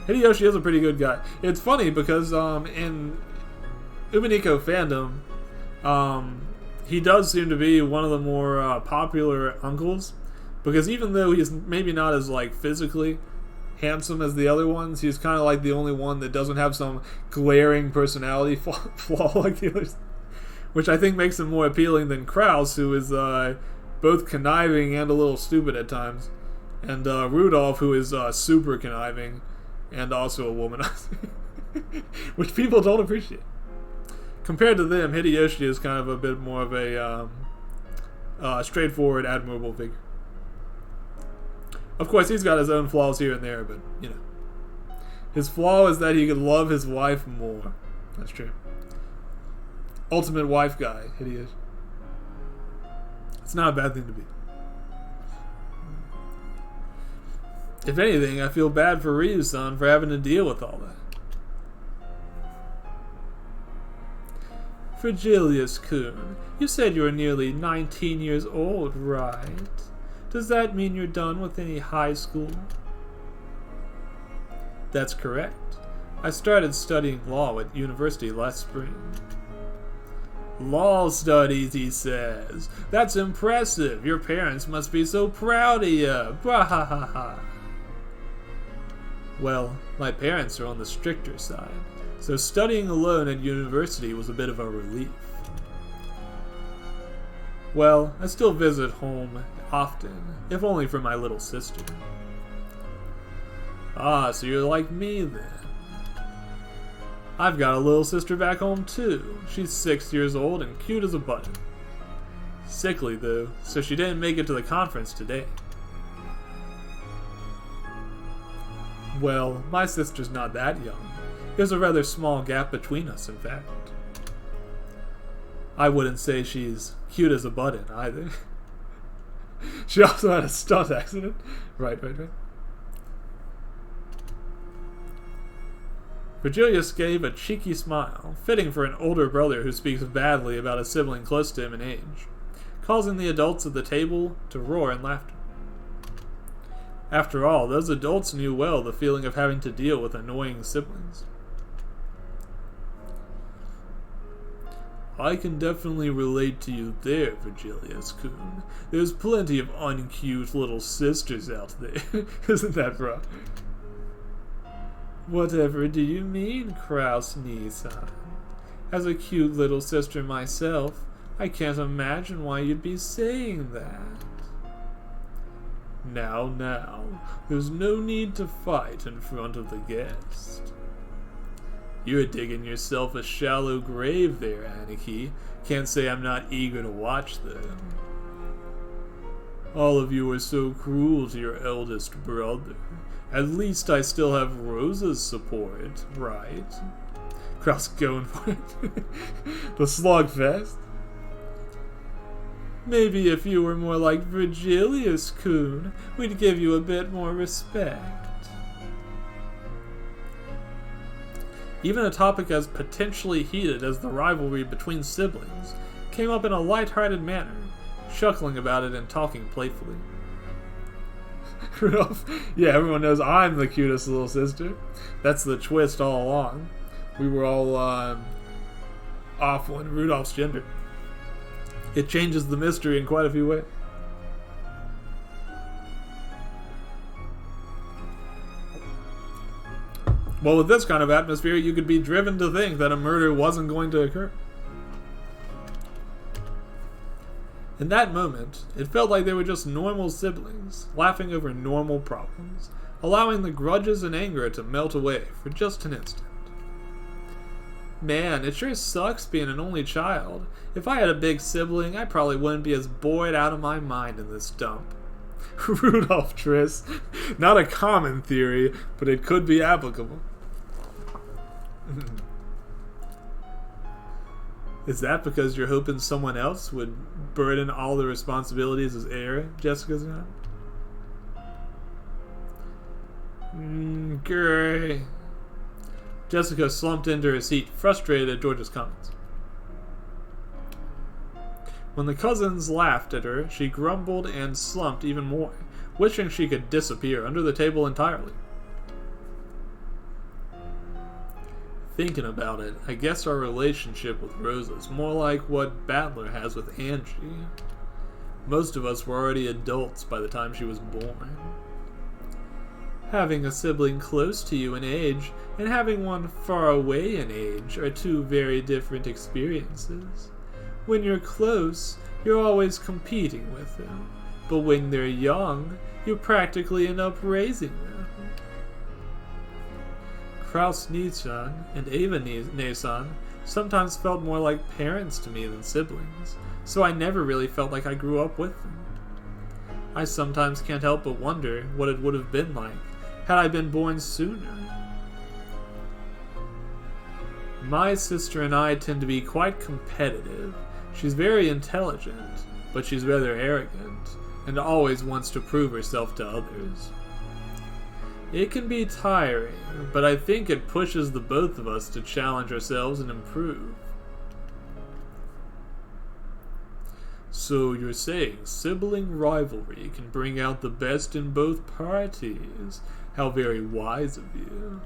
Hideyoshi is a pretty good guy. It's funny because in Umineko fandom, he does seem to be one of the more popular uncles, because even though he's maybe not as like physically handsome as the other ones, he's kind of like the only one that doesn't have some glaring personality flaw like the others, which I think makes him more appealing than Kraus, who is both conniving and a little stupid at times, and Rudolph, who is super conniving and also a womanizer, which people don't appreciate. Compared to them, Hideyoshi is kind of a bit more of a straightforward, admirable figure. Of course, he's got his own flaws here and there, but, you know. His flaw is that he could love his wife more. That's true. Ultimate wife guy, Hideyoshi. It's not a bad thing to be. If anything, I feel bad for Ryu-san for having to deal with all that. Virgilius-kun, you said you were nearly 19 years old, right? Does that mean you're done with any high school? That's correct. I started studying law at university last spring. Law studies, he says. That's impressive. Your parents must be so proud of you. Bwahaha. Well, my parents are on the stricter side, so studying alone at university was a bit of a relief. Well, I still visit home often, if only for my little sister. Ah, so you're like me then. I've got a little sister back home too. She's 6 years old and cute as a button. Sickly though, so she didn't make it to the conference today. Well, my sister's not that young. There's a rather small gap between us, in fact. I wouldn't say she's cute as a button, either. She also had a stunt accident. Right. Virgilius gave a cheeky smile, fitting for an older brother who speaks badly about a sibling close to him in age, causing the adults at the table to roar in laughter. After all, those adults knew well the feeling of having to deal with annoying siblings. I can definitely relate to you there, Virgilius-kun. There's plenty of uncute little sisters out there. Isn't that, bro? Whatever do you mean, Kraus-Nissan? As a cute little sister myself, I can't imagine why you'd be saying that. Now, there's no need to fight in front of the guest. You're digging yourself a shallow grave there, Aniki. Can't say I'm not eager to watch them. All of you are so cruel to your eldest brother. At least I still have Rosa's support, right? Kraus going for it. The slugfest. Maybe if you were more like Virgilius-kun, we'd give you a bit more respect. Even a topic as potentially heated as the rivalry between siblings came up in a light-hearted manner, chuckling about it and talking playfully. Rudolph, yeah, everyone knows I'm the cutest little sister. That's the twist all along. We were all off on Rudolph's gender. It changes the mystery in quite a few ways. Well, with this kind of atmosphere, you could be driven to think that a murder wasn't going to occur. In that moment, it felt like they were just normal siblings, laughing over normal problems, allowing the grudges and anger to melt away for just an instant. Man, it sure sucks being an only child. If I had a big sibling, I probably wouldn't be as bored out of my mind in this dump. Rudolph Triss. Not a common theory, but it could be applicable. Is that because you're hoping someone else would burden all the responsibilities as heir, Jessica's not? Great. Jessica slumped into her seat, frustrated at George's comments. When the cousins laughed at her, she grumbled and slumped even more, wishing she could disappear under the table entirely. Thinking about it, I guess our relationship with Rosa is more like what Battler has with Angie. Most of us were already adults by the time she was born. Having a sibling close to you in age and having one far away in age are two very different experiences. When you're close, you're always competing with them, but when they're young, you practically end up raising them. Kraus Nisan and Ava Nisan sometimes felt more like parents to me than siblings, so I never really felt like I grew up with them. I sometimes can't help but wonder what it would have been like had I been born sooner. My sister and I tend to be quite competitive. She's very intelligent, but she's rather arrogant, and always wants to prove herself to others. It can be tiring, but I think it pushes the both of us to challenge ourselves and improve. So you're saying sibling rivalry can bring out the best in both parties? How very wise of you.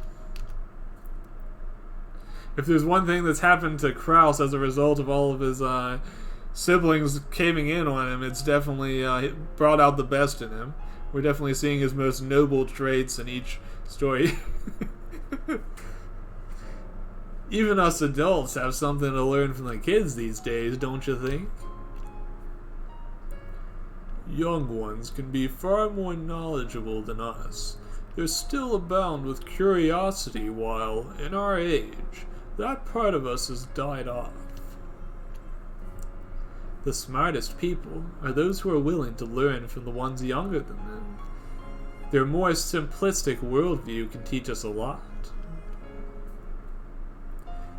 If there's one thing that's happened to Kraus as a result of all of his siblings caving in on him, it's definitely brought out the best in him. We're definitely seeing his most noble traits in each story. Even us adults have something to learn from the kids these days, don't you think? Young ones can be far more knowledgeable than us. They're still abound with curiosity, while, in our age, that part of us has died off. The smartest people are those who are willing to learn from the ones younger than them. Their more simplistic worldview can teach us a lot.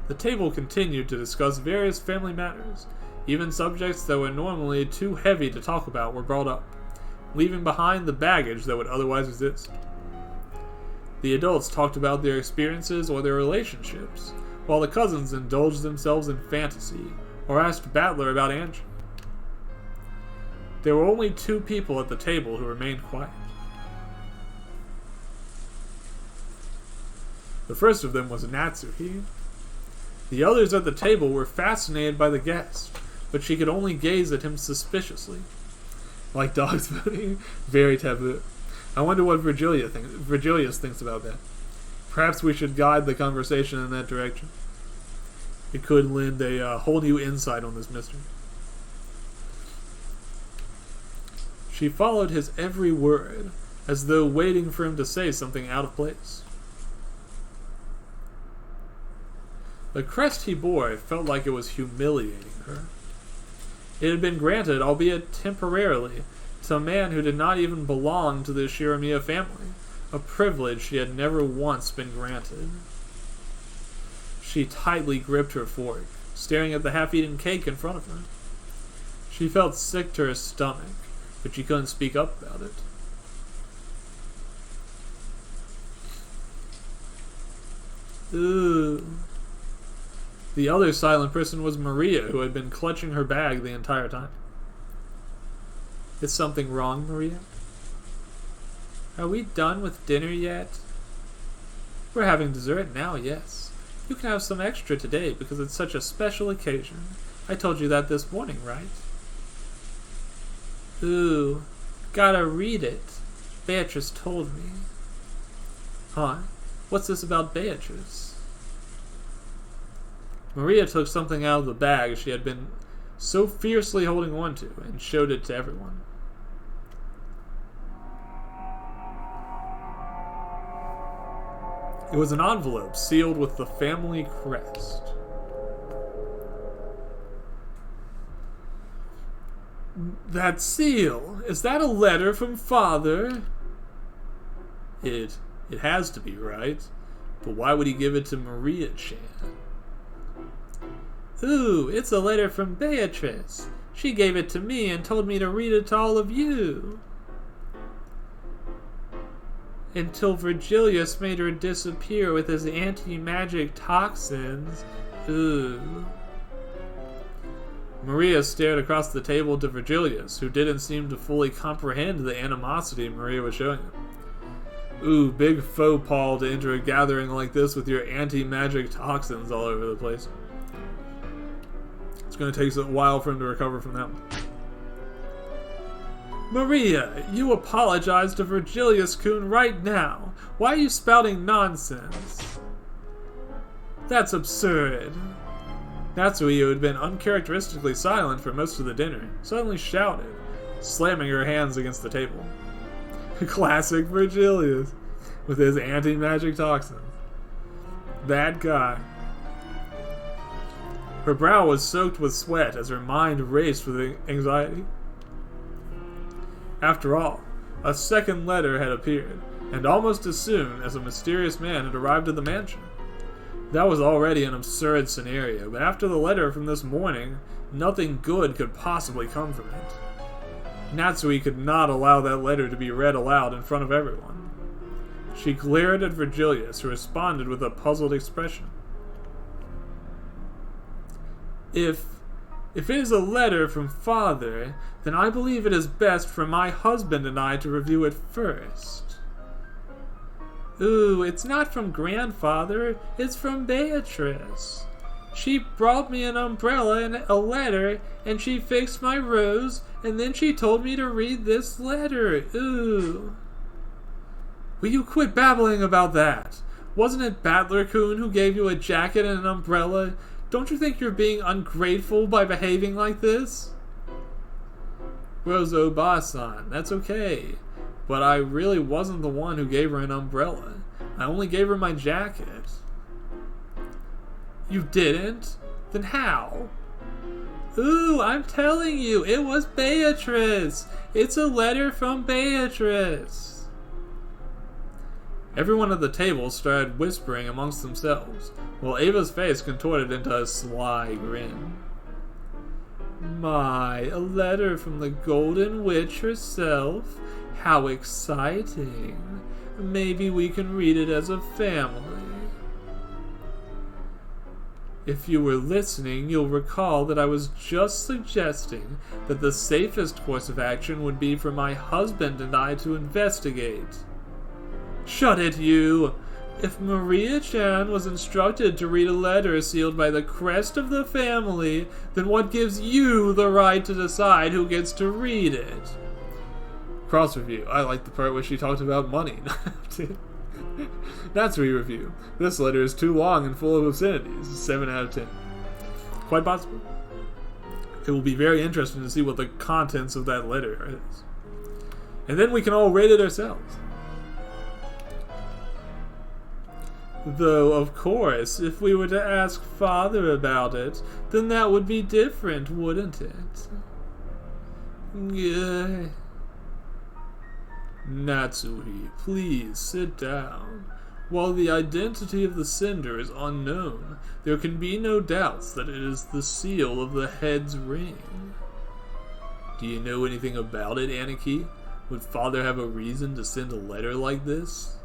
The table continued to discuss various family matters. Even subjects that were normally too heavy to talk about were brought up, leaving behind the baggage that would otherwise exist. The adults talked about their experiences or their relationships, while the cousins indulged themselves in fantasy, or asked Battler about Angie. There were only 2 people at the table who remained quiet. The first of them was Natsuhi. The others at the table were fascinated by the guest, but she could only gaze at him suspiciously. Like dogs voting, very taboo. I wonder what Virgilius thinks about that. Perhaps we should guide the conversation in that direction. It could lend a whole new insight on this mystery. She followed his every word, as though waiting for him to say something out of place. The crest he bore felt like it was humiliating her. It had been granted, albeit temporarily, to a man who did not even belong to the Shiramiya family, a privilege she had never once been granted. She tightly gripped her fork, staring at the half-eaten cake in front of her. She felt sick to her stomach, but she couldn't speak up about it. Ooh. The other silent person was Maria, who had been clutching her bag the entire time. Is something wrong, Maria? Are we done with dinner yet? We're having dessert now, yes. You can have some extra today because it's such a special occasion. I told you that this morning, right? Ooh, gotta read it. Beatrice told me. Huh? What's this about Beatrice? Maria took something out of the bag she had been so fiercely holding on to and showed it to everyone. It was an envelope sealed with the family crest. That seal, is that a letter from Father? It has to be, right? But why would he give it to Maria-chan? Ooh, it's a letter from Beatrice. She gave it to me and told me to read it to all of you. Until Virgilius made her disappear with his anti-magic toxins. Ooh. Maria stared across the table to Virgilius, who didn't seem to fully comprehend the animosity Maria was showing him. Ooh, big faux pas to enter a gathering like this with your anti-magic toxins all over the place. It's going to take a while for him to recover from that one. Maria, you apologize to Virgilius-kun right now. Why are you spouting nonsense? That's absurd. Natsui, who had been uncharacteristically silent for most of the dinner, suddenly shouted, slamming her hands against the table. Classic Virgilius, with his anti-magic toxins. That guy. Her brow was soaked with sweat as her mind raced with anxiety. After all, a second letter had appeared, and almost as soon as a mysterious man had arrived at the mansion. That was already an absurd scenario, but after the letter from this morning, nothing good could possibly come from it. Natsui could not allow that letter to be read aloud in front of everyone. She glared at Virgilius, who responded with a puzzled expression. If it is a letter from Father, then I believe it is best for my husband and I to review it first. Ooh, it's not from Grandfather, it's from Beatrice. She brought me an umbrella and a letter, and she fixed my rose, and then she told me to read this letter. Ooh. Will you quit babbling about that? Wasn't it Battler-kun who gave you a jacket and an umbrella? Don't you think you're being ungrateful by behaving like this? Roso-ba-san, that's okay. But I really wasn't the one who gave her an umbrella. I only gave her my jacket. You didn't? Then how? Ooh, I'm telling you, it was Beatrice. It's a letter from Beatrice. Everyone at the table started whispering amongst themselves, while Ava's face contorted into a sly grin. My, a letter from the Golden Witch herself? How exciting. Maybe we can read it as a family. If you were listening, you'll recall that I was just suggesting that the safest course of action would be for my husband and I to investigate. Shut it, you! If Maria-chan was instructed to read a letter sealed by the crest of the family, then what gives you the right to decide who gets to read it? Cross review. I like the part where she talked about money. Natsui review. This letter is too long and full of obscenities. 7 out of 10. Quite possible. It will be very interesting to see what the contents of that letter is. And then we can all rate it ourselves. Though, of course, if we were to ask Father about it, then that would be different, wouldn't it? Natsui, please sit down. While the identity of the sender is unknown, there can be no doubts that it is the seal of the head's ring. Do you know anything about it, Aniki? Would Father have a reason to send a letter like this?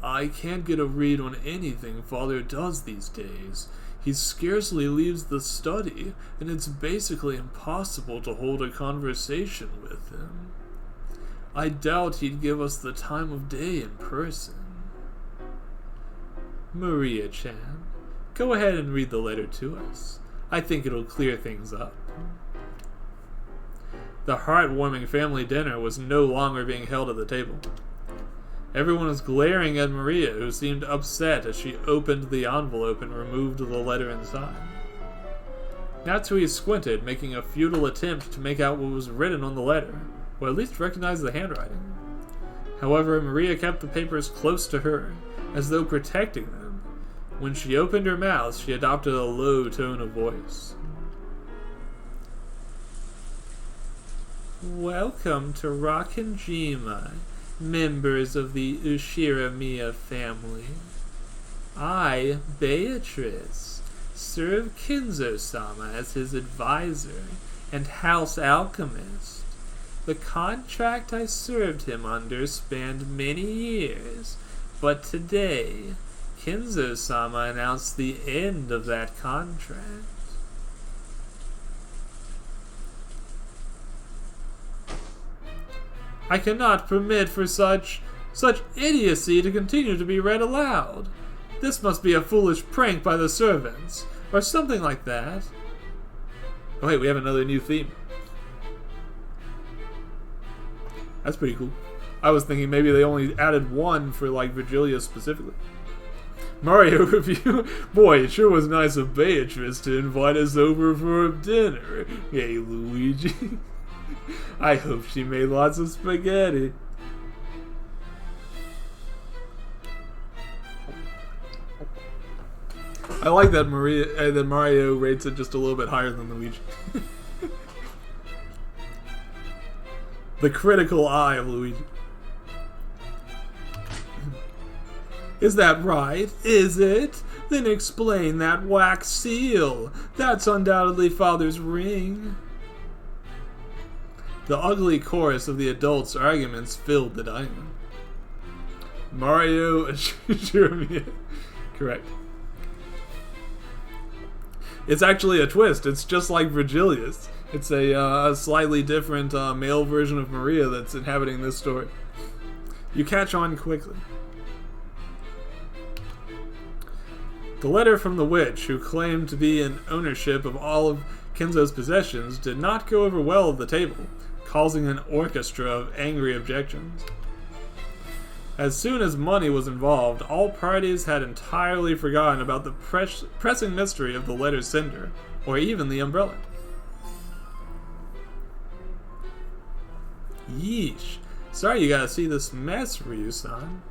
I can't get a read on anything Father does these days. He scarcely leaves the study, and it's basically impossible to hold a conversation with him. I doubt he'd give us the time of day in person. Maria-chan, go ahead and read the letter to us. I think it'll clear things up. The heartwarming family dinner was no longer being held at the table. Everyone was glaring at Maria, who seemed upset as she opened the envelope and removed the letter inside. Natsui squinted, making a futile attempt to make out what was written on the letter, or at least recognize the handwriting. However, Maria kept the papers close to her, as though protecting them. When she opened her mouth, she adopted a low tone of voice. Welcome to Rakanjima, members of the Ushiramiya family. I, Beatrice, serve Kinzo-sama as his advisor and house alchemist. The contract I served him under spanned many years, but today, Kinzo-sama announced the end of that contract. I cannot permit for such idiocy to continue to be read aloud. This must be a foolish prank by the servants, or something like that. Oh wait, we have another new theme. That's pretty cool. I was thinking maybe they only added one for like Virgilia specifically. Mario review. Boy, it sure was nice of Beatrice to invite us over for dinner. Hey, Luigi. I hope she made lots of spaghetti. I like that Mario rates it just a little bit higher than Luigi. The critical eye of Luigi. Is that right? Is it? Then explain that wax seal. That's undoubtedly Father's ring. The ugly chorus of the adults' arguments filled the dining room. Mario assure me. Correct. It's actually a twist. It's just like Virgilia's. It's a slightly different male version of Maria that's inhabiting this story. You catch on quickly. The letter from the witch, who claimed to be in ownership of all of Kenzo's possessions, did not go over well at the table, causing an orchestra of angry objections. As soon as money was involved, all parties had entirely forgotten about the pressing mystery of the letter's sender, or even the umbrella. Yeesh. Sorry you gotta see this mess, Ryu-san.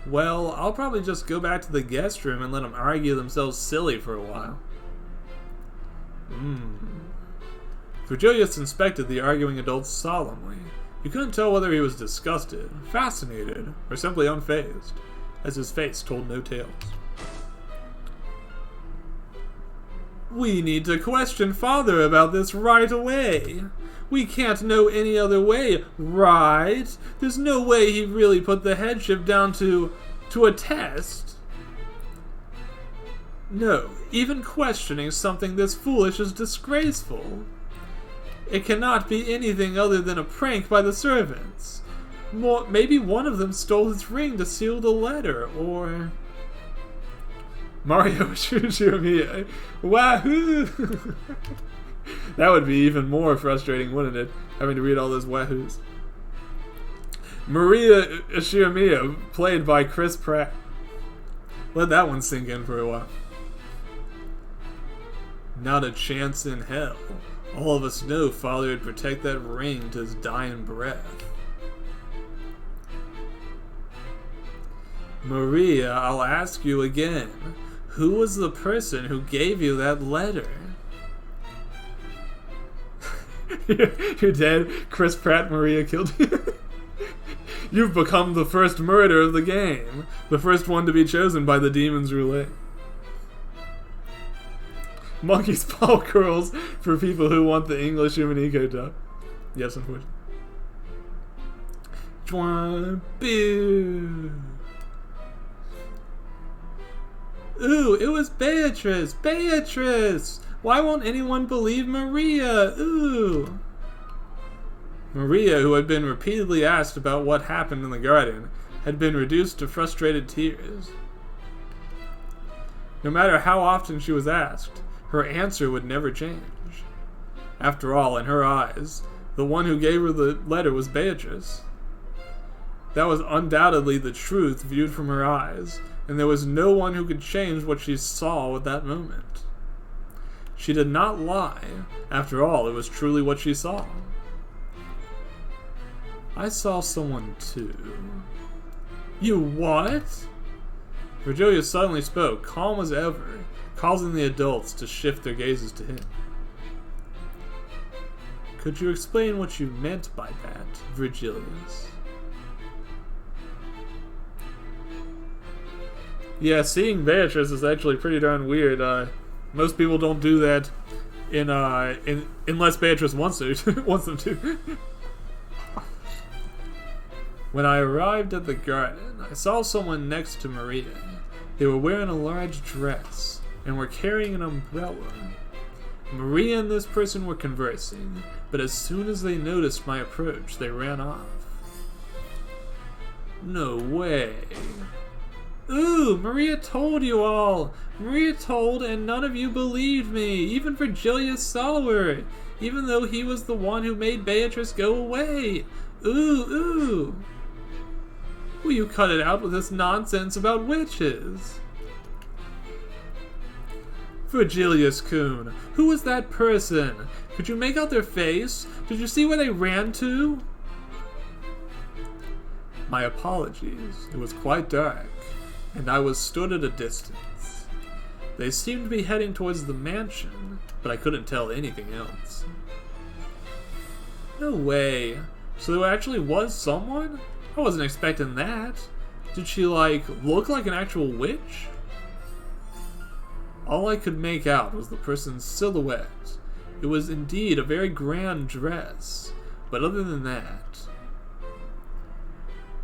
Well, I'll probably just go back to the guest room and let them argue themselves silly for a while. Virgilius inspected the arguing adults solemnly. You couldn't tell whether he was disgusted, fascinated, or simply unfazed, as his face told no tales. We need to question Father about this right away. We can't know any other way, right? There's no way he really put the headship down to a test. No, even questioning something this foolish is disgraceful. It cannot be anything other than a prank by the servants. Maybe one of them stole his ring to seal the letter, or... Mario Shujumi. Wahoo! That would be even more frustrating, wouldn't it? Having to read all those wahoos. Maria Ishimiya, played by Chris Pratt. Let that one sink in for a while. Not a chance in hell. All of us know Father would protect that ring to his dying breath. Maria, I'll ask you again. Who was the person who gave you that letter? You're dead. Chris Pratt, Maria killed you. You've become the first murder of the game. The first one to be chosen by the Demon's Roulette. Monkey's paw curls for people who want the English Uminiko dub. Yes, unfortunately. Ooh, it was Beatrice! Beatrice! Why won't anyone believe Maria? Ooh! Maria, who had been repeatedly asked about what happened in the garden, had been reduced to frustrated tears. No matter how often she was asked, her answer would never change. After all, in her eyes, the one who gave her the letter was Beatrice. That was undoubtedly the truth viewed from her eyes, and there was no one who could change what she saw at that moment. She did not lie. After all, it was truly what she saw. I saw someone too. You what? Virgilia suddenly spoke, calm as ever, causing the adults to shift their gazes to him. Could you explain what you meant by that, Virgilius? Yeah, seeing Beatrice is actually pretty darn weird. Most people don't do that unless Beatrice wants them to. When I arrived at the garden, I saw someone next to Maria. They were wearing a large dress and were carrying an umbrella. Maria and this person were conversing, but as soon as they noticed my approach, they ran off. No way. Ooh, Maria told you all. Maria told and none of you believed me. Even Virgilius saw her, even though he was the one who made Beatrice go away. Ooh. Will you cut it out with this nonsense about witches? Virgilius Kuhn, who was that person? Could you make out their face? Did you see where they ran to? My apologies. It was quite dark, and I was stood at a distance. They seemed to be heading towards the mansion, but I couldn't tell anything else. No way. So there actually was someone? I wasn't expecting that. Did she, look like an actual witch? All I could make out was the person's silhouette. It was indeed a very grand dress, but other than that...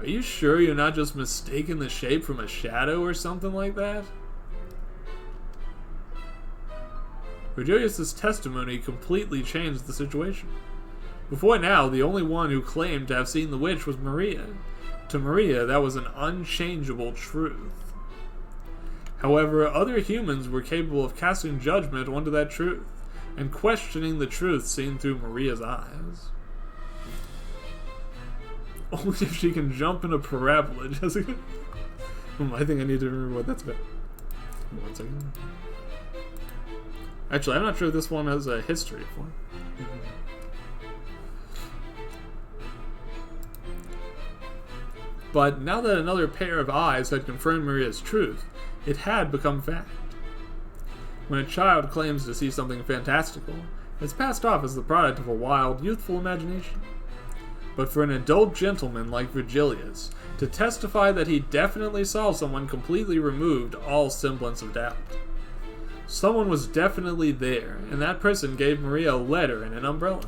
Are you sure you're not just mistaking the shape from a shadow or something like that? Virgilius' testimony completely changed the situation. Before now, the only one who claimed to have seen the witch was Maria. To Maria, that was an unchangeable truth. However, other humans were capable of casting judgment onto that truth, and questioning the truth seen through Maria's eyes. Only if she can jump in a parabola, Jessica. I think I need to remember what that's about. 1 second. Actually, I'm not sure if this one has a history for it. But now that another pair of eyes had confirmed Maria's truth, it had become fact. When a child claims to see something fantastical, it's passed off as the product of a wild, youthful imagination. But for an adult gentleman like Virgilius to testify that he definitely saw someone completely removed all semblance of doubt. Someone was definitely there, and that person gave Maria a letter and an umbrella.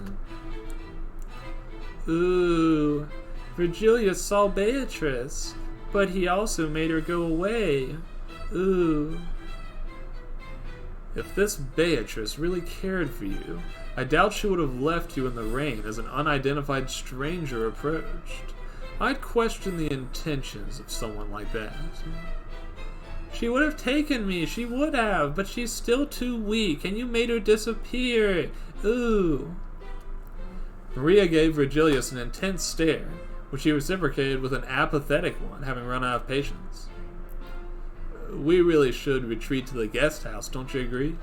Ooh, Virgilius saw Beatrice, but he also made her go away. Ooh. If this Beatrice really cared for you, I doubt she would have left you in the rain as an unidentified stranger approached. I'd question the intentions of someone like that. She would have taken me, she would have, but she's still too weak, and you made her disappear. Ooh. Maria gave Virgilius an intense stare, which he reciprocated with an apathetic one, having run out of patience. We really should retreat to the guest house, don't you agree?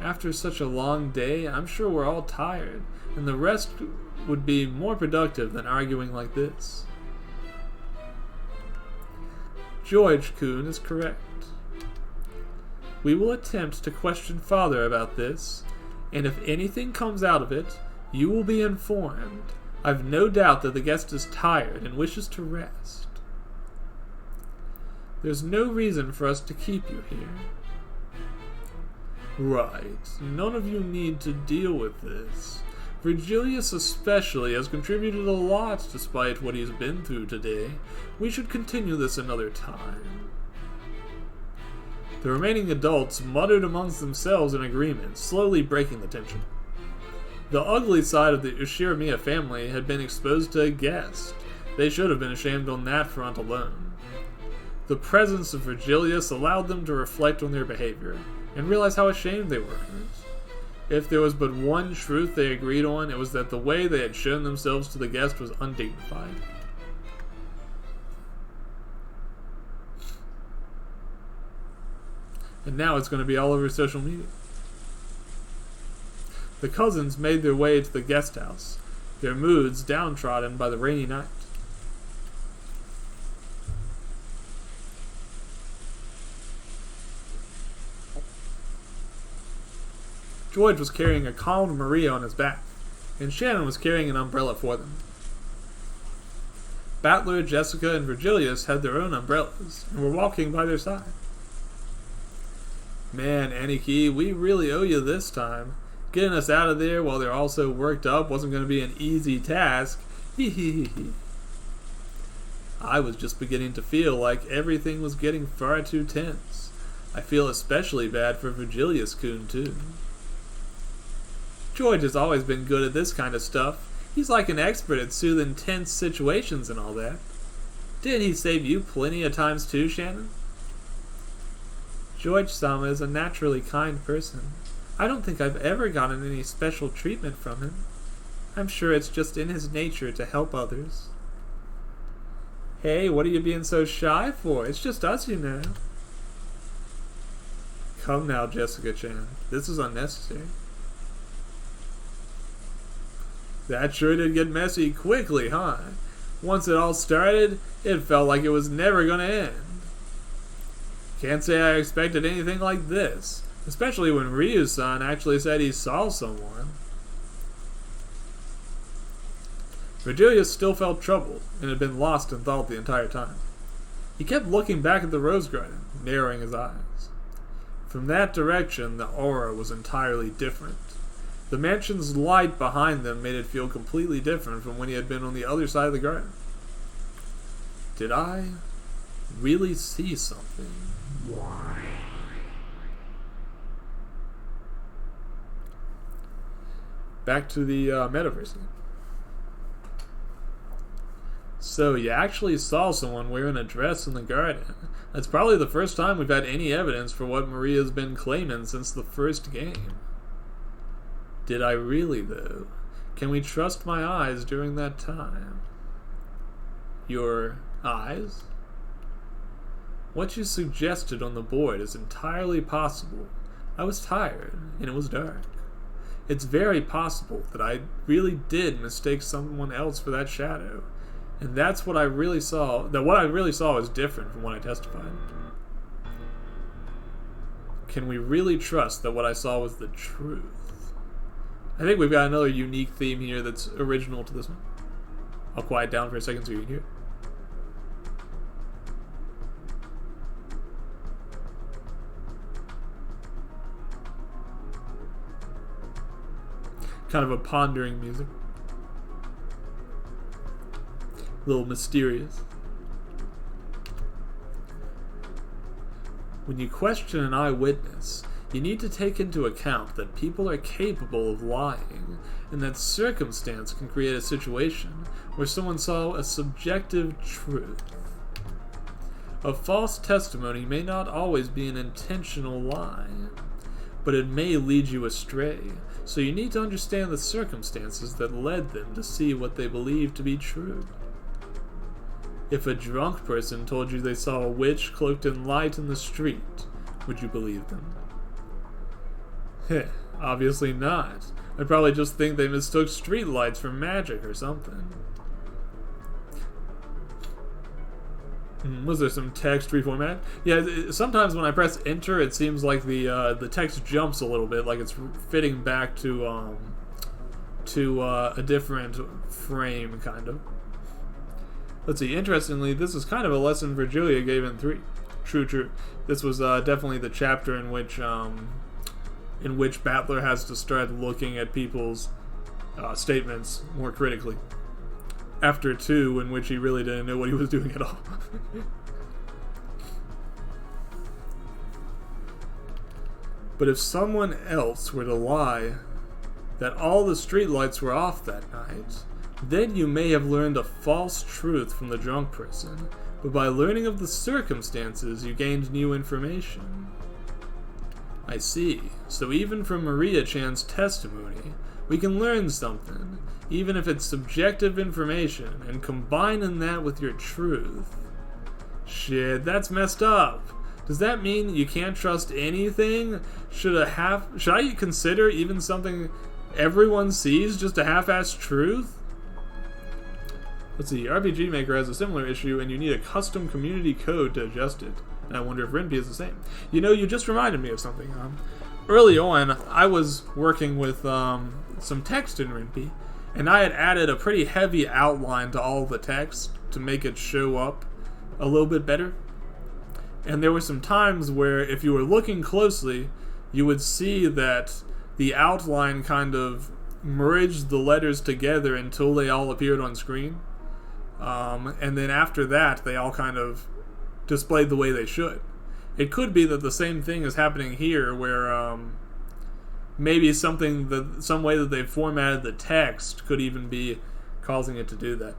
After such a long day, I'm sure we're all tired, and the rest would be more productive than arguing like this. George Kuhn is correct. We will attempt to question Father about this, and if anything comes out of it, you will be informed. I've no doubt that the guest is tired and wishes to rest. There's no reason for us to keep you here. Right, none of you need to deal with this. Virgilius especially has contributed a lot despite what he's been through today. We should continue this another time. The remaining adults muttered amongst themselves in agreement, slowly breaking the tension. The ugly side of the Ushirimiya family had been exposed to a guest. They should have been ashamed on that front alone. The presence of Virgilius allowed them to reflect on their behavior, and realize how ashamed they were of it. If there was but one truth they agreed on, it was that the way they had shown themselves to the guest was undignified. And now it's going to be all over social media. The cousins made their way to the guest house, their moods downtrodden by the rainy night. George was carrying a calmed Maria on his back, and Shannon was carrying an umbrella for them. Battler, Jessica, and Virgilius had their own umbrellas, and were walking by their side. Man, Aniki, we really owe you this time. Getting us out of there while they're all so worked up wasn't going to be an easy task. I was just beginning to feel like everything was getting far too tense. I feel especially bad for Virgilius Kuhn, too. George has always been good at this kind of stuff. He's like an expert at soothing tense situations and all that. Didn't he save you plenty of times too, Shannon? George-sama is a naturally kind person. I don't think I've ever gotten any special treatment from him. I'm sure it's just in his nature to help others. Hey, what are you being so shy for? It's just us, you know. Come now, Jessica-chan. This is unnecessary. That sure did get messy quickly, huh? Once it all started, it felt like it was never gonna end. Can't say I expected anything like this, especially when Ryu-san actually said he saw someone. Virgilius still felt troubled and had been lost in thought the entire time. He kept looking back at the rose garden, narrowing his eyes. From that direction, the aura was entirely different. The mansion's light behind them made it feel completely different from when he had been on the other side of the garden. Did I really see something? Back to the metaverse. So you actually saw someone wearing a dress in the garden. That's probably the first time we've had any evidence for what Maria's been claiming since the first game. Did I really, though? Can we trust my eyes during that time? Your eyes? What you suggested on the board is entirely possible. I was tired, and it was dark. It's very possible that I really did mistake someone else for that shadow. And that's what I really saw. That what I really saw is different from what I testified. Can we really trust that what I saw was the truth? I think we've got another unique theme here that's original to this one. I'll quiet down for a second so you can hear it. Kind of a pondering music. A little mysterious. When you question an eyewitness, you need to take into account that people are capable of lying, and that circumstance can create a situation where someone saw a subjective truth. A false testimony may not always be an intentional lie, but it may lead you astray, so you need to understand the circumstances that led them to see what they believe to be true. If a drunk person told you they saw a witch cloaked in light in the street, would you believe them? Heh, obviously not. I'd probably just think they mistook street lights for magic or something. Was there some text reformat? Yeah, sometimes when I press enter, it seems like the text jumps a little bit, like it's fitting back to a different frame, kind of. Let's see. Interestingly, this is kind of a lesson Virgilia gave in 3. True. This was definitely the chapter in which Battler has to start looking at people's statements more critically. After 2, in which he really didn't know what he was doing at all. But if someone else were to lie that all the streetlights were off that night, then you may have learned a false truth from the drunk person, but by learning of the circumstances, you gained new information. I see. So even from Maria-chan's testimony, we can learn something, even if it's subjective information, and combining that with your truth. Shit, that's messed up. Does that mean you can't trust anything? Should I consider even something everyone sees just a half-assed truth? Let's see, RPG Maker has a similar issue, and you need a custom community code to adjust it. And I wonder if Renpy is the same. You know, you just reminded me of something. Early on, I was working with some text in Renpy, and I had added a pretty heavy outline to all the text to make it show up a little bit better. And there were some times where, if you were looking closely, you would see that the outline kind of merged the letters together until they all appeared on screen. And then after that, they all kind of displayed the way they should. It could be that the same thing is happening here, where maybe some way that they formatted the text could even be causing it to do that.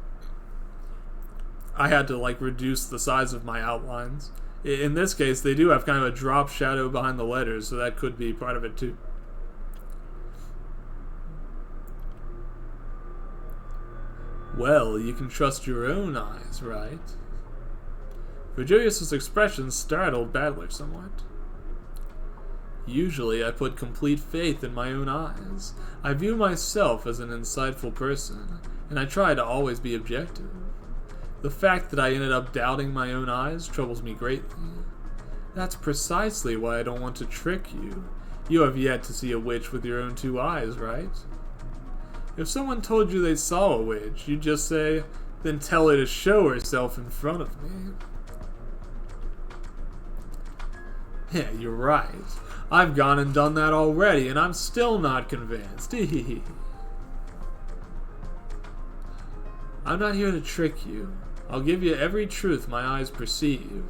I had to like reduce the size of my outlines. In this case, they do have kind of a drop shadow behind the letters, so that could be part of it too. Well, you can trust your own eyes, right? Virgilius' expression startled Battler somewhat. Usually, I put complete faith in my own eyes. I view myself as an insightful person, and I try to always be objective. The fact that I ended up doubting my own eyes troubles me greatly. That's precisely why I don't want to trick you. You have yet to see a witch with your own two eyes, right? If someone told you they saw a witch, you'd just say, then tell her to show herself in front of me. Yeah, you're right. I've gone and done that already, and I'm still not convinced. I'm not here to trick you. I'll give you every truth my eyes perceive.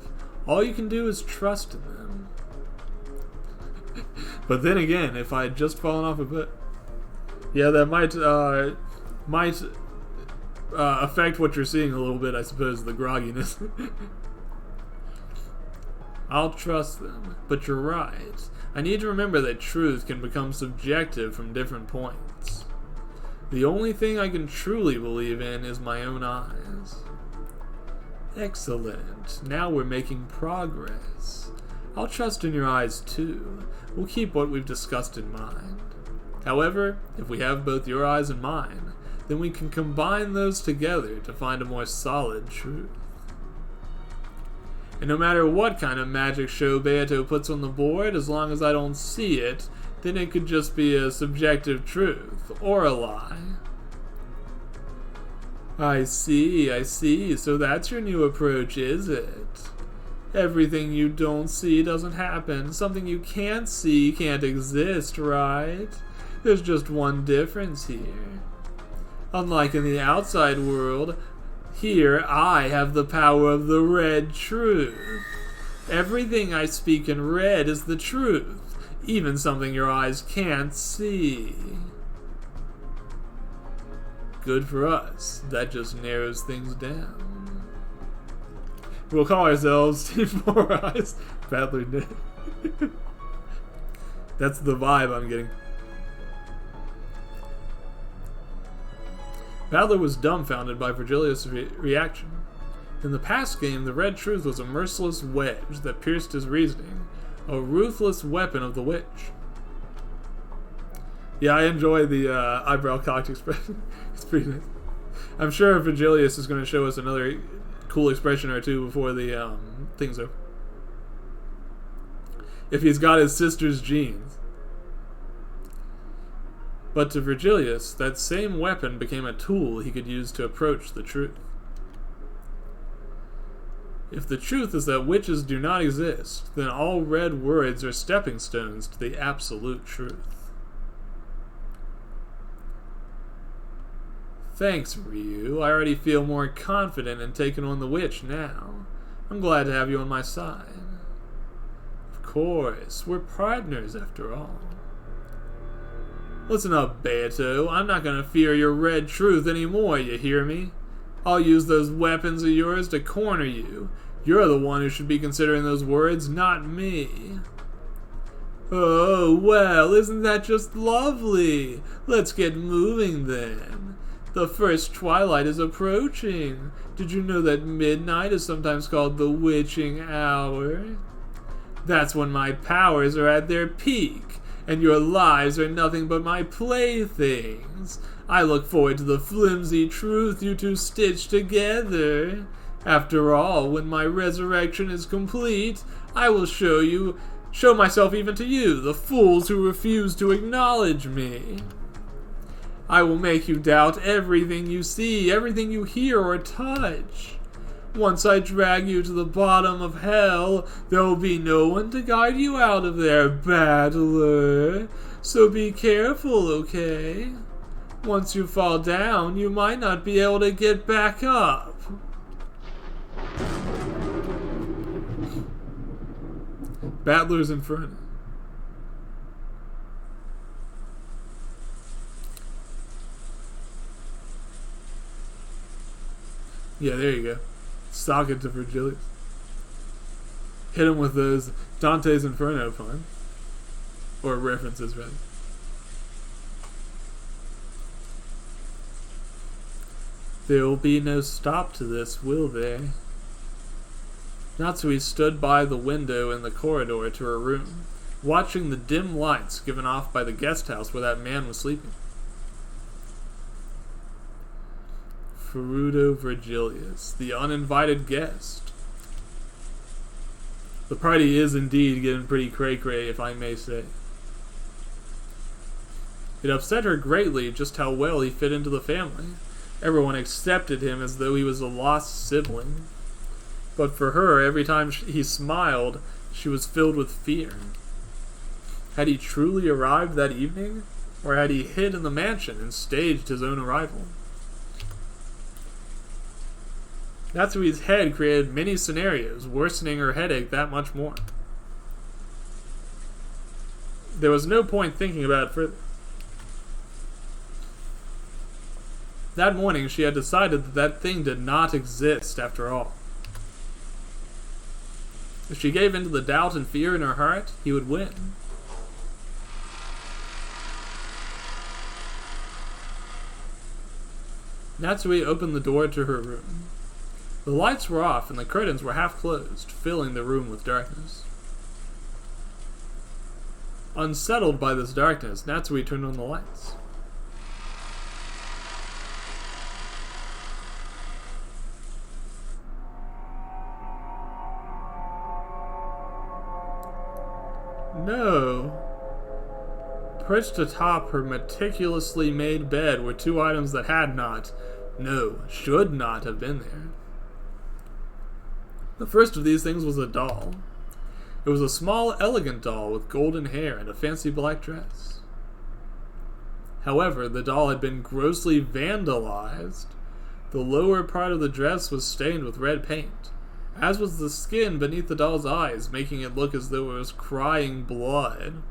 All you can do is trust in them. But then again, if I had just fallen off a bit, yeah, that might affect what you're seeing a little bit, I suppose, the grogginess. I'll trust them, but you're right. I need to remember that truth can become subjective from different points. The only thing I can truly believe in is my own eyes. Excellent. Now we're making progress. I'll trust in your eyes too. We'll keep what we've discussed in mind. However, if we have both your eyes and mine, then we can combine those together to find a more solid truth. And no matter what kind of magic show Beato puts on the board, as long as I don't see it, then it could just be a subjective truth, or a lie. I see. So that's your new approach, is it? Everything you don't see doesn't happen. Something you can't see can't exist, right? There's just one difference here. Unlike in the outside world, here I have the power of the red truth. Everything I speak in red is the truth, even something your eyes can't see. Good for us. That just narrows things down. We'll call ourselves Team Four Eyes. Battler Nick. That's the vibe I'm getting. Battler was dumbfounded by Virgilius' reaction. In the past game, the red truth was a merciless wedge that pierced his reasoning, a ruthless weapon of the witch. Yeah, I enjoy the eyebrow cocked expression. It's pretty nice. I'm sure Virgilius is going to show us another cool expression or two before the thing's over. If he's got his sister's genes. But to Virgilius, that same weapon became a tool he could use to approach the truth. If the truth is that witches do not exist, then all red words are stepping stones to the absolute truth. Thanks, Ryu. I already feel more confident in taking on the witch now. I'm glad to have you on my side. Of course, we're partners after all. Listen up, Beato. I'm not gonna fear your red truth anymore, you hear me? I'll use those weapons of yours to corner you. You're the one who should be considering those words, not me. Oh, well, isn't that just lovely? Let's get moving then. The first twilight is approaching. Did you know that midnight is sometimes called the witching hour? That's when my powers are at their peak, and your lives are nothing but my playthings. I look forward to the flimsy truth you two stitch together. After all, when my resurrection is complete, I will show myself even to you, the fools who refuse to acknowledge me. I will make you doubt everything you see, everything you hear or touch. Once I drag you to the bottom of hell, there will be no one to guide you out of there, Battler. So be careful, okay? Once you fall down, you might not be able to get back up. Battler's Inferno. Yeah, there you go. Sock it to Virgilius. Hit him with those Dante's Inferno puns. Or references, rather. There will be no stop to this, will there? Natsui stood by the window in the corridor to her room, watching the dim lights given off by the guest house where that man was sleeping. Ferrudo Virgilius, the uninvited guest. The party is indeed getting pretty cray-cray, if I may say. It upset her greatly just how well he fit into the family. Everyone accepted him as though he was a lost sibling. But for her, every time he smiled, she was filled with fear. Had he truly arrived that evening? Or had he hid in the mansion and staged his own arrival? Natsui's head created many scenarios, worsening her headache that much more. There was no point thinking about it further. That morning, she had decided that that thing did not exist after all. If she gave in to the doubt and fear in her heart, he would win. Natsui opened the door to her room. The lights were off and the curtains were half closed, filling the room with darkness. Unsettled by this darkness, Natsui turned on the lights. No. Perched atop her meticulously made bed were two items that had not, no, should not have been there. The first of these things was a doll. It was a small, elegant doll with golden hair and a fancy black dress. However, the doll had been grossly vandalized. The lower part of the dress was stained with red paint, as was the skin beneath the doll's eyes, making it look as though it was crying blood.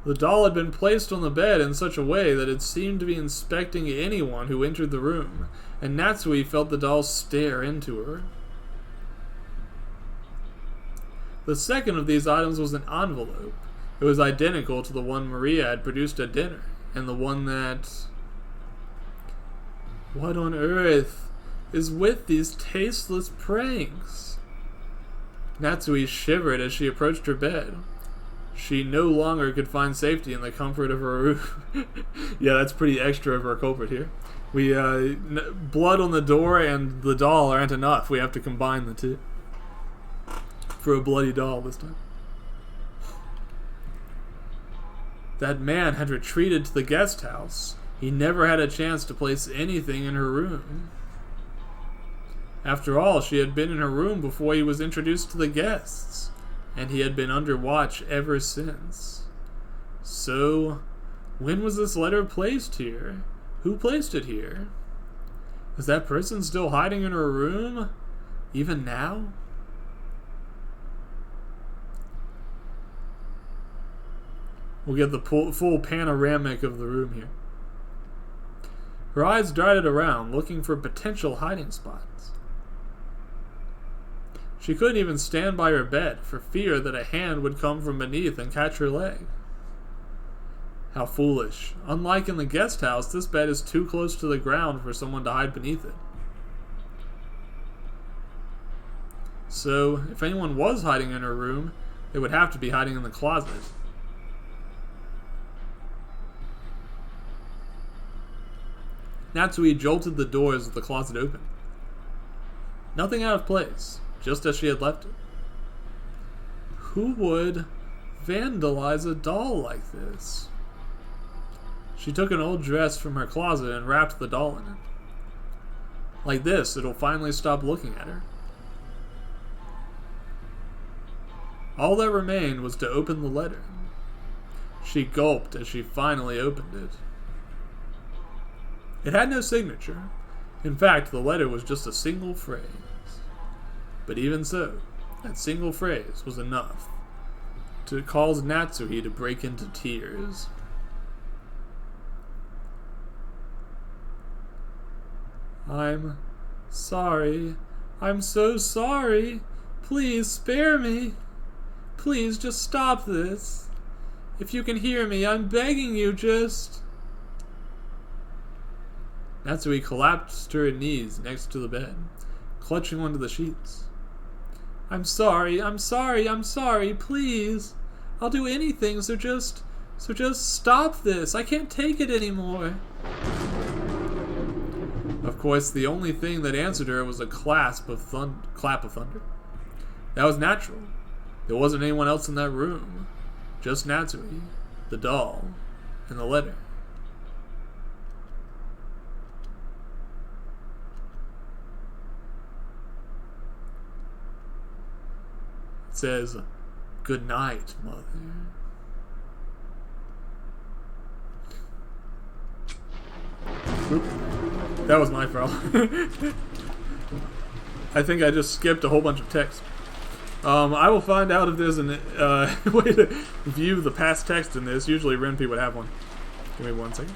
The doll had been placed on the bed in such a way that it seemed to be inspecting anyone who entered the room, and Natsui felt the doll stare into her. The second of these items was an envelope. It was identical to the one Maria had produced at dinner, and the one that... What on earth is with these tasteless pranks? Natsui shivered as she approached her bed. She no longer could find safety in the comfort of her room. Yeah, that's pretty extra of our culprit here. Blood on the door and the doll aren't enough. We have to combine the two. For a bloody doll this time. That man had retreated to the guest house. He never had a chance to place anything in her room. After all, she had been in her room before he was introduced to the guests, and he had been under watch ever since. So, when was this letter placed here? Who placed it here? Is that person still hiding in her room? Even now? We'll get the full panoramic of the room here. Her eyes darted around, looking for potential hiding spots. She couldn't even stand by her bed for fear that a hand would come from beneath and catch her leg. How foolish. Unlike in the guest house, this bed is too close to the ground for someone to hide beneath it. So, if anyone was hiding in her room, they would have to be hiding in the closet. Natsui jolted the doors of the closet open. Nothing out of place, just as she had left it. Who would vandalize a doll like this? She took an old dress from her closet and wrapped the doll in it. Like this, it'll finally stop looking at her. All that remained was to open the letter. She gulped as she finally opened it. It had no signature. In fact, the letter was just a single phrase. But even so, that single phrase was enough to cause Natsui to break into tears. I'm Sorry. I'm so sorry. Please spare me. Please just stop this. If you can hear me, I'm begging you, just... Natsui collapsed to her knees next to the bed, clutching onto the sheets. I'm sorry, please. I'll do anything, so just stop this. I can't take it anymore. Of course, the only thing that answered her was a clap of thunder. That was natural. There wasn't anyone else in that room. Just Natsui, the doll, and the letter. It says, "Good night, mother." Oop. That was my problem. I think I just skipped a whole bunch of text. I will find out if there's an way to view the past text in this. Usually Renpy would have one. Give me 1 second.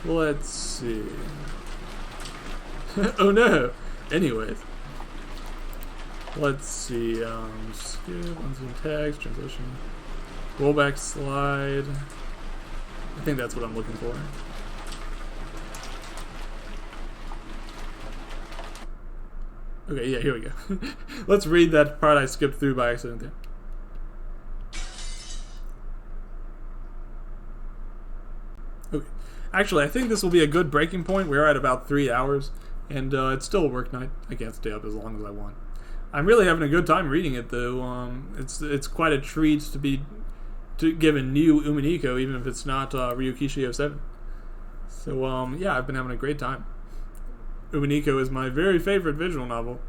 Let's see. Oh no! Anyways. Let's see. Skip, unseen text, transition. Rollback slide. I think that's what I'm looking for. Okay, yeah, here we go. Let's read that part I skipped through by accident there. Okay. Actually, I think this will be a good breaking point. We're at about 3 hours, and it's still a work night. I can't stay up as long as I want. I'm really having a good time reading it, though. It's quite a treat to be given new Umineko, even if it's not Ryukishi 07. So, yeah, I've been having a great time. Umineko is my very favorite visual novel,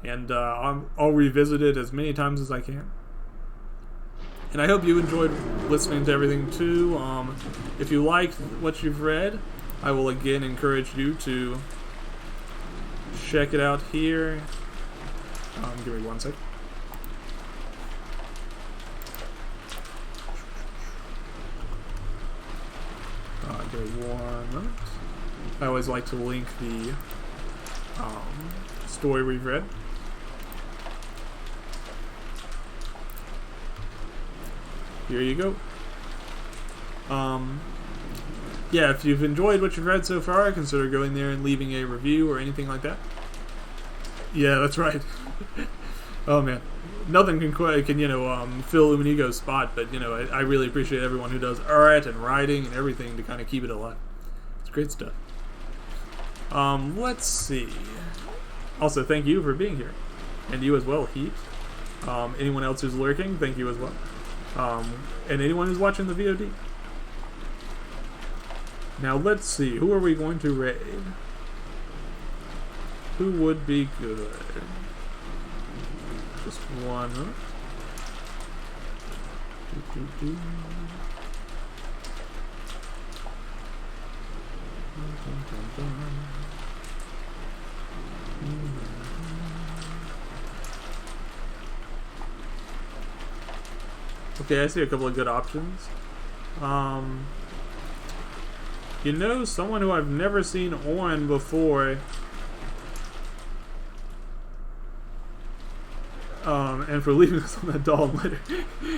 and I'll revisit it as many times as I can. And I hope you enjoyed listening to everything too. If you liked what you've read, I will again encourage you to check it out here. Give me 1 second. Give me 1 minute. I always like to link the story we've read. Here you go. Yeah, if you've enjoyed what you've read so far, consider going there and leaving a review or anything like that. Yeah, that's right. Oh man, nothing can fill Umineko's spot, but I really appreciate everyone who does art and writing and everything to kind of keep it alive. It's great stuff. Let's see. Also, thank you for being here, and you as well, Heat. Anyone else who's lurking, thank you as well. And anyone who's watching the VOD. Now let's see, who are we going to raid? Who would be good? Just one. Okay, I see a couple of good options. Someone who I've never seen on before. And for leaving us on that doll later.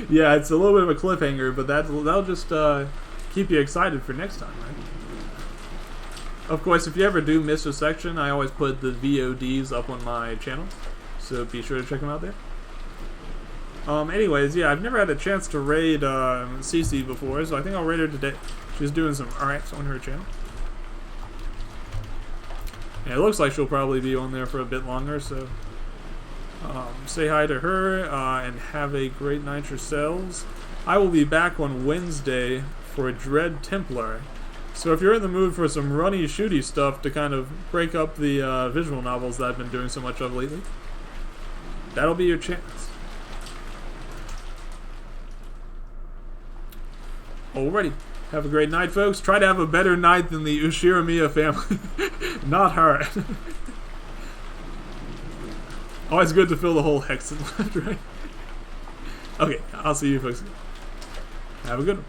Yeah, it's a little bit of a cliffhanger, but that'll just keep you excited for next time, right? Of course, if you ever do miss a section, I always put the VODs up on my channel, so be sure to check them out there. Anyways, yeah, I've never had a chance to raid Cece before, so I think I'll raid her today. She's doing some arts on her channel. And it looks like she'll probably be on there for a bit longer, so say hi to her and have a great night yourselves. I will be back on Wednesday for Dread Templar. So if you're in the mood for some runny, shooty stuff to kind of break up the visual novels that I've been doing so much of lately, that'll be your chance. Alrighty. Have a great night, folks. Try to have a better night than the Ushiramiya family. Not her. Always good to fill the whole hex left, right? Okay, I'll see you folks. Have a good one.